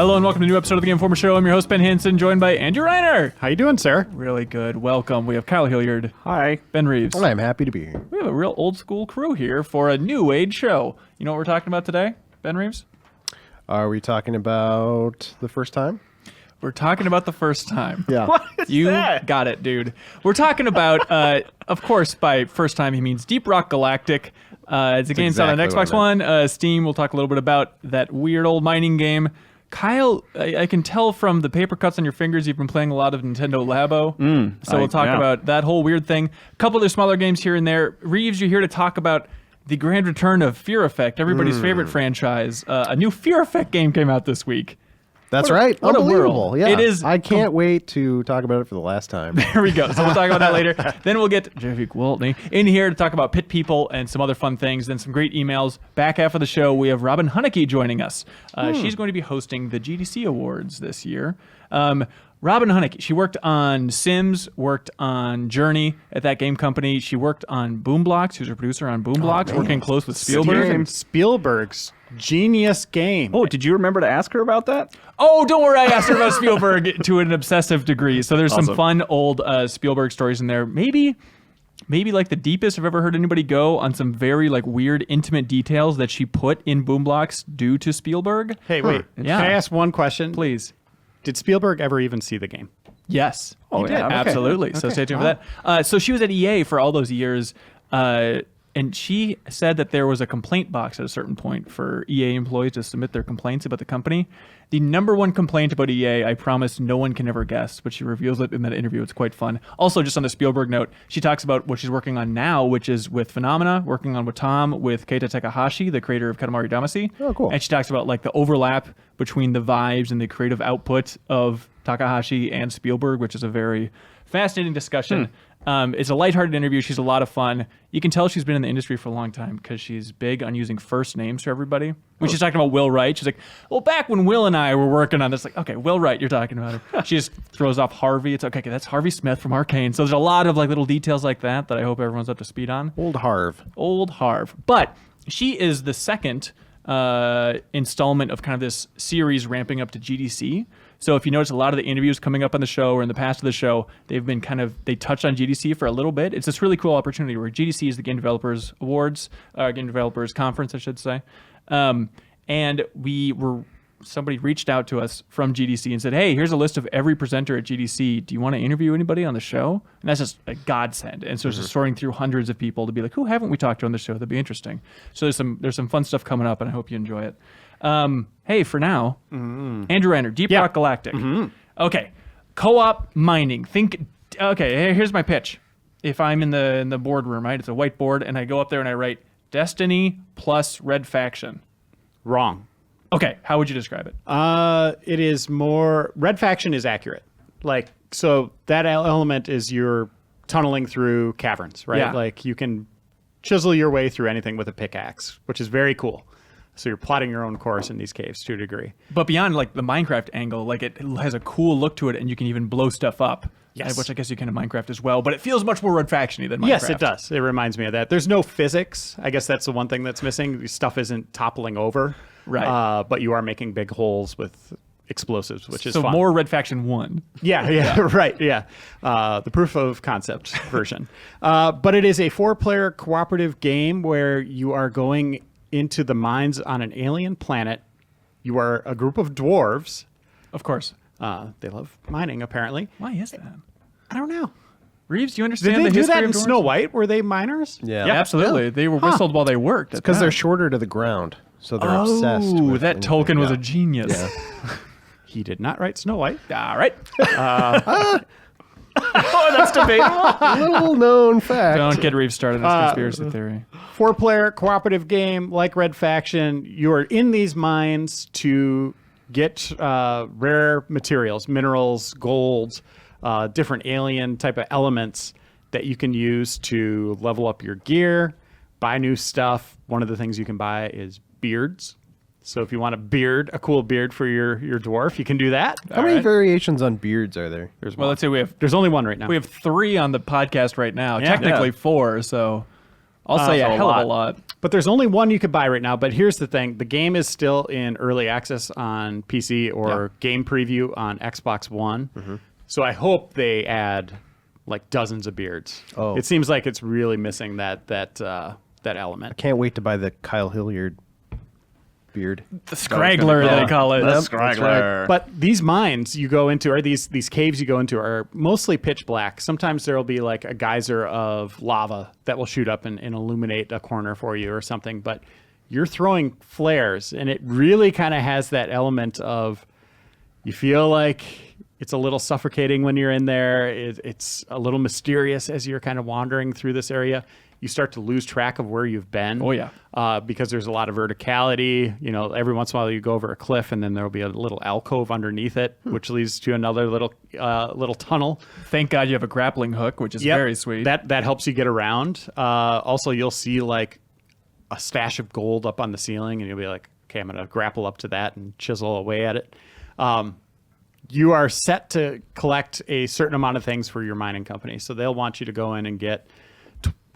Hello and welcome to a new episode of the Game Informer Show. I'm your host, Ben Hansen, joined by Andrew Reiner. How you doing, sir? Really good. Welcome. We have Kyle Hilliard. Hi. Ben Reeves. Well, I'm happy to be here. We have a real old school crew here for a new age show. You know what we're talking about today, Ben Reeves? Are we talking about the first time? We're talking about the first time. Yeah. What is You that? got it, dude. We're talking about, of course, by first time he means Deep Rock Galactic. It's a game that's out on exactly Xbox what One, Steam. We'll talk a little bit about that weird old mining game. Kyle, I can tell from the paper cuts on your fingers you've been playing a lot of Nintendo Labo. So we'll talk about that whole weird thing. A couple other smaller games here and there. Reeves, you're here to talk about the grand return of Fear Effect, everybody's favorite franchise. A new Fear Effect game came out this week. That's right. what a Unbelievable. world. Yeah. It is I can't wait to talk about it for the last time. There we go. So we'll talk about that later. Then we'll get Jeffy Gwaltney in here to talk about Pit People and some other fun things. Then some great emails. Back half of the show, we have Robin Hunicke joining us. She's going to be hosting the GDC Awards this year. Robin Hunicke, she worked on Sims, worked on Journey at that game company. She worked on Boom Blocks. She was a producer on Boom Blocks, working close with Spielberg. Steven Spielberg's genius game. Oh, did you remember to ask her about that? Oh, don't worry. I asked her about Spielberg to an obsessive degree. So there's some Awesome. fun old Spielberg stories in there. Maybe like the deepest I've ever heard anybody go on some very like weird, intimate details that she put in Boom Blocks due to Spielberg. Hey, wait. Yeah. Can I ask one question? Please. Did Spielberg ever even see the game? Yes. Oh, He yeah, did. okay. Absolutely. So stay tuned for that. So she was at EA for all those years. And she said that there was a complaint box at a certain point for EA employees to submit their complaints about the company. The number one complaint about EA, I promise no one can ever guess, but she reveals it in that interview. It's quite fun. Also, just on the Spielberg note, she talks about what she's working on now, which is with Phenomena, working on Watam with Keita Takahashi, the creator of Katamari Damacy. Oh, cool. And she talks about like the overlap between the vibes and the creative output of Takahashi and Spielberg, which is a very fascinating discussion. It's a lighthearted interview. She's a lot of fun. You can tell she's been in the industry for a long time because she's big on using first names for everybody. When she's talking about Will Wright, she's like, well, back when Will and I were working on this, like, okay, Will Wright, you're talking about her. She just throws off Harvey. It's okay, that's Harvey Smith from Arcane. So there's a lot of like little details like that I hope everyone's up to speed on. Old Harv. Old Harv. But she is the second installment of kind of this series ramping up to GDC. So if you notice a lot of the interviews coming up on the show or in the past of the show, they've been they touched on GDC for a little bit. It's this really cool opportunity where GDC is the Game Developers Awards, Game Developers Conference, I should say. And somebody reached out to us from GDC and said, hey, here's a list of every presenter at GDC. Do you want to interview anybody on the show? And that's just a godsend. And so it's just sorting through hundreds of people to be like, who haven't we talked to on the show? That'd be interesting. So there's some fun stuff coming up, and I hope you enjoy it. Hey, for now, Andrew Reiner, Deep Rock Galactic. Okay, co-op mining. Here's my pitch. If I'm in the boardroom, right, it's a whiteboard, and I go up there and I write Destiny plus Red Faction. Wrong. Okay, how would you describe it? It is more... Red Faction is accurate. Like, so that element is you're tunneling through caverns, right? Yeah. Like, you can chisel your way through anything with a pickaxe, which is very cool. So you're plotting your own course in these caves to a degree. But beyond like the Minecraft angle, like it has a cool look to it, and you can even blow stuff up. Yes. Which I guess you can in Minecraft as well, but it feels much more Red Faction-y than Minecraft. Yes, it does. It reminds me of that. There's no physics. I guess that's the one thing that's missing. Stuff isn't toppling over. Right. But you are making big holes with explosives, which is so fun. more Red Faction 1. Yeah, right, yeah. The proof of concept version. But it is a 4-player cooperative game where you are going into the mines on an alien planet. You are a group of dwarves. Of course. They love mining, apparently. Why is that? I don't know. Reeves, do you Did understand they the do history that of in dwarves? Snow White? Were they miners? Yeah. Yeah, absolutely. They were whistled while they worked. Because they're shorter to the ground, so they're obsessed Oh, with that anything. Tolkien was Yeah. a genius. Yeah. He did not write Snow White. All right. Oh, that's debatable. Little known fact. Don't get Reeves started on this conspiracy theory. 4-player cooperative game like Red Faction. You are in these mines to get rare materials, minerals, gold, different alien type of elements that you can use to level up your gear, buy new stuff. One of the things you can buy is beards. So if you want a cool beard for your dwarf, you can do that. How many variations on beards are there? There's Well, one. let's say There's only one right now. we have 3 on the podcast right now. Yeah. Technically Yeah. 4, so I'll say a so a hell of a lot. lot. But there's only one you could buy right now. But here's the thing. The game is still in early access on PC or game preview on Xbox One. So I hope they add like dozens of beards. Oh. It seems like it's really missing that element. Can't wait to buy the Kyle Hilliard beard. The Scraggler, they call it. The Scraggler. But these mines you go into, or these caves you go into, are mostly pitch black. Sometimes there will be like a geyser of lava that will shoot up and illuminate a corner for you or something. But you're throwing flares, and it really kind of has that element of you feel like it's a little suffocating when you're in there. It's a little mysterious as you're kind of wandering through this area. You start to lose track of where you've been. Oh, yeah. Because there's a lot of verticality. You know, every once in a while you go over a cliff, and then there'll be a little alcove underneath it, which leads to another little tunnel. Thank God you have a grappling hook, which is very sweet. That helps you get around. Also, you'll see like a stash of gold up on the ceiling, and you'll be like, okay, I'm going to grapple up to that and chisel away at it. You are set to collect a certain amount of things for your mining company. So they'll want you to go in and get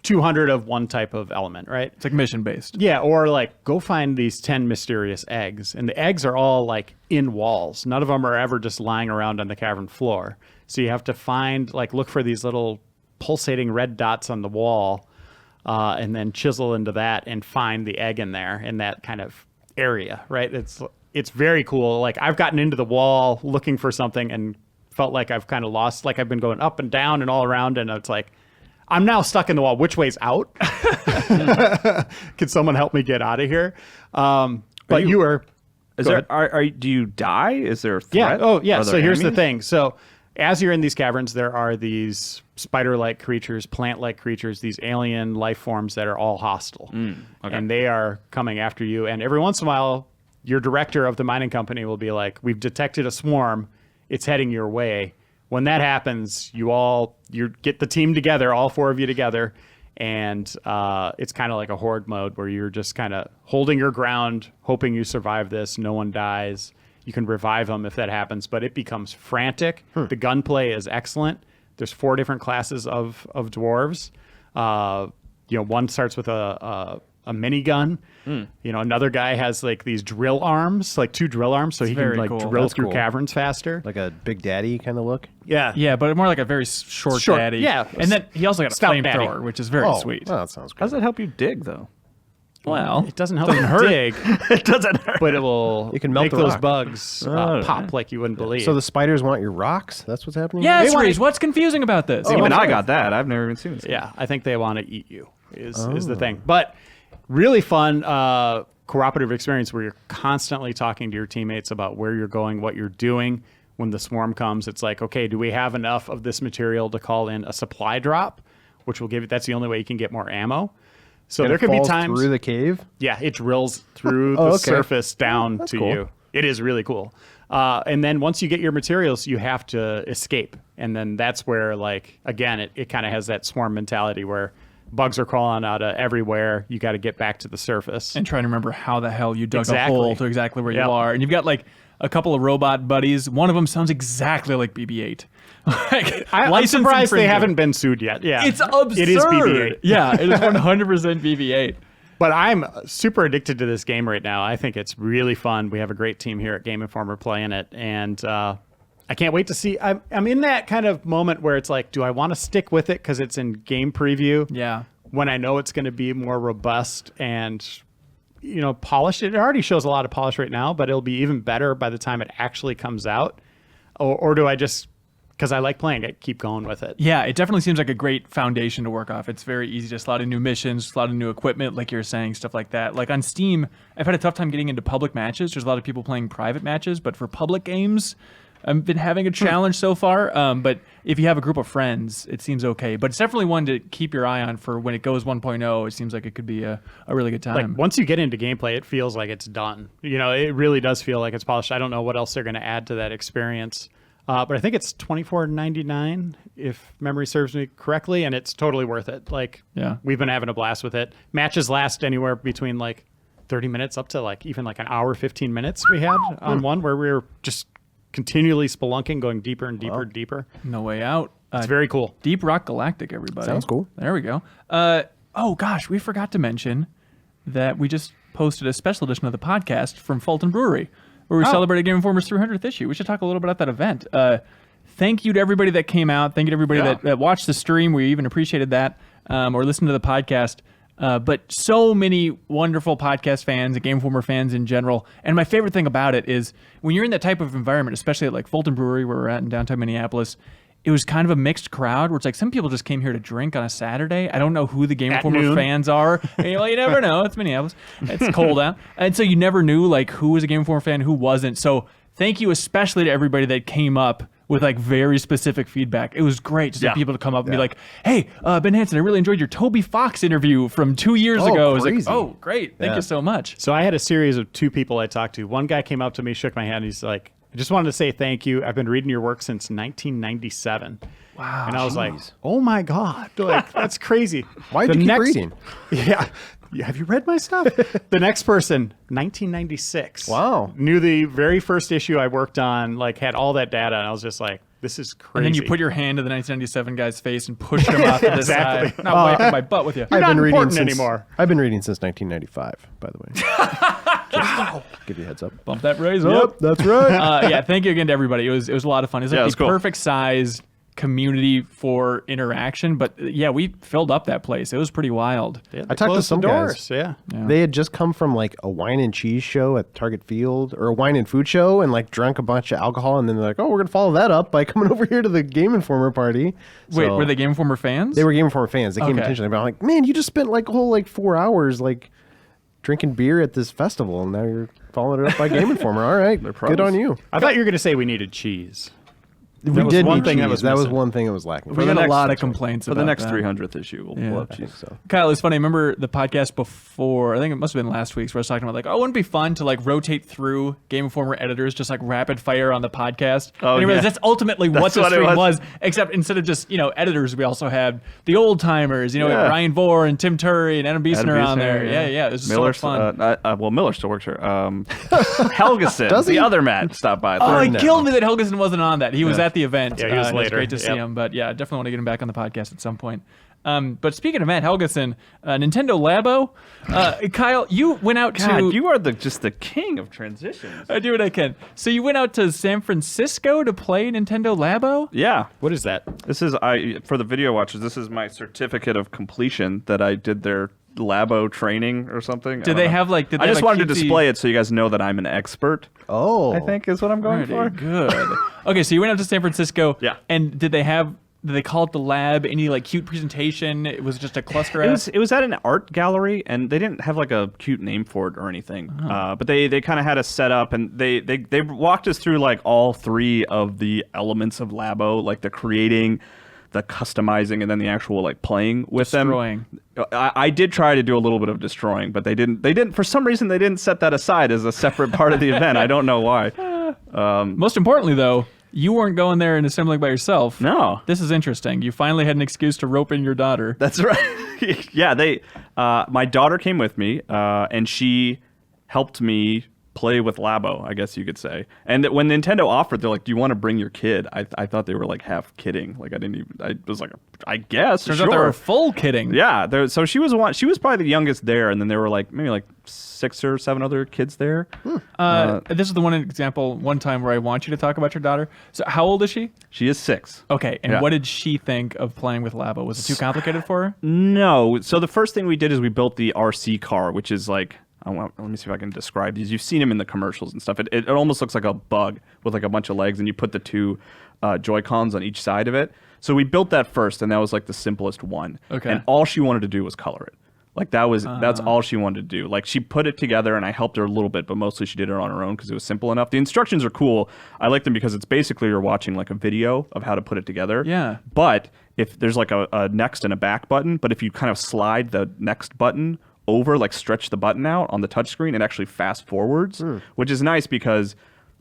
200 of one type of element, right? It's like mission based. Yeah, or like go find these 10 mysterious eggs. And the eggs are all like in walls. None of them are ever just lying around on the cavern floor. So you have to find, like, look for these little pulsating red dots on the wall, and then chisel into that and find the egg in there in that kind of area, right? It's very cool. Like, I've gotten into the wall looking for something and felt like I've kind of lost, like I've been going up and down and all around, and it's like, I'm now stuck in the wall. Which way's out? Can someone help me get out of here? But you were... Is there? Do you die? Is there a threat? Yeah. Oh, yeah. Are So there here's the enemies? thing. So as you're in these caverns, there are these spider-like creatures, plant-like creatures, these alien life forms that are all hostile. And they are coming after you. And every once in a while, your director of the mining company will be like, we've detected a swarm. It's heading your way. When that happens, you get the team together, all four of you together, and it's kind of like a horde mode where you're just kind of holding your ground, hoping you survive this, no one dies. You can revive them if that happens, but it becomes frantic. The gunplay is excellent. There's 4 different classes of dwarves. One starts with a minigun. Another guy has like these drill arms, like 2 drill arms, so he can very like cool. drill That's through cool. caverns faster. Like a Big Daddy kind of look. Yeah. Yeah, but more like a very short daddy. yeah. And then he also got a Stout flamethrower, daddy. which is very sweet. Oh, that sounds How does good. that help you dig, though? Well, It doesn't help you dig, It doesn't hurt. but it will It can melt make the those rock. bugs pop like you wouldn't believe. So the spiders want your rocks? That's what's happening? yes, wanna- Reese, what's confusing about this? Even I sorry. got that. I've never even seen this. Yeah, I think they want to eat you is the thing. But really fun cooperative experience where you're constantly talking to your teammates about where you're going, what you're doing. When the swarm comes, it's like, okay, do we have enough of this material to call in a supply drop, which will give you, that's the only way you can get more ammo. So And there it could be falls times through the cave? yeah, it drills through Oh, the okay. surface down to cool. you. It is really cool. And then once you get your materials, you have to escape. And then that's where, like, again, it kind of has that swarm mentality where bugs are crawling out of everywhere. You got to get back to the surface. And trying to remember how the hell you dug Exactly. a hole to exactly where Yep. you are. And you've got like a couple of robot buddies. One of them sounds exactly like BB-8. I'm License surprised they infringement. haven't been sued yet. Yeah, It's absurd. It is BB-8. Yeah, it is 100% BB-8. But I'm super addicted to this game right now. I think it's really fun. We have a great team here at Game Informer playing it, and I can't wait to see. I'm in that kind of moment where it's like, do I want to stick with it because it's in game preview? Yeah. When I know it's going to be more robust and polished. It already shows a lot of polish right now, but it'll be even better by the time it actually comes out. Or do I just, because I like playing it, keep going with it? Yeah, it definitely seems like a great foundation to work off. It's very easy, just a lot of new missions, a lot of new equipment, like you're saying, stuff like that. Like on Steam, I've had a tough time getting into public matches. There's a lot of people playing private matches, but for public games, I've been having a challenge so far. But if you have a group of friends, it seems okay. But it's definitely one to keep your eye on for when it goes 1.0. It seems like it could be a really good time. Like once you get into gameplay, it feels like it's done. It really does feel like it's polished. I don't know what else they're going to add to that experience. But I think it's $24.99 if memory serves me correctly, and it's totally worth it. Like, Yeah. we've been having a blast with it. Matches last anywhere between like 30 minutes up to like even like an hour, 15 minutes we had on one where we were just continually spelunking, going deeper and deeper and deeper. No Way Out. It's very cool. Deep Rock Galactic, everybody. Sounds cool. There we go. Oh, gosh, we forgot to mention that we just posted a special edition of the podcast from Fulton Brewery, where we celebrated Game Informer's 300th issue. We should talk a little bit about that event. Thank you to everybody that came out. Thank you to everybody that watched the stream. We even appreciated that, or listened to the podcast. But so many wonderful podcast fans and Game Informer fans in general. And my favorite thing about it is when you're in that type of environment, especially at like Fulton Brewery, where we're at in downtown Minneapolis, it was kind of a mixed crowd where it's like some people just came here to drink on a Saturday. I don't know who the Game Informer fans are. And, well, you never know. It's Minneapolis. It's cold out. And so you never knew like who was a Game Informer fan, who wasn't. So thank you especially to everybody that came up with like very specific feedback. It was great to see people to come up and be like, hey, Ben Hansen, I really enjoyed your Toby Fox interview from 2 years ago. I was like, oh, great. Thank you so much. So I had a series of 2 people I talked to. One guy came up to me, shook my hand, and he's like, I just wanted to say thank you. I've been reading your work since 1997. Wow. And I was like, oh my God. Like, that's crazy. Why did you keep reading? Yeah. Have you read my stuff? The next person, 1996. Wow. Knew the very first issue I worked on, like had all that data, and I was just like, this is crazy. And then you put your hand to the 1997 guy's face and pushed him off to the side. Not wiping my butt with you. You're not important anymore. I've been reading since 1995, by the way. Just give you a heads up. Bump that raise up. Yep, that's right. Yeah, thank you again to everybody. It was a lot of fun. It was like the cool. perfect size community for interaction, but yeah, we filled up that place. It was pretty wild. I talked to some guys. Yeah. They had just come from like a wine and cheese show at Target Field or a wine and food show and like drank a bunch of alcohol, and then they're like, oh, we're going to follow that up by coming over here to the Game Informer party. Wait, So were they Game Informer fans? They were Game Informer fans. They came Okay. intentionally. But I'm like, man, you just spent like a whole like 4 hours like drinking beer at this festival, and now you're following it up by Game Informer. All right, good on you. I thought you were going to say we needed cheese. We was did one need thing cheese. that was missing. one thing that was lacking. we got a lot of complaints For about the next that. 300th issue, we'll have I cheese. think so. Kyle, it's funny. I remember the podcast before. I think it must have been last week's where I was talking about like, oh, wouldn't it be fun to like rotate through Game Informer editors just like rapid fire on the podcast? Oh, and I realized yeah. that's ultimately what That's the what it stream was. was. Except instead of just editors, we also had the old timers. We had Ryan Vore and Tim Turry and Adam Beeson are on there. Yeah. It was just so much fun. Well, Miller still works here. Helgeson, Does he? the other Matt, stopped by. Oh, he No. killed me that Helgeson wasn't on that. He was at the event. Yeah, he was and later. It was great to see Yep. him. But yeah, definitely want to get him back on the podcast at some point. But speaking of Matt Helgeson, Nintendo Labo, Kyle, you went out God, to... you are just the king of transitions. I do what I can. So you went out to San Francisco to play Nintendo Labo? Yeah. What is that? This is for the video watchers. This is my certificate of completion that I did their Labo training or something. Did they have like? Did I they just have a wanted to cutesy- display it so you guys know that I'm an expert. Oh, I think is what I'm going Pretty for. good. Okay, so you went out to San Francisco. Yeah. And did they call it the lab? Any like cute presentation? It was just a cluster. It was at an art gallery, and they didn't have like a cute name for it or anything. But they kind of had us set up, and they walked us through like all 3 of the elements of Labo, like the creating, the customizing, and then the actual like playing with Destroying. them. I did try to do a little bit of destroying, but they didn't for some reason they didn't set that aside as a separate part of the event. I don't know why. Most importantly, though, you weren't going there and assembling by yourself. No. This is interesting. You finally had an excuse to rope in your daughter. That's right. Yeah, my daughter came with me, and she helped me play with Labo, I guess you could say. And when Nintendo offered, they're like, "Do you want to bring your kid?" I thought they were like half kidding. Like I was like, I guess. Turns sure. out they were full kidding. Yeah. So she was one. She was probably the youngest there, and then there were like maybe like 6 or 7 other kids there. This is the one example, one time where I want you to talk about your daughter. So how old is she? She is 6. Okay, and Yeah. what did she think of playing with Labo? Was it too complicated for her? No. So the first thing we did is we built the RC car, which is like, let me see if I can describe these. You've seen them in the commercials and stuff. It almost looks like a bug with like a bunch of legs, and you put the 2 Joy-Cons on each side of it. So we built that first, and that was like the simplest one. Okay. And all she wanted to do was color it. Like that's all she wanted to do. Like she put it together, and I helped her a little bit, but mostly she did it on her own because it was simple enough. The instructions are cool. I like them because it's basically you're watching like a video of how to put it together. Yeah. But if there's like a next and a back button, but if you kind of slide the next button over, like stretch the button out on the touchscreen, it actually fast forwards, which is nice because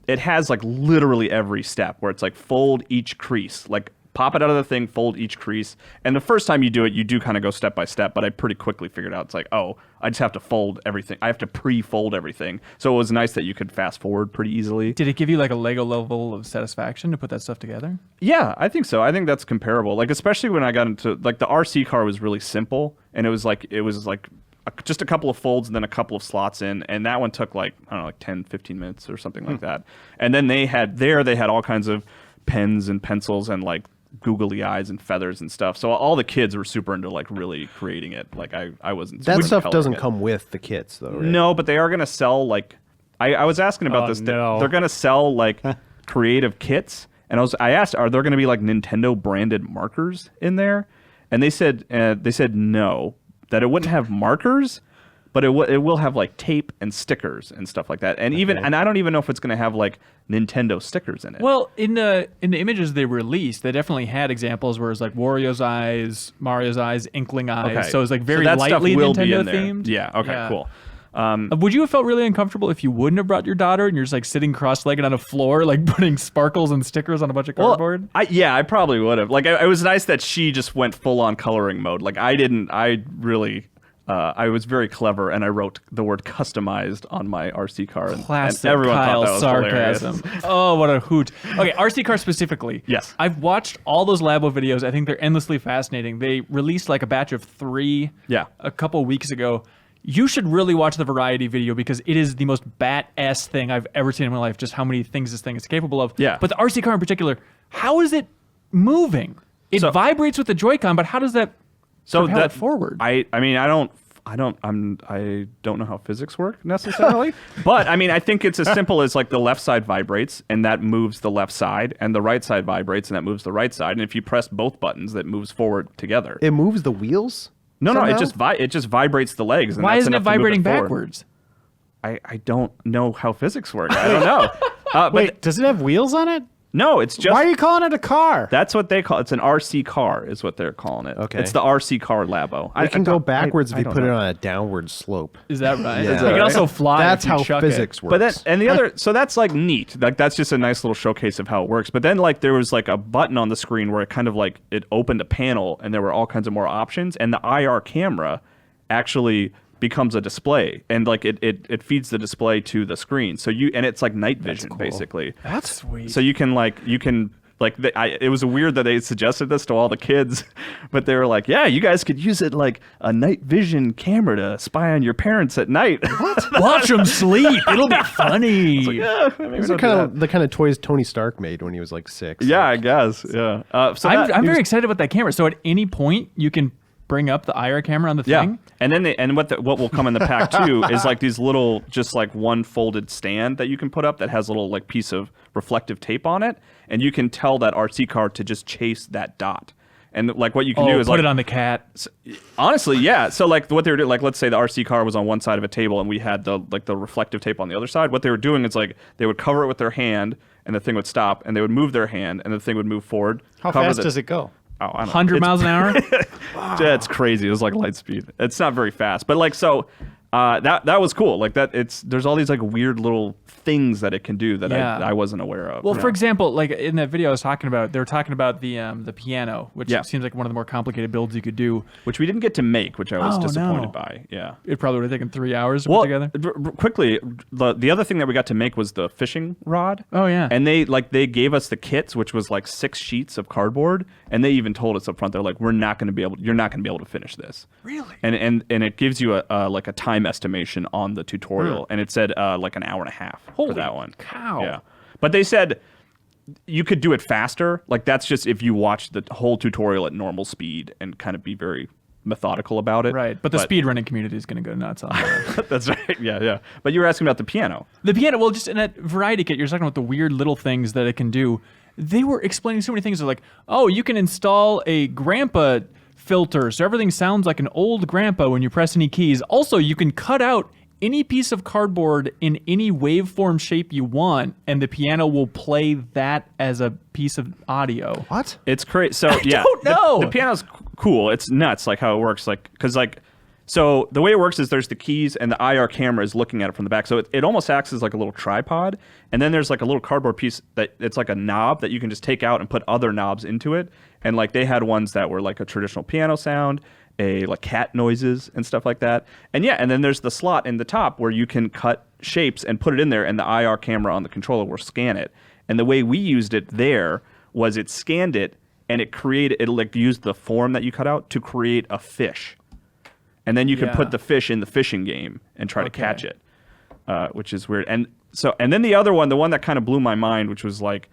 it has like literally every step where it's like fold each crease, like pop it out of the thing, fold each crease. And the first time you do it, you do kind of go step by step, but I pretty quickly figured out it's like, oh, I just have to fold everything. I have to pre-fold everything. So it was nice that you could fast forward pretty easily. Did it give you like a Lego level of satisfaction to put that stuff together? Yeah, I think so. I think that's comparable. Like especially when I got into like the RC car was really simple, and it was like just a couple of folds and then a couple of slots in, and that one took like, I don't know, like 10, 15 minutes or something like that. And then they had all kinds of pens and pencils and like googly eyes and feathers and stuff. So all the kids were super into like really creating it. Like I wasn't. That super stuff coloring doesn't it. come with the kits, though, right? No, but they are going to sell like I was asking about Oh, this. no. They're going to sell like creative kits, and I asked, are there going to be like Nintendo branded markers in there? And they said no, that it wouldn't have markers, but it will have like tape and stickers and stuff like that. And and I don't even know if it's going to have like Nintendo stickers in it. Well, in the images they released, they definitely had examples where it's like Wario's eyes, Mario's eyes, Inkling eyes. Okay. So it's like very that stuff lightly will be Nintendo in there. themed. Yeah. Okay. Cool. Would you have felt really uncomfortable if you wouldn't have brought your daughter and you're just like sitting cross-legged on a floor, like putting sparkles and stickers on a bunch of cardboard? I probably would have. Like, it was nice that she just went full on coloring mode. Like, I didn't. I really. I was very clever, and I wrote the word "customized" on my RC car, and Classic everyone Kyle thought that was sarcasm. hilarious. Oh, what a hoot. Okay, RC car specifically. Yes. I've watched all those Labo videos. I think they're endlessly fascinating. They released like a batch of 3 a couple weeks ago. You should really watch the variety video because it is the most bat-ass thing I've ever seen in my life, just how many things this thing is capable of. Yeah. But the RC car in particular, how is it moving? It vibrates with the Joy-Con, but how does that propel it forward? I mean, I don't know how physics work necessarily, but I mean, I think it's as simple as like the left side vibrates and that moves the left side, and the right side vibrates and that moves the right side. And if you press both buttons, that moves forward together. It moves the wheels? No, somehow? it just vibrates the legs. And Why that's isn't it enough to move vibrating forward. backwards? I don't know how physics work. I don't know. But Wait, does it have wheels on it? no, it's just. Why are you calling it a car? That's what they call it. It's an RC car, is what they're calling it. Okay. It's the RC car Labo. It can go backwards if I you don't put know. it on a downward slope. Is that right? Yeah. It can also fly. That's if you how chuck physics it. works. But then, and the other, so that's like neat. Like that's just a nice little showcase of how it works. But then like there was like a button on the screen where it kind of like it opened a panel and there were all kinds of more options. And the IR camera actually becomes a display, and like it feeds the display to the screen. So and it's like night vision basically. That's sweet. So you can it was weird that they suggested this to all the kids, but they were like, yeah, you guys could use it like a night vision camera to spy on your parents at night. What? Watch them sleep. It'll be funny. Yeah, maybe These don't are do kind that. of the kind of toys Tony Stark made when he was like 6. Yeah, I guess. Yeah. So I'm very excited about that camera. So at any point you can bring up the IR camera on the yeah. thing. And then what will come in the pack too is like these little, just like one folded stand that you can put up that has a little like piece of reflective tape on it, and you can tell that RC car to just chase that dot. And like what you can do is put like, it on the cat. honestly, yeah. So like what they were doing, like let's say the RC car was on one side of a table and we had the reflective tape on the other side. What they were doing is like they would cover it with their hand and the thing would stop, and they would move their hand and the thing would move forward. How fast does it go? Oh, I don't know. 100 miles an hour. Yeah, it's crazy. It was like light speed. It's not very fast, but like so. That was cool. Like that, there's all these like weird little things that it can do that Yeah. I wasn't aware of. Well, you for know? example, like in that video I was talking about, they were talking about the piano, which Yeah. seems like one of the more complicated builds you could do. which we didn't get to make, which I was Oh, disappointed no. by. Yeah. It probably would have taken 3 hours to Well, put together. quickly, the other thing that we got to make was the fishing rod. Oh, yeah. And they gave us the kits, which was like 6 sheets of cardboard, and they even told us up front, they're like, you're not going to be able to finish this. Really? And it gives you a time estimation on the tutorial, and it said like an hour and a half for that one. cow. Yeah. But they said you could do it faster. Like that's just if you watch the whole tutorial at normal speed and kind of be very methodical about it. Right, but the speedrunning community is going to go nuts on that. That's right. Yeah, yeah. But you were asking about the piano. The piano, well, just in that variety kit, you're talking about the weird little things that it can do. They were explaining so many things. They're like, oh, you can install a grandpa filter, so everything sounds like an old grandpa when you press any keys. Also, you can cut out any piece of cardboard in any waveform shape you want, and the piano will play that as a piece of audio. What? It's crazy. So yeah, don't know. The piano's cool. It's nuts, like how it works. Like because like. So the way it works is there's the keys and the IR camera is looking at it from the back. So it almost acts as like a little tripod. And then there's like a little cardboard piece that it's like a knob that you can just take out and put other knobs into it. And like they had ones that were like a traditional piano sound, like cat noises and stuff like that. And yeah, and then there's the slot in the top where you can cut shapes and put it in there, and the IR camera on the controller will scan it. And the way we used it there was it scanned it and it like used the form that you cut out to create a fish. and then you can Yeah. put the fish in the fishing game and try to catch it, which is weird. And then the other one, the one that kind of blew my mind, which was like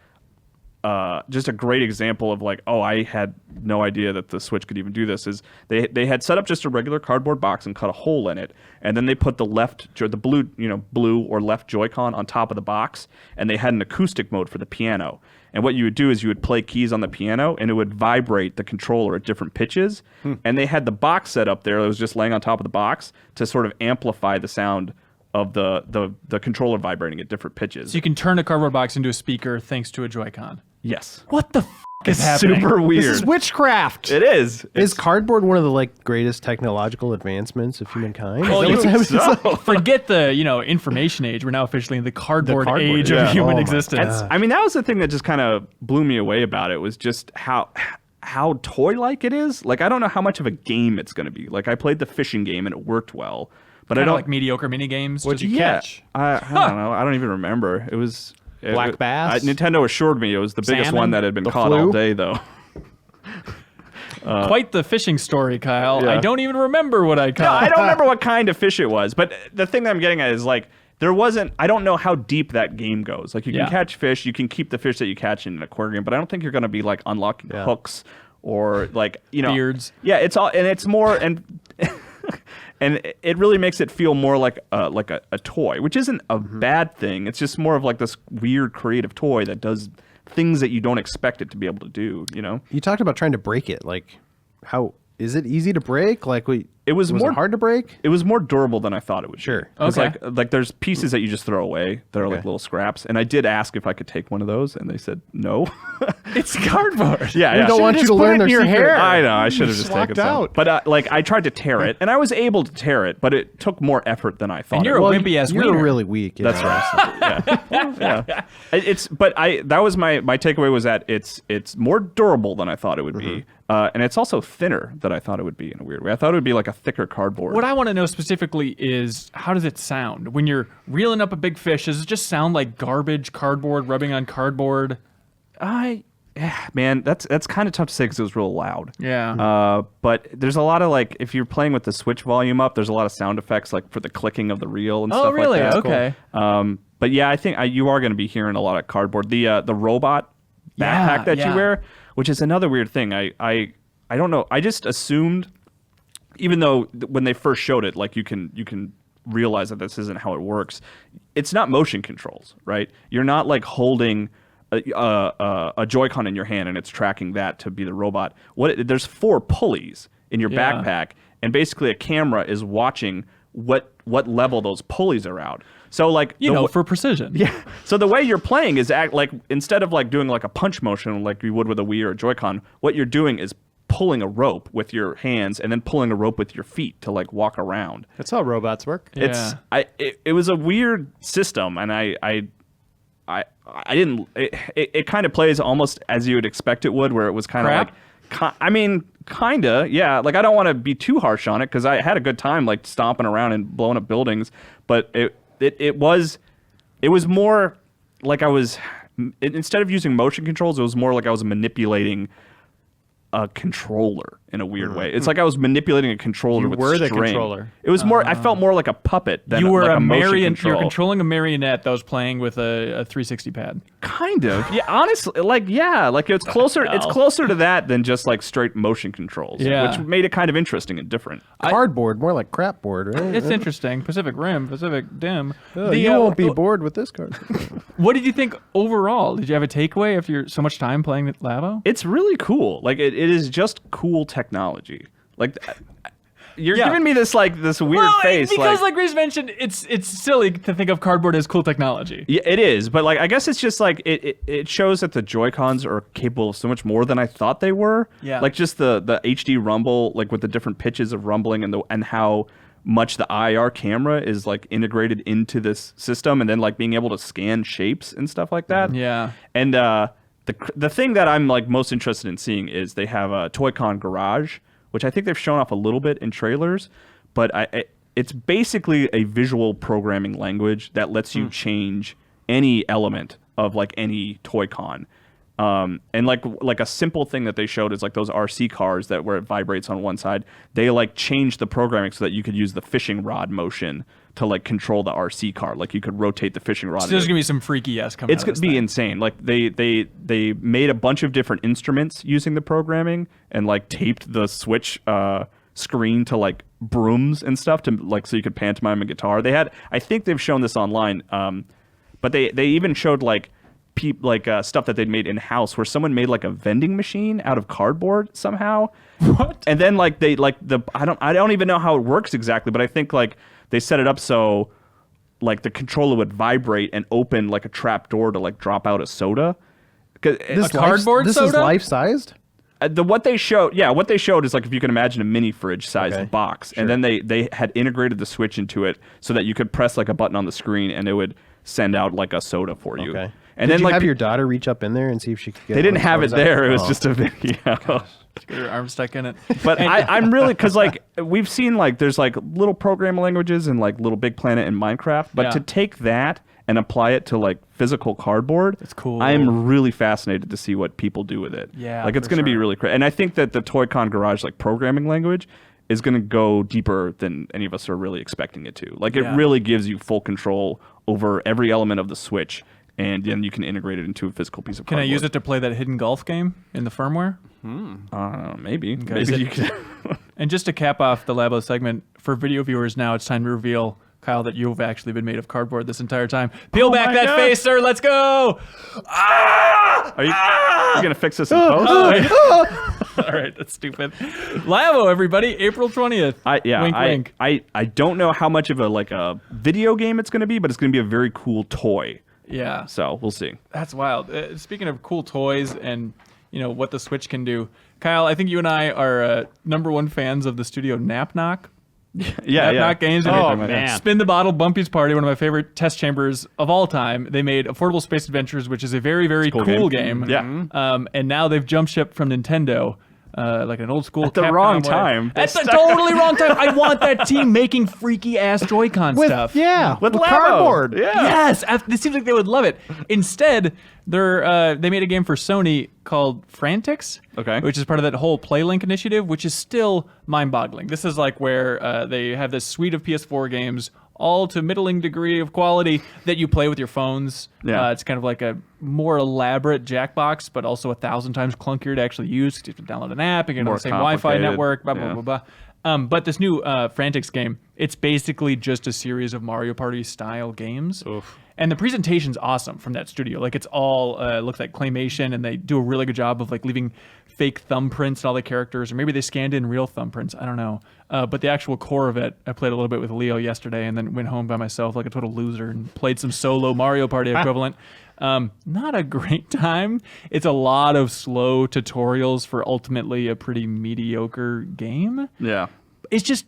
just a great example of like, oh, I had no idea that the Switch could even do this, is they had set up just a regular cardboard box and cut a hole in it, and then they put the blue or left Joy-Con on top of the box, and they had an acoustic mode for the piano. And what you would do is you would play keys on the piano, and it would vibrate the controller at different pitches. And they had the box set up there that was just laying on top of the box to sort of amplify the sound of the controller vibrating at different pitches. So you can turn a cardboard box into a speaker thanks to a Joy-Con. Yes. What the is happening? Super weird. This is witchcraft. It is. Is cardboard one of the like greatest technological advancements of humankind? Well, Is that what's happening? Forget the information age. We're now officially in the cardboard, cardboard age age. of Yeah. human Oh my existence. I mean, that was the thing that just kind of blew me away about it, was just how toy-like it is. Like, I don't know how much of a game it's going to be. Like, I played the fishing game and it worked well, but I Kinda don't like mediocre mini games. What'd you catch? I don't know. I don't even remember. It was Black bass? Nintendo assured me it was the biggest Salmon? one that had been The caught flu? all day, though. Quite the fishing story, Kyle. Yeah. I don't even remember what I No, caught. I don't remember what kind of fish it was, but the thing that I'm getting at is like, there wasn't. I don't know how deep that game goes. Like, you can catch fish, you can keep the fish that you catch in an aquarium, but I don't think you're going to be like unlocking hooks or like Beards. Yeah, it's all, and it's more and it really makes it feel more like a toy, which isn't a bad thing. It's just more of like this weird creative toy that does things that you don't expect it to be able to do. You talked about trying to break it. Like, how is it easy to break? Like, It was more hard to break. It was more durable than I thought it would. Sure. Be. 'Cause, Okay. like there's pieces that you just throw away that are like little scraps, and I did ask if I could take one of those, and they said no. It's cardboard. Yeah, We don't want you to learn their your secret. hair. I know. I should have just walked taken some. out. But like, I tried to tear it, and I was able to tear it, but it took more effort than I thought. And you're it a would. wimpy ass You're wiener. really weak. That's right. Yeah. That was my takeaway, was that it's more durable than I thought it would be, and it's also thinner than I thought it would be in a weird way. I thought it would be like a thicker cardboard. What I want to know specifically is, how does it sound when you're reeling up a big fish? Does it just sound like garbage cardboard rubbing on cardboard? Man, that's kind of tough to say because it was real loud. Yeah. But there's a lot of like, if you're playing with the Switch volume up, there's a lot of sound effects like for the clicking of the reel and Oh, stuff really? like that. Okay. But yeah, I think you are going to be hearing a lot of cardboard. The robot backpack that you wear, which is another weird thing. I don't know. I just assumed, even though when they first showed it, like you can realize that this isn't how it works. It's not motion controls, right? You're not like holding a Joy-Con in your hand and it's tracking that to be the robot. There's 4 pulleys in your backpack, and basically a camera is watching what level those pulleys are out. So like for precision. yeah. So the way you're playing is like, instead of like doing like a punch motion like you would with a Wii or a Joy-Con, what you're doing is pulling a rope with your hands and then pulling a rope with your feet to like walk around. That's how robots work. Yeah. It was a weird system, and I didn't. It kind of plays almost as you would expect it would, where it was kind of like, I mean, kinda, yeah. Like, I don't want to be too harsh on it because I had a good time like stomping around and blowing up buildings, but it was more like I was, instead of using motion controls, it was more like I was manipulating a controller in a weird way. It's like I was manipulating a controller with were the string. controller. It was more. I felt more like a puppet than You were like a motion marionette. control. You're controlling a marionette that was playing with a 360 pad. Kind of. Yeah, honestly, like it's closer. It's hell? closer to that than just like straight motion controls, Yeah. which made it kind of interesting and different. Cardboard, more like crapboard, right? It's interesting. Pacific Rim, Pacific Dim. You won't be bored with this card. What did you think overall? Did you have a takeaway after so much time playing with Labo? It's really cool. Like it is just cool technology. Like you're giving me this weird face. Because like Reese mentioned, it's silly to think of cardboard as cool technology. Yeah, it is, but like I guess it's just like it shows that the Joy-Cons are capable of so much more than I thought they were. Yeah. Like just the HD rumble, like with the different pitches of rumbling and how much the IR camera is like integrated into this system, and then like being able to scan shapes and stuff like that. Yeah. And the thing that I'm like most interested in seeing is they have a Toy-Con Garage, which I think they've shown off a little bit in trailers, but it's basically a visual programming language that lets you change any element of like any Toy-Con. And like a simple thing that they showed is like those RC cars that where it vibrates on one side. They like changed the programming so that you could use the fishing rod motion to like control the RC car. Like you could rotate the fishing rod. So there's gonna be some freaky ass coming. It's gonna be insane. Like they made a bunch of different instruments using the programming and like taped the Switch screen to like brooms and stuff to like so you could pantomime a guitar. I think they've shown this online, but they even showed like stuff that they'd made in house where someone made like a vending machine out of cardboard somehow. What? And then like they like the I don't even know how it works exactly, but I think like they set it up so like the controller would vibrate and open like a trap door to like drop out a soda. A cardboard This soda? is life-sized? What they showed is like if you can imagine a mini fridge sized box, and then they had integrated the Switch into it so that you could press like a button on the screen and it would send out like a soda for you. Okay. And Did then you like have your daughter reach up in there and see if she could get they didn't one have it of those there. out? It was Oh. just a video. Get her arm stuck in it. But I'm really because like we've seen like there's like little programming languages in like Little Big Planet and Minecraft, but to take that and apply it to like physical cardboard, That's cool. I'm really fascinated to see what people do with it. Yeah, like it's for going to be sure. really crazy. And I think that the Toy-Con Garage like programming language is going to go deeper than any of us are really expecting it to. Like it really gives you full control over every element of the Switch, and then you can integrate it into a physical piece of Can cardboard. I use it to play that hidden golf game in the firmware? Maybe. Is Maybe it- you can. And just to cap off the Labo segment, for video viewers now, it's time to reveal, Kyle, that you've actually been made of cardboard this entire time. Peel back my that God. face, sir. Let's go. Are you going to fix this in post? All right, that's stupid. Labo, everybody, April 20th. Wink, wink. I don't know how much of a video game it's going to be, but it's going to be a very cool toy. Yeah, So we'll see. that's wild. Speaking of cool toys and what the Switch can do, Kyle, I think you and I are #1 fans of the studio Nap Knock. Yeah, Knock Games. Oh, man. Spin the Bottle, Bumpy's Party, one of my favorite test chambers of all time. They made Affordable Space Adventures, which is a very, very cool game. Yeah. And now they've jump ship from Nintendo. Like an old school At the Capcom wrong way. time. At the totally wrong time. I want that team making freaky ass Joy-Con stuff. With Labo. cardboard. Yeah. Yes, it seems like they would love it. Instead, they made a game for Sony called Frantics, Okay. which is part of that whole PlayLink initiative, which is still mind-boggling. This is like where they have this suite of PS4 games, all to middling degree of quality that you play with your phones. Yeah. It's kind of like a more elaborate Jackbox, but also 1,000 times clunkier to actually use. You have to download an app, you get on More the same Wi-Fi complicated. network, blah, blah, Yeah. blah, blah. But this new Frantics game, it's basically just a series of Mario Party style games. And the presentation's awesome from that studio. Like it's all looks like claymation, and they do a really good job of like leaving fake thumbprints and all the characters, or maybe they scanned in real thumbprints. I don't know. But the actual core of it, I played a little bit with Leo yesterday, and then went home by myself like a total loser and played some solo Mario Party equivalent. Not a great time. It's a lot of slow tutorials for ultimately a pretty mediocre game. Yeah. It's just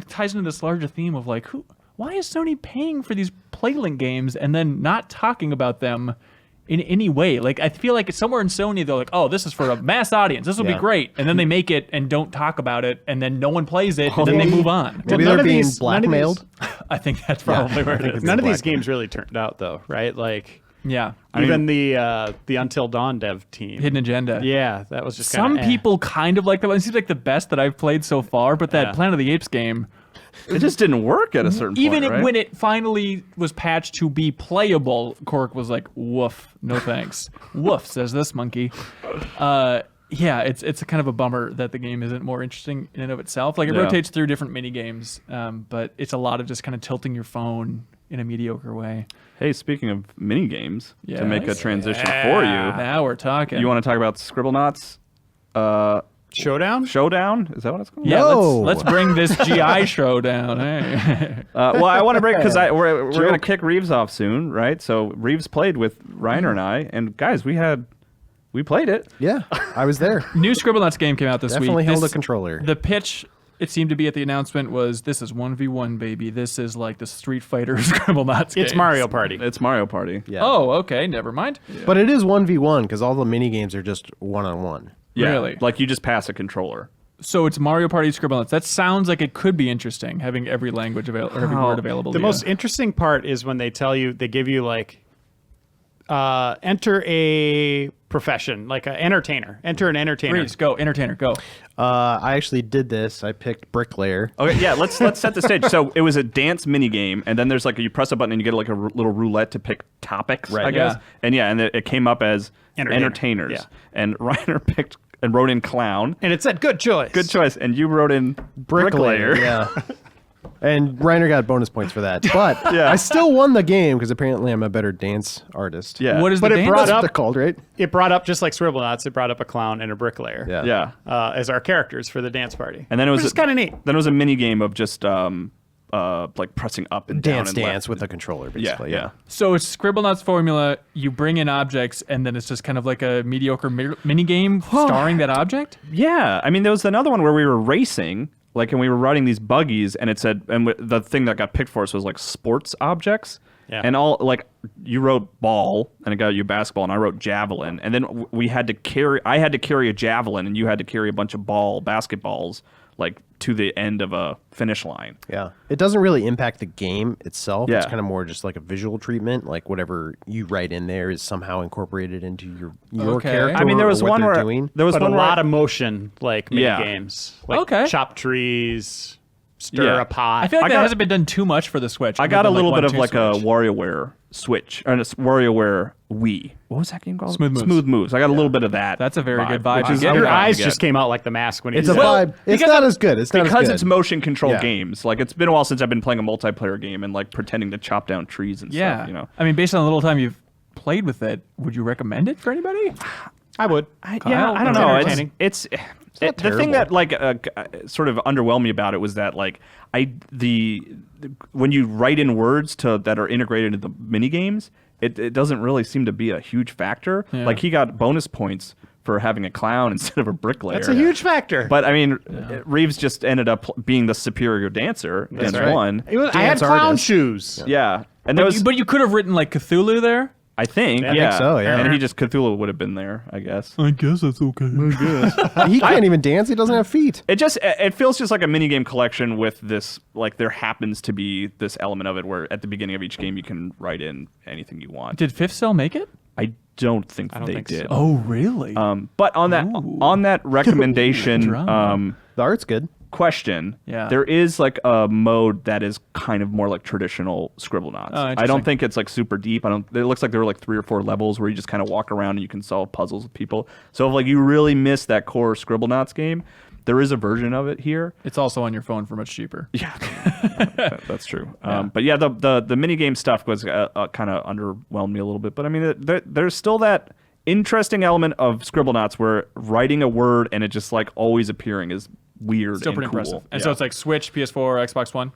ties into this larger theme of like, why is Sony paying for these PlayLink games and then not talking about them in any way? Like, I feel like it's somewhere in Sony, they're like, oh, this is for a mass audience. This will be Yeah. great. And then they make it and don't talk about it, and then no one plays it, and then they move on. Maybe none they're of being these- none of these- blackmailed. I think that's probably where it is. None of these games really turned out though, right? Like Yeah. even the Until Dawn dev team. Hidden Agenda. Yeah, that was just Some kinda, people kind of like that one. It seems like the best that I've played so far, but that Yeah. Planet of the Apes game, It just didn't work at a certain even point, right? when it finally was patched to be playable, Cork was like, woof, no thanks. Woof, says this monkey. Yeah, it's a kind of a bummer that the game isn't more interesting in and of itself. Like, it Yeah. rotates through different mini games, but it's a lot of just kind of tilting your phone in a mediocre way. Hey, speaking of mini games, Yeah. to make a transition for you, Now we're talking. you want to talk about Scribblenauts Showdown? Showdown? Is that what it's called? Yeah, No. let's bring this GI Showdown. Hey. Well, I want to break because we're going to kick Reeves off soon, right? So Reeves played with Reiner and I, and guys, we played it. Yeah, I was there. New Scribblenauts game came out this Definitely week. held This- a controller. The pitch, it seemed to be at the announcement, was this is 1v1, baby. This is like the Street Fighter Scribblenauts It's games. Mario Party. It's Mario Party. Yeah. Oh, okay, never mind. But it is 1v1 because all the mini games are just one-on-one. Yeah, Really? like you just pass a controller. So it's Mario Party Scribblenauts. That sounds like it could be interesting, having every language available, or every word available. The to most you. interesting part is when they give you like enter a profession, like an entertainer. Enter an entertainer. Reeves, go. Entertainer, go. I actually did this. I picked bricklayer. Okay, yeah, let's set the stage. So it was a dance mini game, and then there's like you press a button and you get like a little roulette to pick topics, Right. I guess. Yeah. And it came up as entertainers. Yeah. And Reiner picked and wrote in clown. And it said, good choice. Good choice. And you wrote in bricklayer. Yeah. And Reiner got bonus points for that. But Yeah. I still won the game because apparently I'm a better dance artist. Yeah. What is But the it dance? brought That's up- what they're called, right? It brought up, just like Scribblenauts, it brought up a clown and a bricklayer Yeah. Yeah. as our characters for the dance party. And then it was Which is kind of neat. Then it was a mini game of just like pressing up and down and Dance left. with a controller, Yeah, basically. yeah. So it's Scribblenauts formula. You bring in objects, and then it's just kind of like a mediocre mini game starring that object. Yeah, I mean, there was another one where we were racing, like, and we were riding these buggies, and it said, and the thing that got picked for us was like sports objects. Yeah. And all, like, you wrote ball, and it got you basketball, and I wrote javelin, and then we had to carry, I had to carry a javelin, and you had to carry a bunch of basketballs, like, to the end of a finish line. Yeah. It doesn't really impact the game itself. It's Yeah. kind of more just like a visual treatment. Like whatever you write in there is somehow incorporated into your Okay. character. I mean, there was or what one they're where doing. there was But a one where lot of motion, like mini Yeah. games. Like Okay. chop trees, stir Yeah. a pot. I feel like I that got- hasn't been done too much for the Switch. I other got a than, little bit 1, of like 2 a Switch. WarioWare Switch, or a WarioWare Wii. What was that game called? Smooth Moves. Smooth Moves. I got a little bit of that. That's a very good vibe which to is get. Your good vibe eyes to just get. came out like the mask when he It's did a that. vibe. It's because not of- as good. It's not Because as good. it's motion control Yeah. games. Like, it's been a while since I've been playing a multiplayer game and like pretending to chop down trees and Yeah. stuff. You know. I mean, based on the little time you've played with it, would you recommend it for anybody? I would. Kyle, I don't it's know. entertaining. The thing that like sort of underwhelmed me about it was that like when you write in words that are integrated into the mini games, it doesn't really seem to be a huge factor. Yeah. Like, he got bonus points for having a clown instead of a bricklayer. That's a huge factor. But I mean, Reeves just ended up being the superior dancer and right. won. I had dance clown artist. shoes. Yeah, and there was. But you could have written like Cthulhu there. I think, I think so, yeah. And he just Cthulhu would have been there, I guess. I guess that's okay. He can't even dance. He doesn't have feet. It feels just like a minigame collection with this, like, there happens to be this element of it where at the beginning of each game you can write in anything you want. Did Fifth Cell make it? I don't think they think did. so. Oh, really? But on that recommendation Drama. The art's good. question, Yeah. there is like a mode that is kind of more like traditional Scribblenauts. Oh, I interesting. don't think it's like super deep. It looks like there were like 3 or 4 levels where you just kind of walk around and you can solve puzzles with people. So if like you really miss that core Scribblenauts game, there is a version of it here. It's also on your phone for much cheaper. Yeah, that's true. But yeah, the mini game stuff was kind of underwhelmed me a little bit. But I mean, there's still that interesting element of Scribblenauts where writing a word and it just like always appearing is weird. Still and pretty cool. impressive. And Yeah. so it's like Switch, PS4, Xbox One.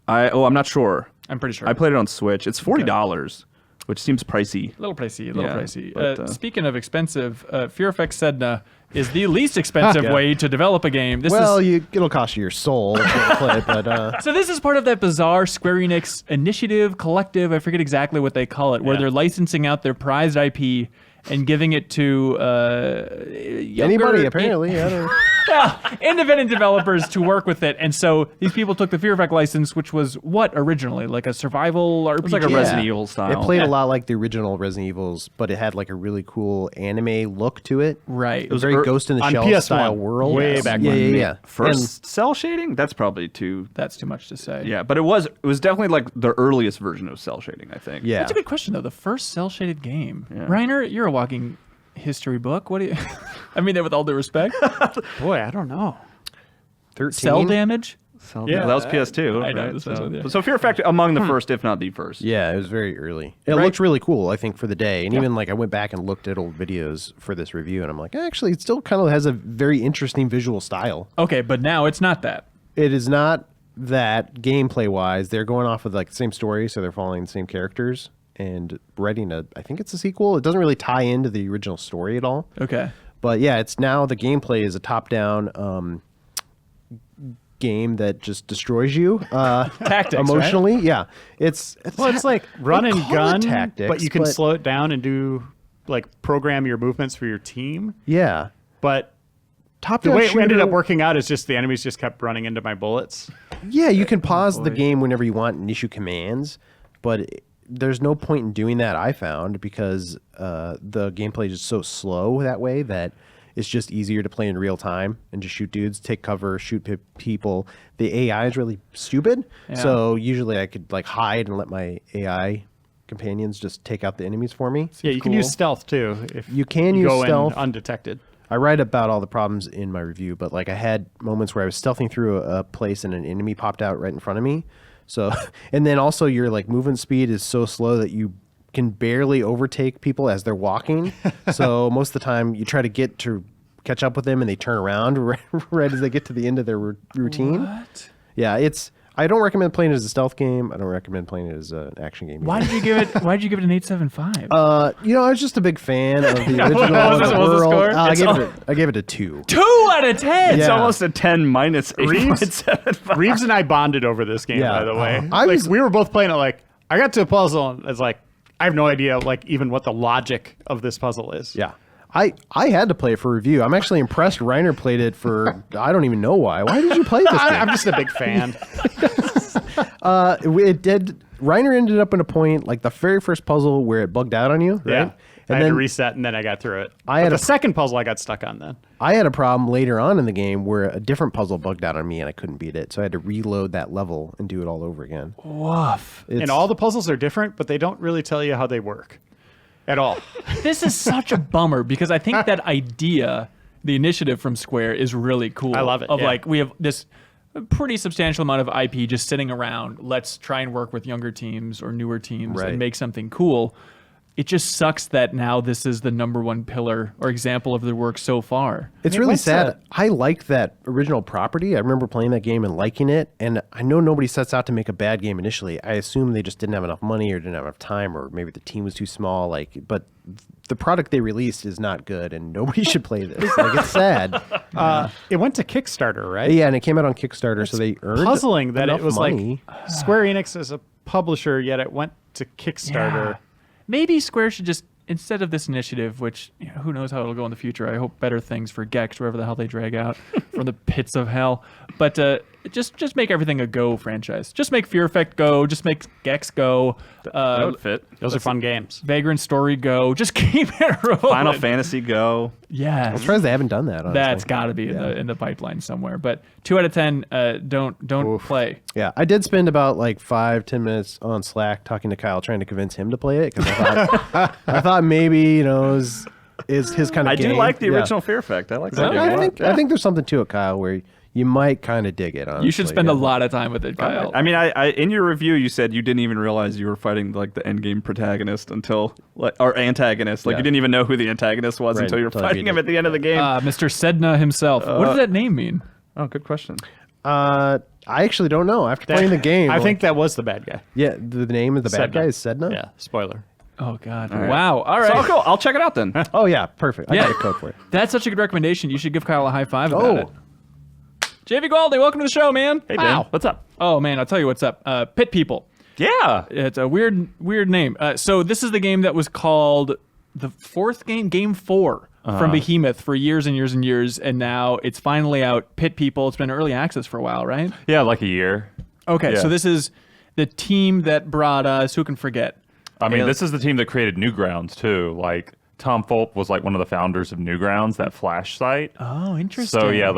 I'm not sure. I'm pretty sure. I played it on Switch. It's $40, which seems pricey. A little pricey, a little Yeah, pricey. but, Speaking of expensive, Fear Effects Sedna is the least expensive way to develop a game. It'll cost you your soul if you play it, but So this is part of that bizarre Square Enix initiative, collective, I forget exactly what they call it, where Yeah. they're licensing out their prized IP and giving it to anybody apparently. I don't independent developers to work with it. And so these people took the Fear Effect license, which was what originally? Like a survival RPG? It's like a Resident Evil style. It played a lot like the original Resident Evils, but it had like a really cool anime look to it. Right. It was very Ghost in the on Shell PS1, style world. way back yeah, when. yeah, yeah. First cell shading? That's probably too. That's too much to say. Yeah, but it was definitely like the earliest version of cell shading, I think. Yeah. That's a good question, though. The first cell-shaded game. Reiner, you're a walking history book. What do you... I mean that with all due respect. Boy, I don't know. 13. Cell damage? Yeah. That was PS2. I know, right? this was with you. So Fear Effect among the first, if not the first. Yeah, it was very early. It Right. looked really cool, I think, for the day. And even like I went back and looked at old videos for this review, and I'm like, actually, it still kind of has a very interesting visual style. Okay, but now it's not that. It is not that gameplay wise. They're going off of like the same story, so they're following the same characters and writing I think it's a sequel. It doesn't really tie into the original story at all. Okay. But yeah, it's now the gameplay is a top-down game that just destroys you Tactics, emotionally. Yeah, it's like run they and call it gun, tactics, but you can but- slow it down and do like program your movements for your team. Yeah, But the top-down way it ended shooter- up working out is just the enemies just kept running into my bullets. Yeah, you can pause the game whenever you want and issue commands, but there's no point in doing that, I found, because the gameplay is so slow that way that it's just easier to play in real time and just shoot dudes, take cover, shoot people. The AI is really stupid, so usually I could like hide and let my AI companions just take out the enemies for me. Yeah, you can use stealth too. If You can use go stealth. in undetected. I write about all the problems in my review, but like I had moments where I was stealthing through a place and an enemy popped out right in front of me. So, and then also your like movement speed is so slow that you can barely overtake people as they're walking. So most of the time you try to catch up with them and they turn around right as they get to the end of their routine. What? Yeah, I don't recommend playing it as a stealth game. I don't recommend playing it as an action game. Why did you give it? Why did you give it an 8.75? I was just a big fan of the original What was the world. score? I gave it a 2. 2 out of 10. It's Yeah. almost a 10 minus 8.75. Reeves and I bonded over this game, Yeah. by the way. I we were both playing it like, I got to a puzzle and it's like, I have no idea like even what the logic of this puzzle is. Yeah. I had to play it for review. I'm actually impressed Reiner played it for, I don't even know why. Why did you play this game? I'm just a big fan. Reiner ended up in a point, like the very first puzzle where it bugged out on you, right? Yeah. And I had then to reset and then I got through it. I had But a- the second puzzle I got stuck on then. I had a problem later on in the game where a different puzzle bugged out on me and I couldn't beat it. So I had to reload that level and do it all over again. Woof. And all the puzzles are different, but they don't really tell you how they work at all. This is such a bummer because I think that idea, the initiative from Square, is really cool. I love it, Of yeah. like, we have this pretty substantial amount of IP just sitting around. Let's try and work with younger teams or newer teams Right. and make something cool. It just sucks that now this is the number one pillar or example of their work so far. It's It really went sad. to- I liked that original property. I remember playing that game and liking it. And I know nobody sets out to make a bad game initially. I assume they just didn't have enough money or didn't have enough time, or maybe the team was too small. But the product they released is not good, and nobody should play this. Like, it's sad. It went to Kickstarter, right? Yeah, and it came out on Kickstarter, so they earned Puzzling that enough it was money. like Square Enix is a publisher, yet it went to Kickstarter. Maybe Square should just, instead of this initiative, which who knows how it'll go in the future. I hope better things for Gex, wherever the hell they drag out from the pits of hell. But just make everything a Go franchise. Just make Fear Effect go. Just make Gex go. That would fit. Those are fun games. Vagrant Story go. Just keep it rolling. Final Fantasy Go. Yeah, I'm surprised they haven't done that. Honestly. that's got to be in the pipeline somewhere. But 2 out of 10, don't play. Yeah, I did spend about like 5-10 minutes on Slack talking to Kyle, trying to convince him to play it because I thought maybe is his kind of. I do game. like the Yeah. original Fear Effect. I like that game. I think there's something to it, Kyle, where you might kind of dig it. Honestly. You should spend yeah. a lot of time with it, Kyle. I mean, I in your review you said you didn't even realize you were fighting like the end game protagonist or antagonist. Like Yeah. you didn't even know who the antagonist was Right, until you were until you fighting beat him it. at the end of the game. Mr. Sedna himself. What does that name mean? Oh, good question. I actually don't know. After playing the game, I think that was the bad guy. yeah, the name of the bad Sedna. guy is Sedna. Yeah, spoiler. Oh God! right. Wow! All right. So cool. I'll check it out then. Oh yeah, perfect. I Yeah. got a code for it. That's such a good recommendation. You should give Kyle a high five about Oh. it. JV Galdi, welcome to the show, man. Hey, Dan. What's up? Oh man, I'll tell you what's up. Pit People. Yeah. It's a weird name. So this is the game that was called the fourth game, Game 4 from Behemoth for years and years and years, and now it's finally out. Pit People. It's been early access for a while, right? Yeah, like a year. Okay, Yeah. so this is the team that brought us. Who can forget? I mean, this is the team that created Newgrounds, too. Like, Tom Fulp was, like, one of the founders of Newgrounds, that Flash site. Oh, interesting. So, yeah,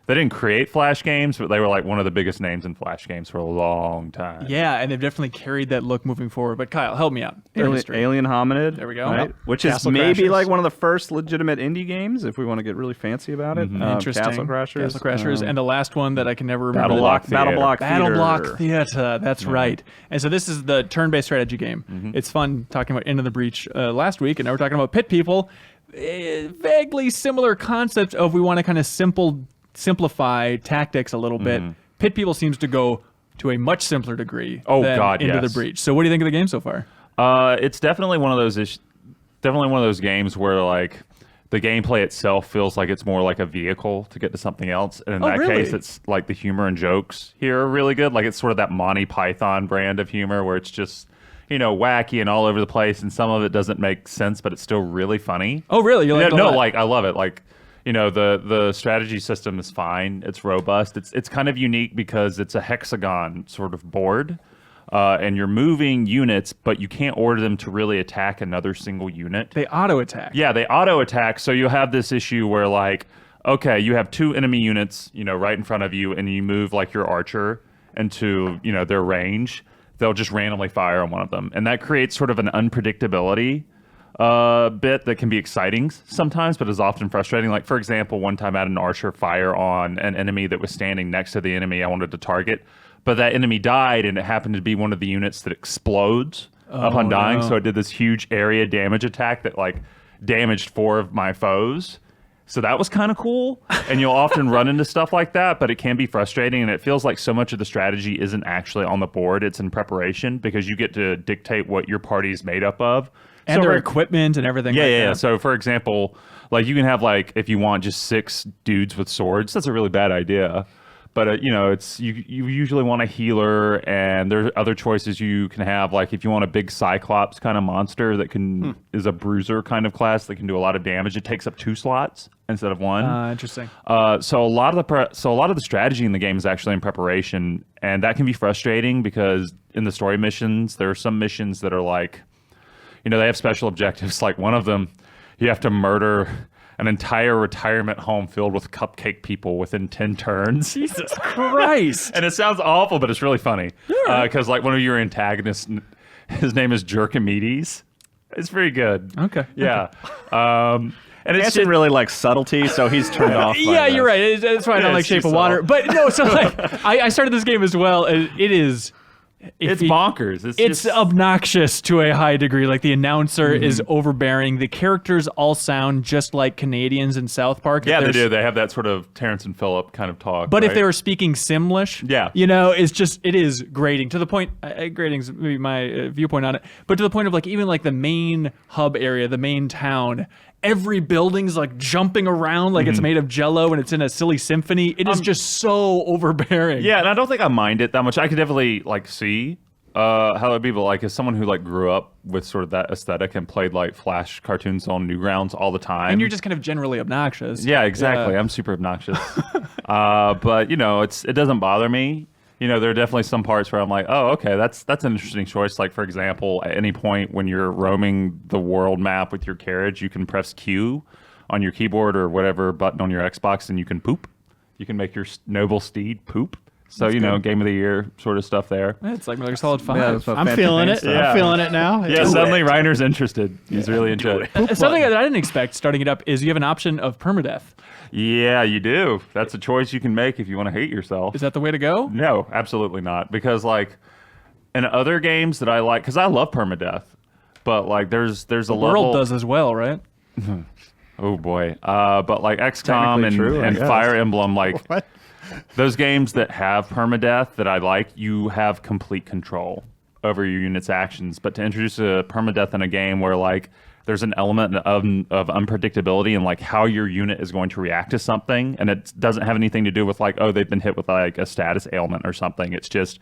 they didn't create Flash games, but they were, like, one of the biggest names in Flash games for a long time. Yeah, and they've definitely carried that look moving forward. But Kyle, help me out. Alien Hominid. There we go. Right? Yep. Which is Castle maybe Crashers. like one of the first legitimate indie games, if we want to get really fancy about it. Interesting. Castle Crashers. Castle Crashers, and the last one that I can never remember. Battle Block Theater. Battle Block Battle Block Theater. That's right. And so this is the turn-based strategy game. It's fun talking about Into the Breach last week, and now we're talking about Pit People. Vaguely similar concept of we want to kind of simplify tactics a little bit. Pit People seems to go to a much simpler degree Oh, than God, Into the yes. Breach. So what do you think of the game so far? It's definitely one of those games where, like, the gameplay itself feels like it's more like a vehicle to get to something else. And in that really? case, it's like the humor and jokes here are really good. Like, it's sort of that Monty Python brand of humor where it's just, wacky and all over the place, and some of it doesn't make sense, but it's still really funny. Oh, really? You like all that? Like, I love it. Like, the strategy system is fine. It's robust. It's kind of unique because it's a hexagon sort of board. and you're moving units, but you can't order them to really attack another single unit. They auto attack. Yeah, they auto attack. So you'll have this issue where like, okay, you have 2 enemy units, right in front of you, and you move like your archer into, their range. They'll just randomly fire on one of them, and that creates sort of an unpredictability bit that can be exciting sometimes, but is often frustrating. Like, for example, one time I had an archer fire on an enemy that was standing next to the enemy I wanted to target, but that enemy died, and it happened to be one of the units that explodes upon dying. No. So it did this huge area damage attack that like damaged 4 of my foes. So that was kind of cool. And you'll often run into stuff like that, but it can be frustrating. And it feels like so much of the strategy isn't actually on the board. It's in preparation because you get to dictate what your party is made up of. And their equipment and everything. Yeah. So for example, like you can have like, if you want just 6 dudes with swords, that's a really bad idea. But it's you usually want a healer, and there's other choices you can have. Like if you want a big Cyclops kind of monster that is a bruiser kind of class that can do a lot of damage, it takes up 2 slots instead of 1. Interesting. So a lot of the strategy in the game is actually in preparation, and that can be frustrating because in the story missions, there are some missions that are like, they have special objectives. Like one of them, you have to murder an entire retirement home filled with cupcake people within 10 turns. Jesus Christ. And it sounds awful, but it's really funny. Because like one of your antagonists, his name is Jerkimedes. It's pretty good. Okay. Yeah. And it's Hanson really likes subtlety, so he's turned off. Yeah, you're right. That's why I don't like Shape of Water. But no, so like I started this game as well. It is. It's bonkers. It's obnoxious to a high degree. Like the announcer is overbearing. The characters all sound just like Canadians in South Park. Yeah, they do. They have that sort of Terrence and Phillip kind of talk. But right? if they were speaking Simlish, Yeah. it is grating to the point. Grating's maybe my viewpoint on it, but to the point of like even like the main hub area, the main town. Every building's like jumping around like it's made of jello and it's in a silly symphony. It is just so overbearing. Yeah, and I don't think I mind it that much. I could definitely like see how it would be, but like as someone who like grew up with sort of that aesthetic and played like Flash cartoons on Newgrounds all the time. And you're just kind of generally obnoxious. Yeah, exactly. Yeah. I'm super obnoxious. But it doesn't bother me. There are definitely some parts where I'm like, oh, okay, that's an interesting choice. Like, for example, at any point when you're roaming the world map with your carriage, you can press Q on your keyboard or whatever button on your Xbox, and you can poop. You can make your noble steed poop. So, game of the year sort of stuff there. It's like Metal Gear Solid 5. Yeah, that's what I'm Fancy feeling Pants it. stuff. Yeah. I'm feeling it now. Yeah, suddenly Reiner's interested. He's really into it. Something that I didn't expect starting it up is you have an option of permadeath. Yeah, you do. That's a choice you can make if you want to hate yourself. Is that the way to go? No, absolutely not. Because like in other games that I like, because I love permadeath, but like there's a level. World does as well, right? Oh boy. But like XCOM Technically true, I and guess. Fire Emblem, like What? those games that have permadeath that I like, you have complete control over your unit's actions. But to introduce a permadeath in a game where like there's an element of unpredictability and like how your unit is going to react to something, and it doesn't have anything to do with like, oh, they've been hit with like a status ailment or something. It's just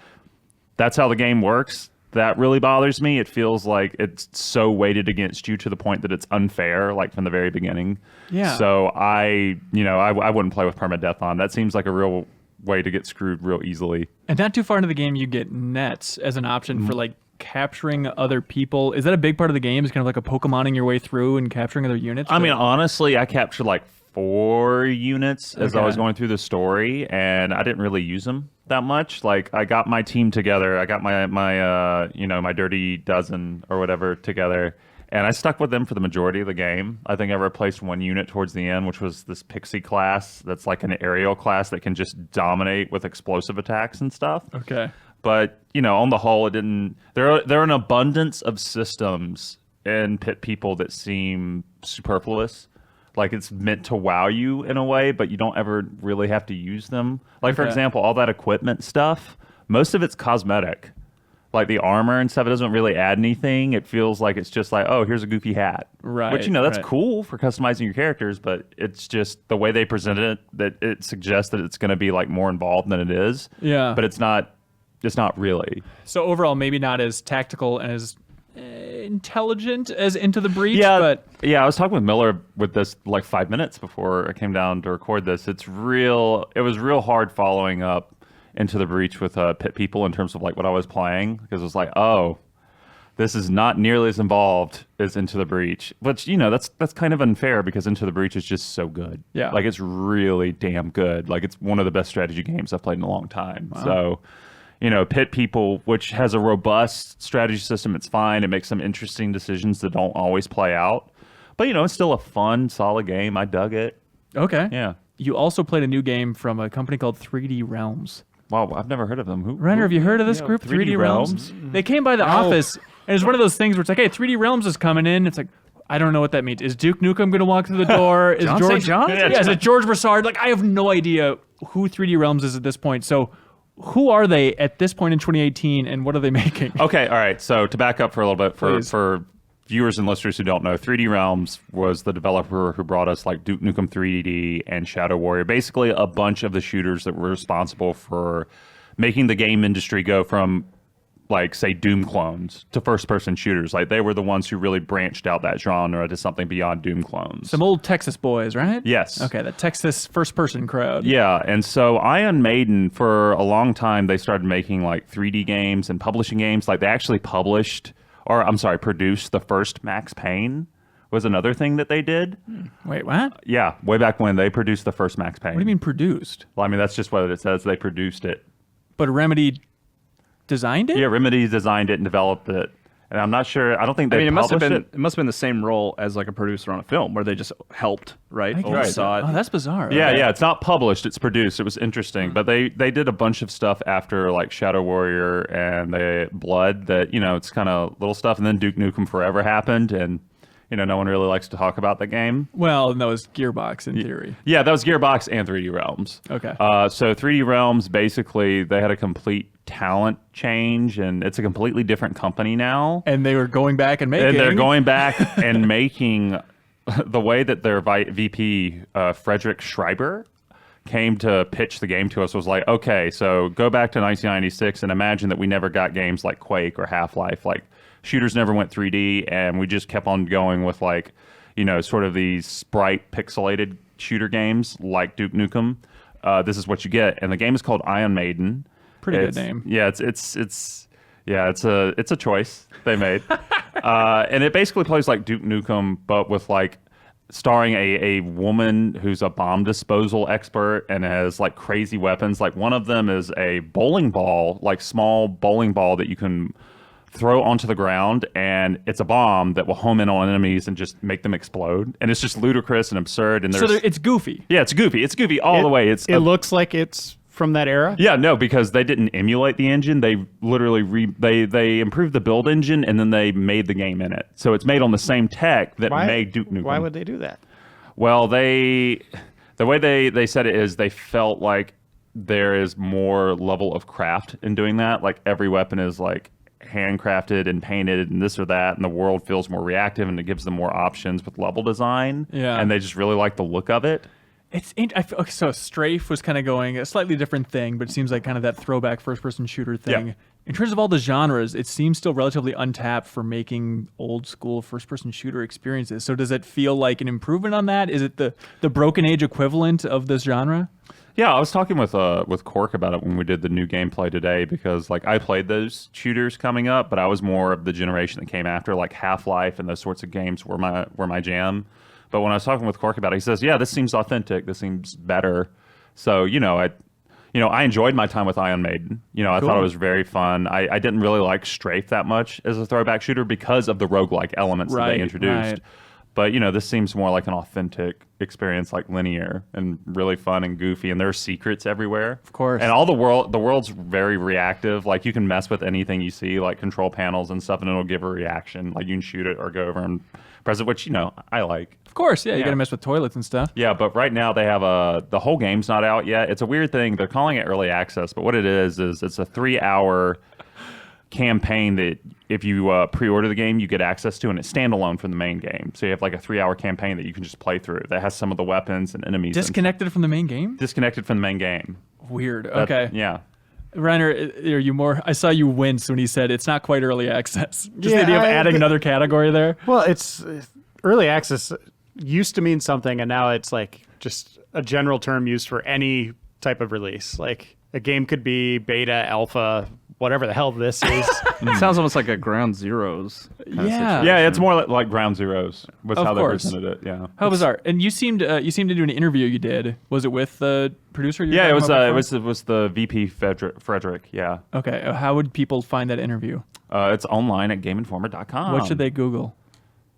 that's how the game works. That really bothers me. It feels like it's so weighted against you to the point that it's unfair, like from the very beginning. Yeah. So I wouldn't play with permadeath on. That seems like a real way to get screwed real easily. And not too far into the game, you get nets as an option for like capturing other people. Is that a big part of the game? Is kind of like a Pokemoning your way through and capturing other units? I mean, honestly, I captured like 4 units as I was going through the story, and I didn't really use them that much. Like, I got my team together. I got my dirty dozen or whatever together, and I stuck with them for the majority of the game. I think I replaced 1 unit towards the end, which was this Pixie class that's like an aerial class that can just dominate with explosive attacks and stuff. Okay. But, on the whole, it didn't... There are an abundance of systems in Pit People that seem superfluous. Like, it's meant to wow you in a way, but you don't ever really have to use them. Like, for Okay. example, all that equipment stuff, most of it's cosmetic. Like, the armor and stuff, it doesn't really add anything. It feels like it's just like, oh, here's a goofy hat. Right, Which, that's right. cool for customizing your characters, but it's just the way they present it, that it suggests that it's going to be, like, more involved than it is. Yeah. But it's not really. So overall, maybe not as tactical and as intelligent as Into the Breach, Yeah, but I was talking with Miller with this like 5 minutes before I came down to record this. It was real hard following up Into the Breach with Pit People in terms of like what I was playing, because it was like, oh, this is not nearly as involved as Into the Breach. But that's kind of unfair because Into the Breach is just so good. Yeah. Like it's really damn good. Like it's one of the best strategy games I've played in a long time. Wow. So, Pit People, which has a robust strategy system, it's fine. It makes some interesting decisions that don't always play out. But it's still a fun, solid game. I dug it. Okay. Yeah. You also played a new game from a company called 3D Realms. Wow, I've never heard of them. Renner, have you heard of this group, 3D Realms? They came by the office, and it's one of those things where it's like, hey, 3D Realms is coming in. It's like, I don't know what that means. Is Duke Nukem going to walk through the door? Is John George St. John? Yeah, is it George Broussard? Like, I have no idea who 3D Realms is at this point. So, who are they at this point in 2018, and what are they making? Okay, all right. So to back up for a little bit, Please. for viewers and listeners who don't know, 3D Realms was the developer who brought us like Duke Nukem 3D and Shadow Warrior, basically a bunch of the shooters that were responsible for making the game industry go from, like, say, Doom clones to first-person shooters. Like, they were the ones who really branched out that genre to something beyond Doom clones. Some old Texas boys, right? Yes. Okay, the Texas first-person crowd. Yeah, and so Iron Maiden, for a long time, they started making, like, 3D games and publishing games. Like, they actually produced the first Max Payne was another thing that they did. Wait, what? What Yeah, way back when they produced the first Max Payne. do you mean produced? Well, I mean, that's just what it says. They produced it. But Remedy designed it? Yeah, Remedy designed it and developed it. And I'm not sure. I don't think they it must have published been it must have been the same role as like a producer on a film where they just helped, right? I guess. Oversaw it. Oh, that's bizarre. Yeah, Okay. yeah. It's not published. It's produced. It was interesting. But they did a bunch of stuff after like Shadow Warrior and the Blood that, it's kind of little stuff. And then Duke Nukem Forever happened. And, no one really likes to talk about the game. Well, no, it's Gearbox in theory. Yeah, that was Gearbox and 3D Realms. Okay. So 3D Realms, basically, they had a complete talent change. And it's a completely different company now. And they were going back and making. And they're going back and making the way that their VP, Frederick Schreiber, came to pitch the game to us was like, okay, so go back to 1996 and imagine that we never got games like Quake or Half-Life. Like, shooters never went 3D, and we just kept on going with, like, sort of these sprite pixelated shooter games like Duke Nukem. This is what you get. And the game is called Iron Maiden. Pretty good name. Yeah, it's a choice they made. And it basically plays like Duke Nukem, but with like starring a woman who's a bomb disposal expert and has like crazy weapons. Like one of them is a bowling ball, like small bowling ball that you can throw onto the ground, and it's a bomb that will home in on enemies and just make them explode. And it's just ludicrous and absurd. And So it's goofy. yeah, it's goofy. It's goofy all the way. It looks like it's from that era. Yeah, no, because they didn't emulate the engine. They literally they improved the build engine and then they made the game in it. So it's made on the same tech that made Duke Nukem. Why would they do that? Well, the way they said it is they felt like there is more level of craft in doing that. Like every weapon is like handcrafted and painted and this or that, and the world feels more reactive and it gives them more options with level design. Yeah. And they just really like the look of it. Okay, so Strafe was kind of going a slightly different thing, but it seems like kind of that throwback first-person shooter thing. Yeah. In terms of all the genres, it seems still relatively untapped for making old-school first-person shooter experiences. So does it feel like an improvement on that? Is it the Broken Age equivalent of this genre? Yeah, I was talking with Cork about it when we did the new gameplay today, because like I played those shooters coming up, but I was more of the generation that came after, like Half-Life and those sorts of games were my jam. But when I was talking with Cork about it, he says, "Yeah, this seems authentic. This seems better." So I enjoyed my time with Iron Maiden. I thought it was very fun. I didn't really like Strafe that much as a throwback shooter because of the roguelike elements that they introduced. Right. But this seems more like an authentic experience, like linear and really fun and goofy. And there are secrets everywhere, Of course. And all the world's very reactive. Like you can mess with anything you see, like control panels and stuff, and it'll give a reaction. Like you can shoot it or go over and press it, which I like. Of course, yeah. You Yeah. got to mess with toilets and stuff. Yeah, but right now they have the whole game's not out yet. It's a weird thing. They're calling it early access, but what it is it's a 3-hour campaign that if you pre-order the game, you get access to, and it's standalone from the main game. So you have like a 3-hour campaign that you can just play through that has some of the weapons and enemies. Disconnected from the main game? Disconnected from the main game. Weird. That- Okay. Yeah. Reiner, are you more? I saw you wince when he said it's not quite early access. Just Yeah, the idea of adding another category there. Well, it's early access used to mean something, and now it's like just a general term used for any type of release. Like A game could be beta, alpha, whatever the hell this is. It sounds almost like a Ground Zeroes. kind of Yeah. situation. Yeah, it's more like Ground Zeroes was Of how course. they presented it. Yeah. How bizarre! And you seemed to do an interview. You did. Was it with the producer? Yeah, it was the VP Frederick. Yeah. Okay. How would people find that interview? It's online at GameInformer.com. What should they Google?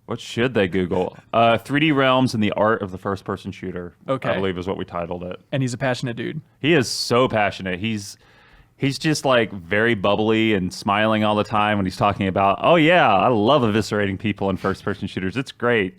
What should they Google? 3D Realms and the Art of the First-Person Shooter. Okay. I believe is what we titled it. And he's a passionate dude. He is so passionate. He's just like very bubbly and smiling all the time when he's talking about, oh yeah, I love eviscerating people in first-person shooters. It's great.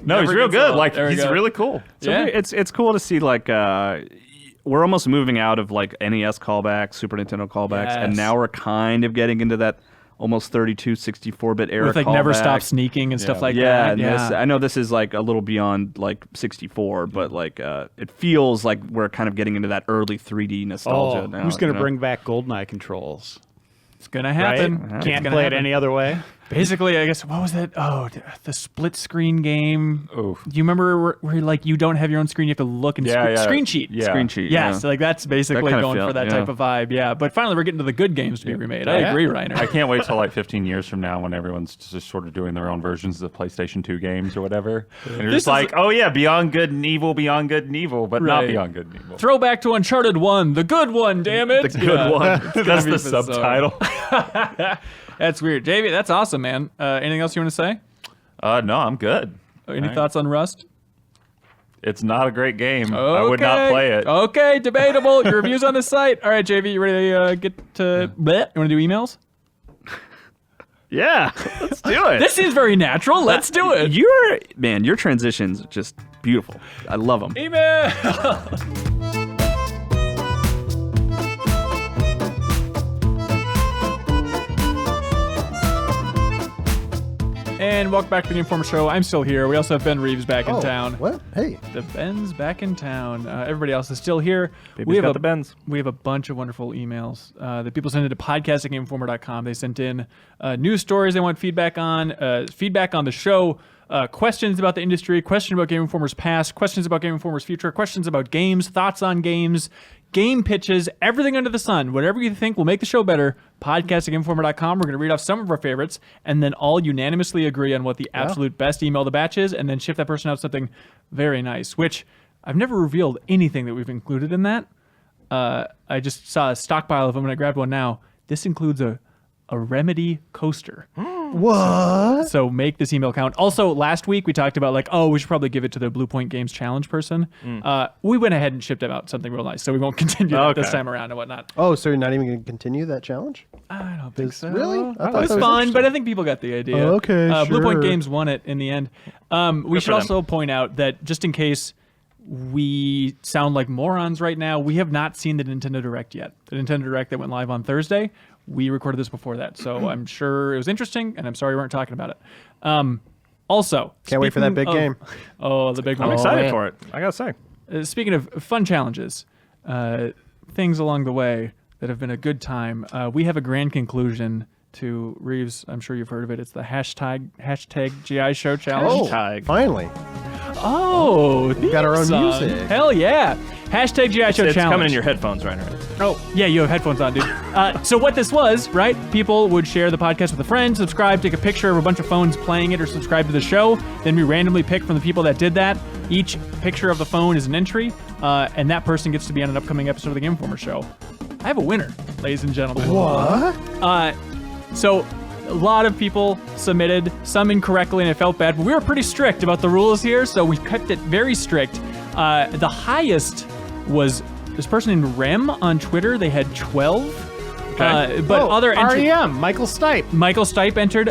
No, Never he's real gets good. old. Like There we he's go. really cool. So Yeah. it's cool to see like we're almost moving out of like NES callbacks, Super Nintendo callbacks, and Yes. now we're kind of getting into that almost 32, 64-bit era With like Never Stop callback. Sneaking and stuff like Yeah, that. and this, I know this is like a little beyond like 64, but like it feels like we're kind of getting into that early 3D nostalgia now. Who's going you to know? bring back GoldenEye controls? It's gonna Right? happen. It's Can't gonna play happen. it any other way. Basically, I guess, what was that? Oh, the split screen game. Oof. Do you remember where like you don't have your own screen, you have to look and Yeah, yeah. screen sheet? Yeah. Screen sheet? Yeah, yeah. so like that's basically That kind of going feel, for that yeah. type of vibe. Yeah, but finally we're getting to the good games to be remade. I Yeah. agree, Reiner. I can't wait till like 15 years from now when everyone's just sort of doing their own versions of the PlayStation 2 games or whatever. And you're This just like, is- oh yeah, Beyond Good and Evil, Beyond Good and Evil, but not Right. Beyond Good and Evil. Throwback to Uncharted 1, the good one, damn it. The good one. That's be the bizarre. subtitle. That's weird. JV, that's awesome, man. Anything else you want to say? No, I'm good. Any Right. thoughts on Rust? It's not a great game. I would not play it. Okay, debatable. Your reviews on the site. All right, JV, you ready to get to... Bleh? You want to do emails? Yeah, let's do it. This seems very natural. Let's do it. Your transitions are just beautiful. I love them. Email. And welcome back to the Game Informer Show. I'm still here. We also have Ben Reeves back in town. What? Hey. The Ben's back in town. Everybody else is still here. Baby's got the Bens. We have a bunch of wonderful emails that people send into podcast@gameinformer.com. They sent in news stories they want feedback on the show, questions about the industry, questions about Game Informer's past, questions about Game Informer's future, questions about games, thoughts on games, game pitches, everything under the sun. Whatever you think will make the show better, podcast@gameinformer.com. We're going to read off some of our favorites and then all unanimously agree on what the absolute best email to batch is and then shift that person out something very nice, which I've never revealed anything that we've included in that. I just saw a stockpile of them and I grabbed one now. This includes a Remedy coaster. What? So make this email count. Also, last week we talked about like, oh, we should probably give it to the Blue Point Games Challenge person. We went ahead and shipped out something real nice, so we won't continue that this Okay. time around and whatnot. Oh, so you're not even going to continue that challenge? I don't think so. Really? I thought It that was was fun, interesting. but I think people got the idea. Oh, okay, Blue Point sure. Games won it in the end. We should them. also point out that just in case we sound like morons right now, we have not seen the Nintendo Direct yet. The Nintendo Direct that went live on Thursday, we recorded this before that, so I'm sure it was interesting, and I'm sorry we weren't talking about it. Also, Can't wait for that speaking big of- game. Oh, the big one. I'm excited man. for it. I gotta say. Speaking of fun challenges, things along the way that have been a good time, we have a grand conclusion to Reeves. I'm sure you've heard of it. It's the hashtag GIShowChallenge. Hashtag. Finally. Oh, got our own theme song. music. Hell yeah. Hashtag GIShowChallenge. It's coming in your headphones right now. Oh, yeah, you have headphones on, dude. So what this was, right? People would share the podcast with a friend, subscribe, take a picture of a bunch of phones playing it, or subscribe to the show. Then we randomly pick from the people that did that. Each picture of the phone is an entry, and that person gets to be on an upcoming episode of the Game Informer Show. I have a winner, ladies and gentlemen. What? So a lot of people submitted, some incorrectly, and I felt bad, but we were pretty strict about the rules here, so we kept it very strict. The highest was this person named Rem on Twitter. They had 12. But other entries. REM, Michael Stipe. Michael Stipe entered.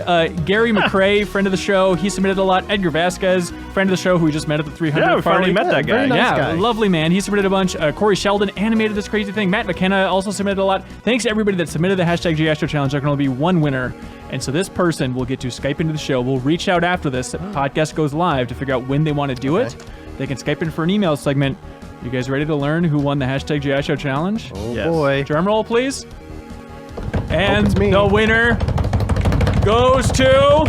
Gary McRae, friend of the show, he submitted a lot. Edgar Vasquez, friend of the show, who we just met at the 300 Yeah, we finally party. met that guy. very nice Yeah, guy. lovely man. He submitted a bunch. Corey Sheldon animated this crazy thing. Matt McKenna also submitted a lot. Thanks to everybody that submitted the hashtag GIShowChallenge. There can only be one winner. And so this person will get to Skype into the show. We'll reach out after this podcast goes live to figure out when they want to do it. They can Skype in for an email segment. You guys ready to learn who won the hashtag GIShowChallenge? Oh, Yes. boy. Drum roll, please. And it's me. the winner goes to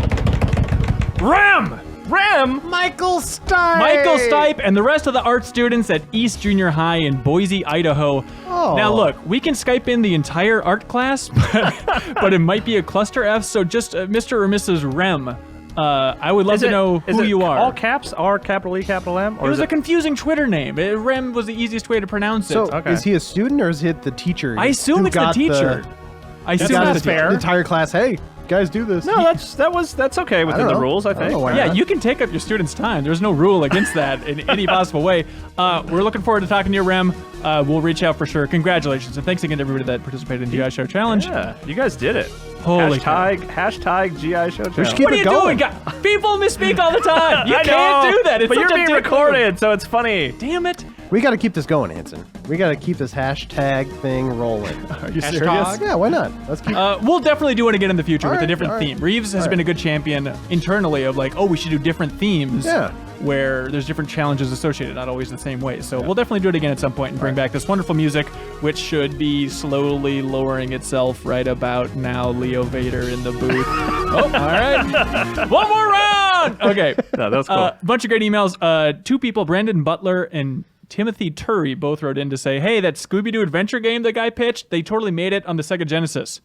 Rem. Rem! Michael Stipe. Michael Stipe and the rest of the art students at East Junior High in Boise, Idaho. Oh. Now, look, we can Skype in the entire art class, but it might be a cluster F, so just Mr. or Mrs. Rem. I would love to know who you are. All caps, R, capital E, capital M? It was a confusing Twitter name. Rem was the easiest way to pronounce it. So is he a student or is it the teacher? I assume who it's the got teacher. I assume not it's the fair. The entire class, hey, guys, do this. No, that's okay within don't the know. rules, I I don't think. know why Yeah, not. you can take up your students' time. There's no rule against that in any possible way. We're looking forward to talking to you, Rem. We'll reach out for sure. Congratulations, and thanks again to everybody that participated in GI Show Challenge. Yeah, you guys did it. Holy cow. hashtag GI Show Challenge. keep What are it you going. doing? People misspeak all the time. You I can't know, do that. It's but such you're a being dick recorded, so it's funny. move. Damn it. We got to keep this going, Hanson. We got to keep this hashtag thing rolling. Are you Hashtag. serious? Yeah, why not? Let's keep. We'll definitely do it again in the future with a right, different all right. theme. Reeves has been a good champion internally of like, oh, we should do different themes. Yeah. Where there's different challenges associated, not always the same way. So we'll definitely do it again at some point and bring back this wonderful music, which should be slowly lowering itself right about now. Leo Vader in the booth. Oh, all right. One more round. Okay. No, that was cool. Bunch of great emails. Two people, Brandon Butler and Timothy Turry, both wrote in to say, hey, that Scooby-Doo adventure game the guy pitched, they totally made it on the Sega Genesis.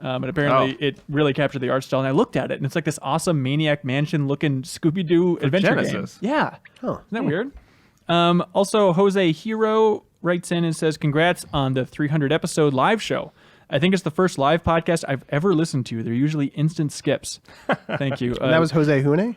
And apparently it really captured the art style. And I looked at it, and it's like this awesome Maniac Mansion-looking Scooby-Doo adventure Genesis. game. Yeah. Huh. Isn't that weird? Also, Jose Hero writes in and says, congrats on the 300-episode live show. I think it's the first live podcast I've ever listened to. They're usually instant skips. Thank you. that was Jose Hune?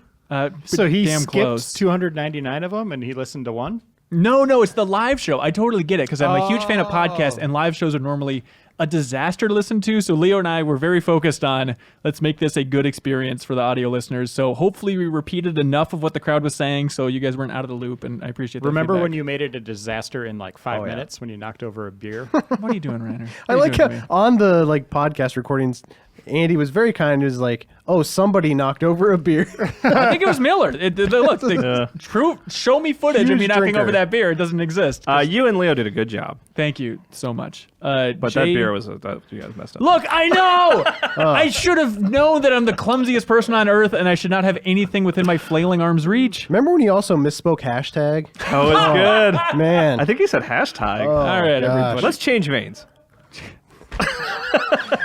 So he damn skipped close. 299 of them, and he listened to one. No, it's the live show. I totally get it because I'm a huge fan of podcasts, and live shows are normally a disaster to listen to. So Leo and I were very focused on let's make this a good experience for the audio listeners. So hopefully we repeated enough of what the crowd was saying so you guys weren't out of the loop, and I appreciate that. Remember feedback. when you made it a disaster in like 5 Oh, yeah. minutes when you knocked over a beer? What are you doing, Reiner? I like how on the podcast recordings, Andy was very kind. He was like, "Oh, somebody knocked over a beer." I think it was Miller. Look, true. Show me footage of me Huge knocking drinker. over that beer. It doesn't exist. You and Leo did a good job, Thank you so much. but that beer was you guys messed up. Look, I know. I should have known that I'm the clumsiest person on earth, and I should not have anything within my flailing arm's reach. Remember when he also misspoke hashtag? Oh, it's good. Man, I think he said hashtag. All right, gosh. everybody. Let's change veins.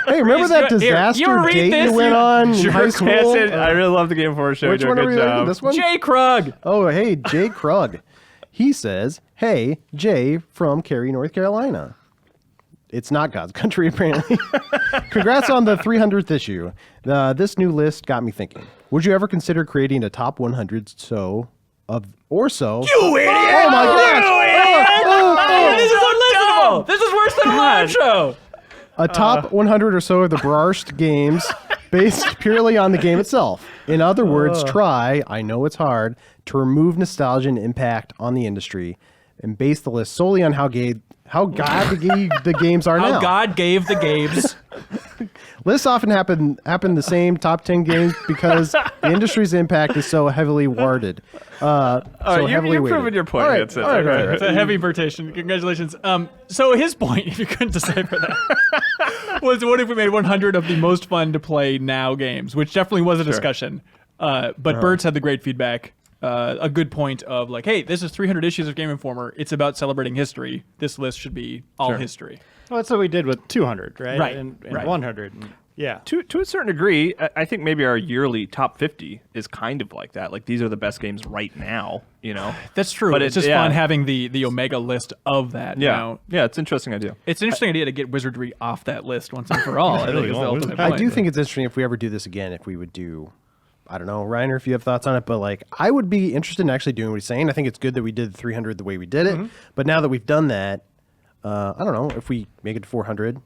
hey, remember that Here, disaster you read date this, you went you on in high school? Hanson, I really love the Game Forward show. Which you do one a are we good reading? job. This one? Jay Krug. Oh, hey, Jay Krug. He says, "Hey, Jay from Cary, North Carolina." It's not God's country, apparently. Congrats on the 300th issue. This new list got me thinking. Would you ever consider creating a top 100 or so? You idiot! Oh my gosh! This is unlistenable. This is worse than a live show. A top 100 or so of the Brarshed games based purely on the game itself. In other words, try, I know it's hard, to remove nostalgia and impact on the industry and base the list solely on how God the games are now. How God gave the Gabes. Lists often happen the same top 10 games because the industry's impact is so heavily warded. You've proven your point. All right, That's it. all right, all right. It's a heavy rotation. Congratulations. So his point, if you couldn't decipher that, was what if we made 100 of the most fun to play now games, which definitely was a discussion. But Bert's had the great feedback. A good point of like, hey, this is 300 issues of Game Informer. It's about celebrating history. This list should be all history. Well, that's what we did with 200, right? Right, And right. 100. And, yeah. To a certain degree, I think maybe our yearly top 50 is kind of like that. Like these are the best games right now, you know. That's true. But It's just yeah. fun having the Omega list of that. Yeah, You know? yeah, it's an interesting idea. It's an interesting idea to get Wizardry off that list once and for all. I think is the ultimate I point. do think it's interesting if we ever do this again, if we would do, I don't know, Reiner, if you have thoughts on it, but like I would be interested in actually doing what he's saying. I think it's good that we did 300 the way we did it. But now that we've done that, I don't know, if we make it to 400,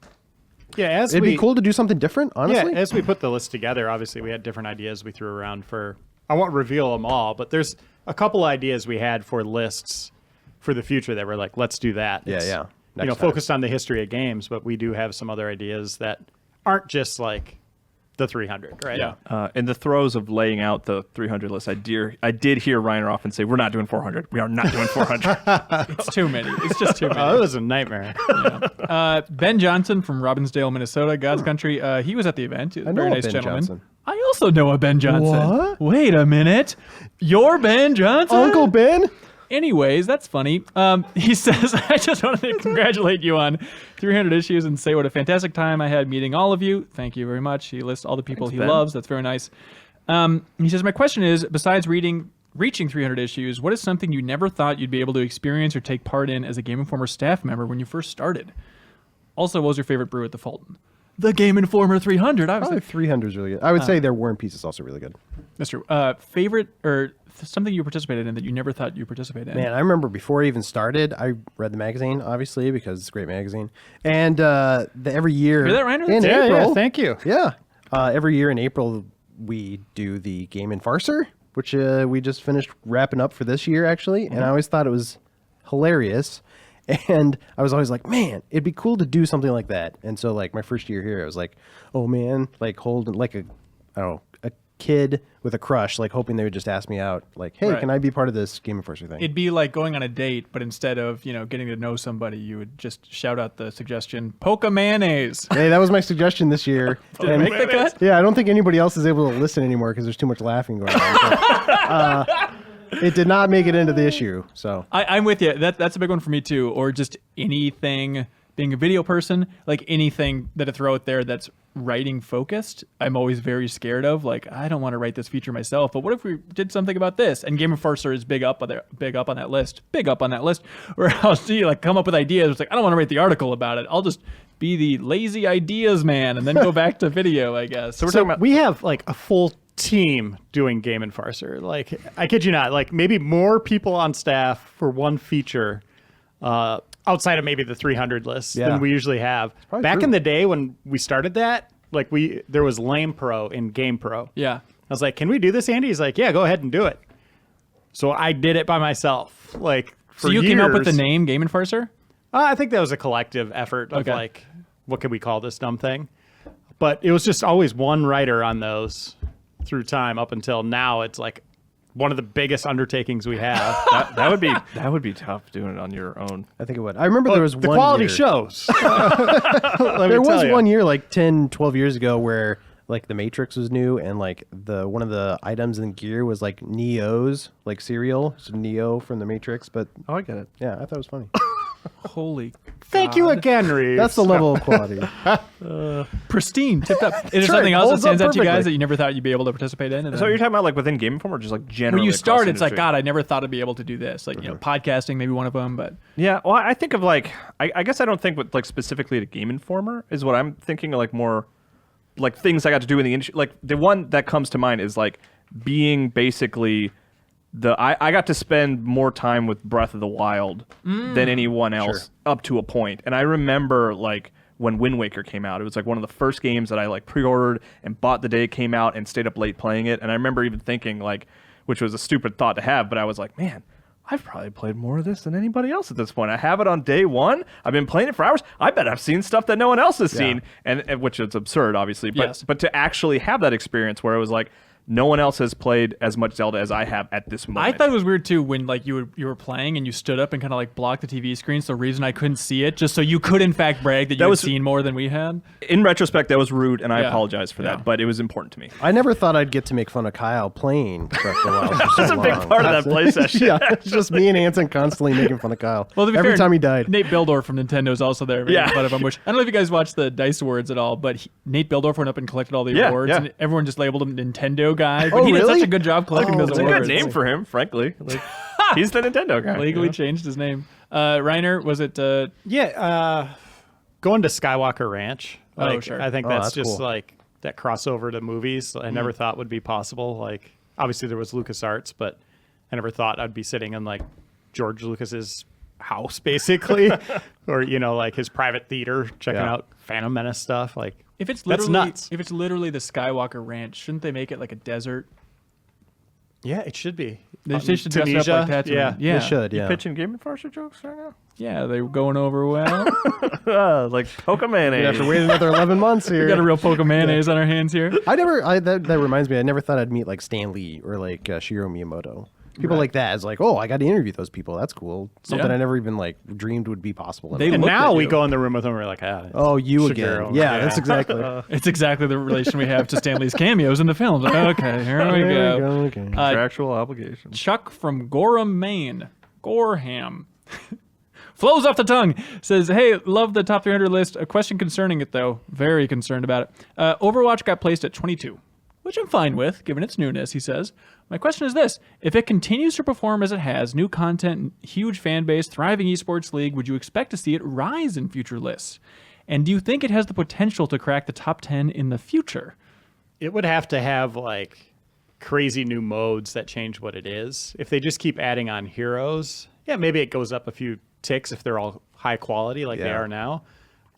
Yeah, it'd be cool to do something different, honestly. Yeah, as we put the list together, obviously we had different ideas we threw around for. I won't reveal them all, but there's a couple ideas we had for lists for the future that were like, let's do that. Yeah, It's, yeah. You Next know, time. focused on the history of games, but we do have some other ideas that aren't just like the 300, right? Yeah. In the throes of laying out the 300 list, I did hear Reiner often say, "We're not doing 400. We are not doing 400." It's too many. It's just too many. Oh, it was a nightmare. Ben Johnson from Robbinsdale, Minnesota, God's country. He was at the event. I know Very a nice Ben gentleman. Johnson. I also know a Ben Johnson. What? Wait a minute. You're Ben Johnson? Uncle Ben? Anyways, that's funny. He says, I just wanted to congratulate you on 300 issues and say what a fantastic time I had meeting all of you. Thank you very much. He lists all the people he Ben. loves. That's very nice. He says, my question is, besides reaching 300 issues, what is something you never thought you'd be able to experience or take part in as a Game Informer staff member when you first started? Also, what was your favorite brew at the Fulton? The Game Informer 300. I was Probably like, 300 is really good. I would say their War and Peace is also really good. Mr. Favorite or something you participated in that you never thought you participated in? Man, I remember before I even started, I read the magazine, obviously, because it's a great magazine. And every year... Hear that, Reiner? In That's- April... Yeah, thank you. Yeah. Every year in April, we do the Game Enforcer, which we just finished wrapping up for this year, actually. And I always thought it was hilarious. And I was always like, man, it'd be cool to do something like that. And so, like, my first year here, I was like, oh, man, like, holding, like, a kid with a crush, like, hoping they would just ask me out, like, hey, Right. can I be part of this Game Enforcer thing? It'd be like going on a date, but instead of, getting to know somebody, you would just shout out the suggestion, Polka mayonnaise. Hey, that was my suggestion this year. Did it make the cut? Yeah, I don't think anybody else is able to listen anymore because there's too much laughing going on. But, it did not make it into the issue, so. I'm with you. That's a big one for me, too. Or just anything, being a video person, like anything that I throw out there that's writing focused, I'm always very scared of. Like, I don't want to write this feature myself, but what if we did something about this? And Game Enforcer is big up on that list. Where I'll see, like, come up with ideas. It's like, I don't want to write the article about it. I'll just be the lazy ideas man and then go back to video, I guess. So we're talking about we have like a full team doing Game Enforcer. Like, I kid you not, like maybe more people on staff for one feature outside of maybe the 300 list Yeah. than we usually have. probably Back true. in the day when we started that, like there was Lame Pro and Game Pro. Yeah. I was like, can we do this, Andy? He's like, yeah, go ahead and do it. So I did it by myself. Like, for So you came up with the years. name Game Enforcer? I think that was a collective effort of Okay. like, what can we call this dumb thing? But it was just always one writer on those through time up until now. It's like one of the biggest undertakings we have. that would be tough doing it on your own. I think it would. I remember there was the one quality year, shows. There was one year, like 10, 12 years ago, where like the Matrix was new, and like one of the items in gear was like Neo's, like cereal, so Neo from the Matrix. But Oh, I get it. yeah, I thought it was funny. Holy Thank you again, Reeves. That's the level of quality. pristine, tipped up. Is there Sure, something it else that holds stands up out to you guys perfectly. that you never thought you'd be able to participate in? And So then- you're talking about like within Game Informer, or just like generally? when you across start, the it's like, industry? God, I never thought I'd be able to do this. Like, podcasting, maybe one of them, but Yeah, well, I think of like I guess I don't think with like specifically to Game Informer is what I'm thinking of, like more like things I got to do in the industry. Like the one that comes to mind is like being basically I got to spend more time with Breath of the Wild than anyone else up to a point. And I remember like when Wind Waker came out, it was like one of the first games that I like pre-ordered and bought the day it came out and stayed up late playing it. And I remember even thinking like, which was a stupid thought to have, but I was like, man, I've probably played more of this than anybody else at this point. I have it on day one. I've been playing it for hours. I bet I've seen stuff that no one else has seen, and which is absurd, obviously. But Yes. but to actually have that experience where it was like, no one else has played as much Zelda as I have at this moment. I thought it was weird too when like you were playing and you stood up and kind of like blocked the TV screen. So the reason I couldn't see it, just so you could in fact brag that you had was- seen more than we had. in retrospect, that was rude, and I Yeah. apologize for Yeah. that. But it was important to me. I never thought I'd get to make fun of Kyle playing Breath of the Wild. That's a big part of that play session. Yeah, it's just me and Anson constantly making fun of Kyle. Well, to be every fair, time he died. Nate Bildorf from Nintendo is also there. Yeah. Making fun of him, which I don't know if you guys watched the Dice Awards at all, but Nate Bildorf went up and collected all the Yeah, awards, yeah. and everyone just labeled him Nintendo guy. But Oh, he did really? such a good job collecting Oh, those It's a awards. good name for him, frankly. Like, he's the Nintendo guy. Legally you know? changed his name. Reiner, was it? Going to Skywalker Ranch. Oh, Like, sure. I think Oh, that's that's just cool. like that crossover to movies. I never thought would be possible. Like, obviously there was LucasArts, but I never thought I'd be sitting in like George Lucas's house, basically, or like his private theater, checking Yeah. out Phantom Menace stuff. Like, If it's That's literally nuts. if it's literally the Skywalker Ranch, shouldn't they make it like a desert? yeah, it should be. They should dress it up like Tunisia? Tatooine. Yeah. They should, yeah. Pitching Game Farcer jokes right now? Yeah, they're going over well. Like Pokemon. We have to wait another 11 months here. We got a real poke of mayonnaise on our hands here. That reminds me, I never thought I'd meet like Stan Lee or like Shigeru Miyamoto. People like that. It's like, oh, I got to interview those people. That's cool. Something Yeah. I never even like dreamed would be possible. They And looked now at we you. go in the room with them. We're like, it's oh, you Shigeru. again. Yeah, that's exactly. It's exactly the relation we have to Stanley's cameos in the films. Like, okay, here we There go. we go. Okay. Contractual obligations. Chuck from Gorham, Maine. Gorham. Flows off the tongue. Says, hey, love the top 300 list. A question concerning it, though. Very concerned about it. Overwatch got placed at 22, which I'm fine with, given its newness, he says. My question is this. If it continues to perform as it has, new content, huge fan base, thriving esports league, would you expect to see it rise in future lists? And do you think it has the potential to crack the top 10 in the future? It would have to have like crazy new modes that change what it is. If they just keep adding on heroes, yeah, maybe it goes up a few ticks if they're all high quality like they Yeah. are now.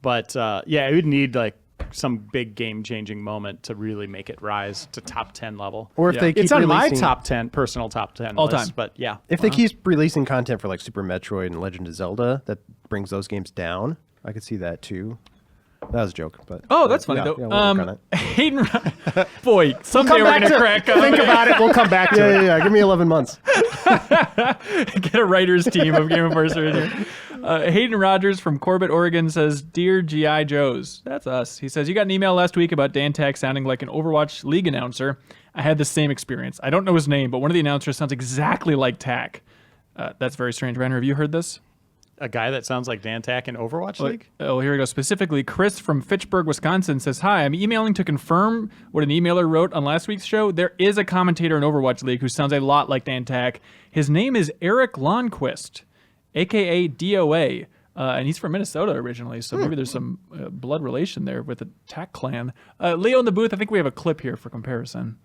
But yeah, it would need like some big game-changing moment to really make it rise to top 10 level. Or if Yeah. they keep It's on my releasing, top 10, personal top 10 All list, time. but yeah. If they keep releasing content for like Super Metroid and Legend of Zelda that brings those games down, I could see that too. That was a joke, but Oh, that's funny, yeah, though. Yeah, we'll work on it. Hayden, boy, someday we're going to crack up. Think about it. We'll come back to it. Yeah. Give me 11 months. Get a writer's team of Game of Mercer in here. Hayden Rogers from Corbett, Oregon says, Dear G.I. Joes, that's us. He says, you got an email last week about Dan Tech sounding like an Overwatch League announcer. I had the same experience. I don't know his name, but one of the announcers sounds exactly like Tack. That's very strange. Ranner, have you heard this? A guy that sounds like Dan Tack in Overwatch League? Oh, here we go. Specifically, Chris from Fitchburg, Wisconsin says, hi, I'm emailing to confirm what an emailer wrote on last week's show. There is a commentator in Overwatch League who sounds a lot like Dan Tack. His name is Eric Lonquist, a.k.a. DOA, and he's from Minnesota originally, so maybe there's some blood relation there with the Tack clan. Leo in the booth, I think we have a clip here for comparison.